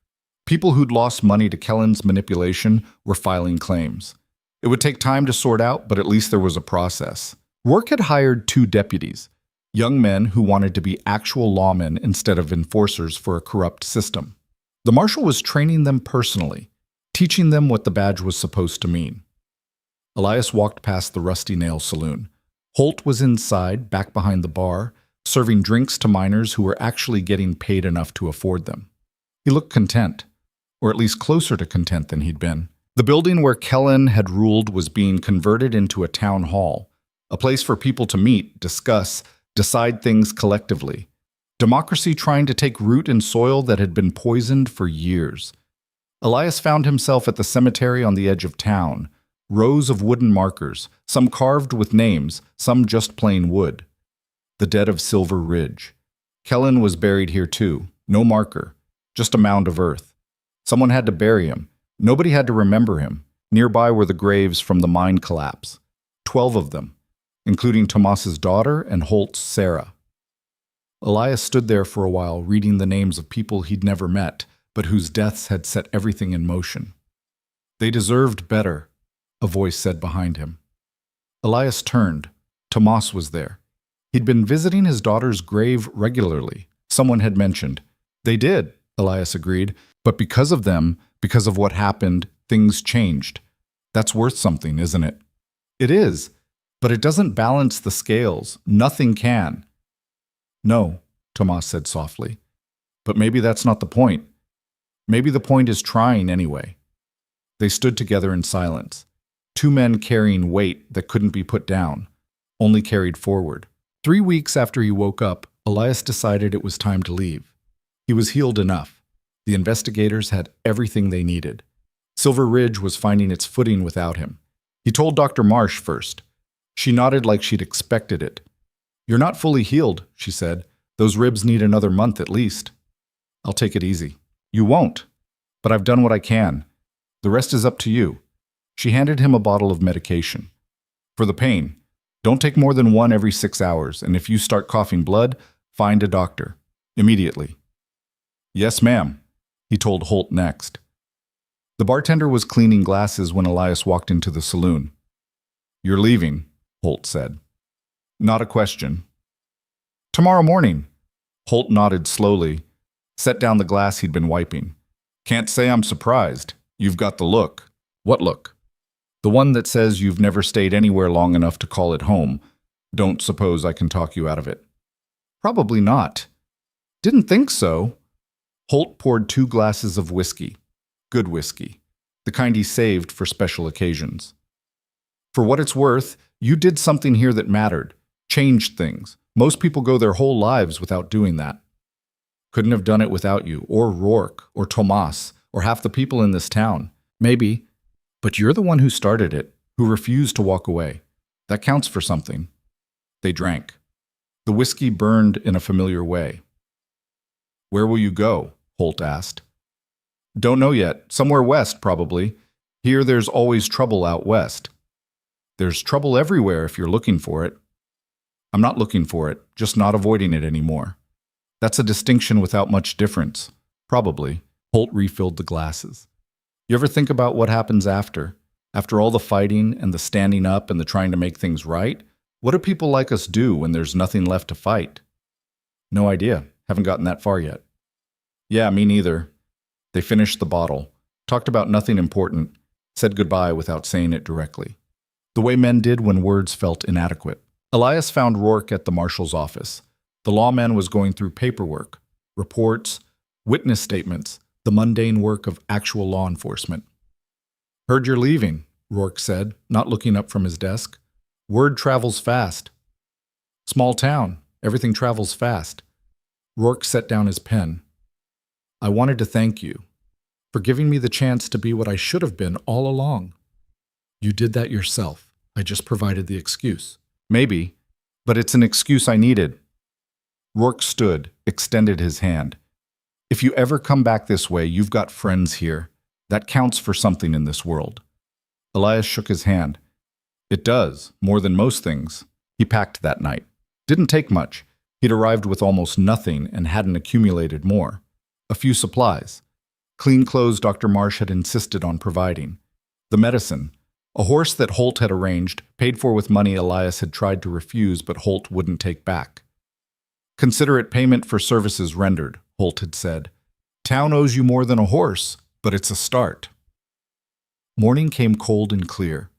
People who'd lost money to Kellen's manipulation were filing claims. It would take time to sort out, but at least there was a process. Work had hired 2 deputies, young men who wanted to be actual lawmen instead of enforcers for a corrupt system. The marshal was training them personally, teaching them what the badge was supposed to mean. Elias walked past the Rusty Nail Saloon. Holt was inside, back behind the bar, serving drinks to miners who were actually getting paid enough to afford them. He looked content, or at least closer to content than he'd been. The building where Kellen had ruled was being converted into a town hall, a place for people to meet, discuss, decide things collectively. Democracy trying to take root in soil that had been poisoned for years. Elias found himself at the cemetery on the edge of town, rows of wooden markers, some carved with names, some just plain wood. The dead of Silver Ridge. Kellen was buried here too, no marker, just a mound of earth. Someone had to bury him. Nobody had to remember him. Nearby were the graves from the mine collapse. 12 of them, including Tomas's daughter and Holt's Sarah. Elias stood there for a while, reading the names of people he'd never met, but whose deaths had set everything in motion. They deserved better, a voice said behind him. Elias turned. Tomas was there. He'd been visiting his daughter's grave regularly. Someone had mentioned. They did, Elias agreed, but because of them, because of what happened, things changed. That's worth something, isn't it? It is, but it doesn't balance the scales. Nothing can. No, Tomas said softly. But maybe that's not the point. Maybe the point is trying anyway. They stood together in silence. 2 men carrying weight that couldn't be put down, only carried forward. 3 weeks after he woke up, Elias decided it was time to leave. He was healed enough. The investigators had everything they needed. Silver Ridge was finding its footing without him. He told Dr. Marsh first. She nodded like she'd expected it. "You're not fully healed," she said. "Those ribs need another month at least." "I'll take it easy." "You won't. But I've done what I can. The rest is up to you." She handed him a bottle of medication. "For the pain, don't take more than 1 every 6 hours, and if you start coughing blood, find a doctor. Immediately." "Yes, ma'am," he told Holt next. The bartender was cleaning glasses when Elias walked into the saloon. "You're leaving," Holt said. "Not a question." "Tomorrow morning." Holt nodded slowly, set down the glass he'd been wiping. "Can't say I'm surprised. You've got the look." "What look?" "The one that says you've never stayed anywhere long enough to call it home. Don't suppose I can talk you out of it." "Probably not." "Didn't think so." Holt poured 2 glasses of whiskey. Good whiskey. The kind he saved for special occasions. "For what it's worth, you did something here that mattered. Changed things. Most people go their whole lives without doing that. Couldn't have done it without you, or Rourke, or Tomas, or half the people in this town. Maybe. But you're the one who started it, who refused to walk away. That counts for something." They drank. The whiskey burned in a familiar way. "Where will you go?" Holt asked. "Don't know yet. Somewhere west, probably. Here there's always trouble out west." "There's trouble everywhere if you're looking for it." I'm not looking for it, just not avoiding it anymore. That's a distinction without much difference. Probably. Holt refilled the glasses. You ever think about what happens after? After all the fighting and the standing up and the trying to make things right? What do people like us do when there's nothing left to fight? No idea. Haven't gotten that far yet. Yeah, me neither. They finished the bottle, talked about nothing important, said goodbye without saying it directly. The way men did when words felt inadequate. Elias found Rourke at the marshal's office. The lawman was going through paperwork, reports, witness statements, the mundane work of actual law enforcement. Heard you're leaving, Rourke said, not looking up from his desk. Word travels fast. Small town, everything travels fast. Rourke set down his pen. I wanted to thank you for giving me the chance to be what I should have been all along. You did that yourself. I just provided the excuse. Maybe, but it's an excuse I needed. Rourke stood, extended his hand. If you ever come back this way, you've got friends here. That counts for something in this world. Elias shook his hand. It does, more than most things. He packed that night. Didn't take much. He'd arrived with almost nothing and hadn't accumulated more. A few supplies. Clean clothes Dr. Marsh had insisted on providing. The medicine. A horse that Holt had arranged, paid for with money Elias had tried to refuse but Holt wouldn't take back. Consider it payment for services rendered, Holt had said. Town owes you more than a horse, but it's a start. Morning came cold and clear.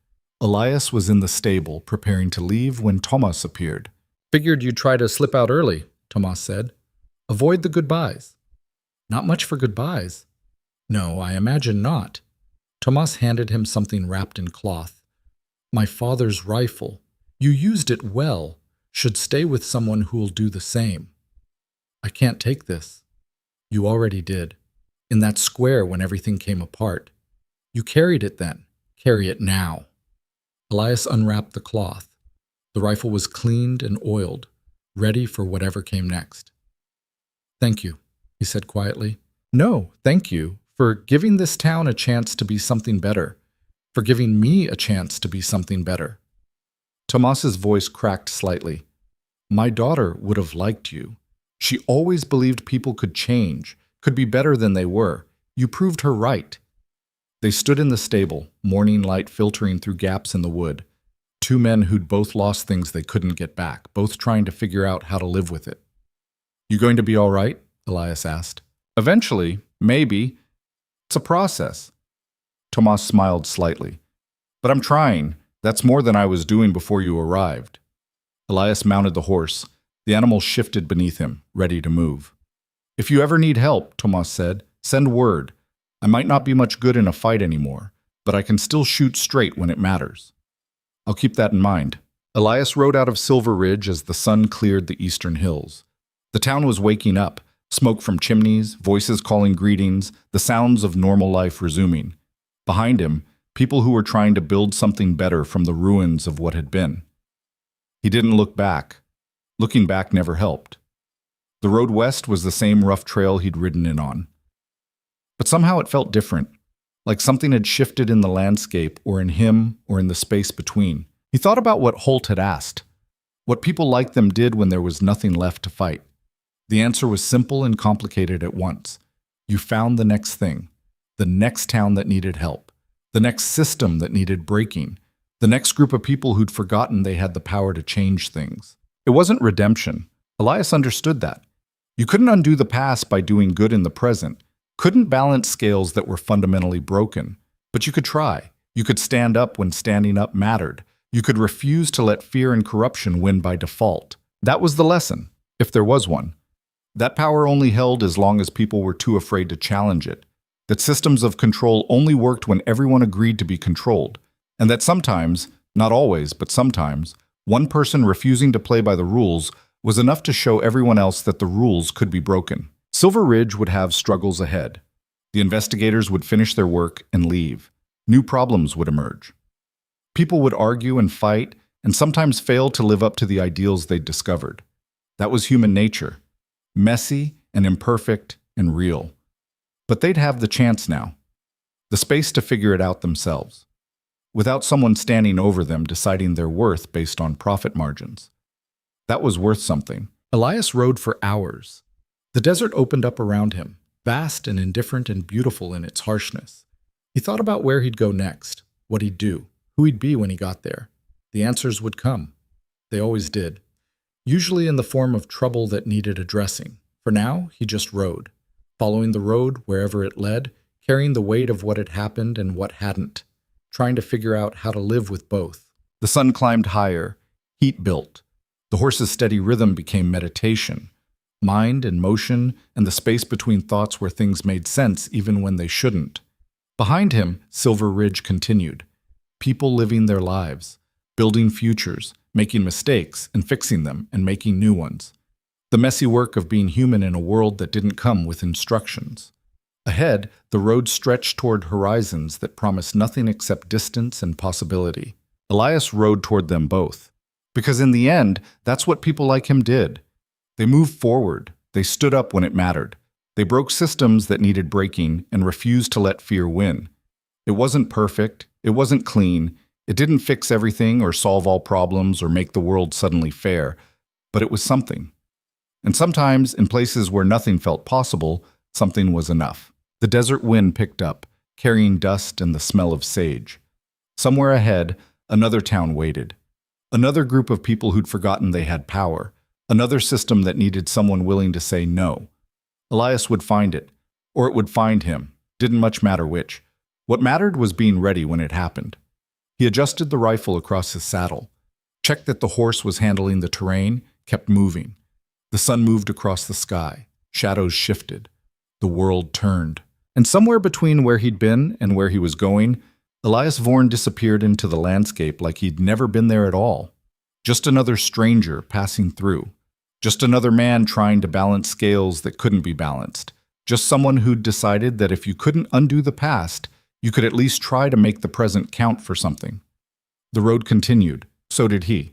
Elias was in the stable, preparing to leave when Thomas appeared. Figured you'd try to slip out early, Thomas said. Avoid the goodbyes. Not much for goodbyes. No, I imagine not. Thomas handed him something wrapped in cloth. My father's rifle. You used it well. Should stay with someone who'll do the same. I can't take this. You already did. In that square when everything came apart. You carried it then. Carry it now. Elias unwrapped the cloth. The rifle was cleaned and oiled, ready for whatever came next. Thank you, he said quietly. No, thank you for giving this town a chance to be something better, for giving me a chance to be something better. Tomas's voice cracked slightly. My daughter would have liked you. She always believed people could change, could be better than they were. You proved her right. They stood in the stable, morning light filtering through gaps in the wood. Two men who'd both lost things they couldn't get back, both trying to figure out how to live with it. You going to be all right? Elias asked. Eventually, maybe. It's a process. Tomas smiled slightly. But I'm trying. That's more than I was doing before you arrived. Elias mounted the horse. The animal shifted beneath him, ready to move. If you ever need help, Tomas said, send word. I might not be much good in a fight anymore, but I can still shoot straight when it matters. I'll keep that in mind. Elias rode out of Silver Ridge as the sun cleared the eastern hills. The town was waking up, smoke from chimneys, voices calling greetings, the sounds of normal life resuming. Behind him, people who were trying to build something better from the ruins of what had been. He didn't look back. Looking back never helped. The road west was the same rough trail he'd ridden in on. But somehow it felt different, like something had shifted in the landscape or in him or in the space between. He thought about what Holt had asked, what people like them did when there was nothing left to fight. The answer was simple and complicated at once. You found the next thing, the next town that needed help, the next system that needed breaking, the next group of people who'd forgotten they had the power to change things. It wasn't redemption. Elias understood that. You couldn't undo the past by doing good in the present, couldn't balance scales that were fundamentally broken, but you could try. You could stand up when standing up mattered. You could refuse to let fear and corruption win by default. That was the lesson, if there was one. That power only held as long as people were too afraid to challenge it. That systems of control only worked when everyone agreed to be controlled. And that sometimes, not always, but sometimes, one person refusing to play by the rules was enough to show everyone else that the rules could be broken. Silver Ridge would have struggles ahead. The investigators would finish their work and leave. New problems would emerge. People would argue and fight, and sometimes fail to live up to the ideals they'd discovered. That was human nature. Messy and imperfect and real. But they'd have the chance now. The space to figure it out themselves. Without someone standing over them deciding their worth based on profit margins. That was worth something. Elias rode for hours. The desert opened up around him, vast and indifferent and beautiful in its harshness. He thought about where he'd go next, what he'd do, who he'd be when he got there. The answers would come. They always did. Usually in the form of trouble that needed addressing. For now, he just rode, following the road wherever it led, carrying the weight of what had happened and what hadn't, trying to figure out how to live with both. The sun climbed higher, heat built. The horse's steady rhythm became meditation. Mind and motion and the space between thoughts where things made sense even when they shouldn't. Behind him, Silver Ridge continued. People living their lives, building futures, making mistakes and fixing them and making new ones. The messy work of being human in a world that didn't come with instructions. Ahead, the road stretched toward horizons that promised nothing except distance and possibility. Elias rode toward them both. Because in the end, that's what people like him did. They moved forward. They stood up when it mattered. They broke systems that needed breaking and refused to let fear win. It wasn't perfect. It wasn't clean. It didn't fix everything or solve all problems or make the world suddenly fair. But it was something. And sometimes, in places where nothing felt possible, something was enough. The desert wind picked up, carrying dust and the smell of sage. Somewhere ahead, another town waited. Another group of people who'd forgotten they had power. Another system that needed someone willing to say no. Elias would find it, or it would find him. Didn't much matter which. What mattered was being ready when it happened. He adjusted the rifle across his saddle, checked that the horse was handling the terrain, kept moving. The sun moved across the sky. Shadows shifted. The world turned. And somewhere between where he'd been and where he was going, Elias Vorn disappeared into the landscape like he'd never been there at all. Just another stranger passing through. Just another man trying to balance scales that couldn't be balanced. Just someone who'd decided that if you couldn't undo the past, you could at least try to make the present count for something. The road continued. So did he.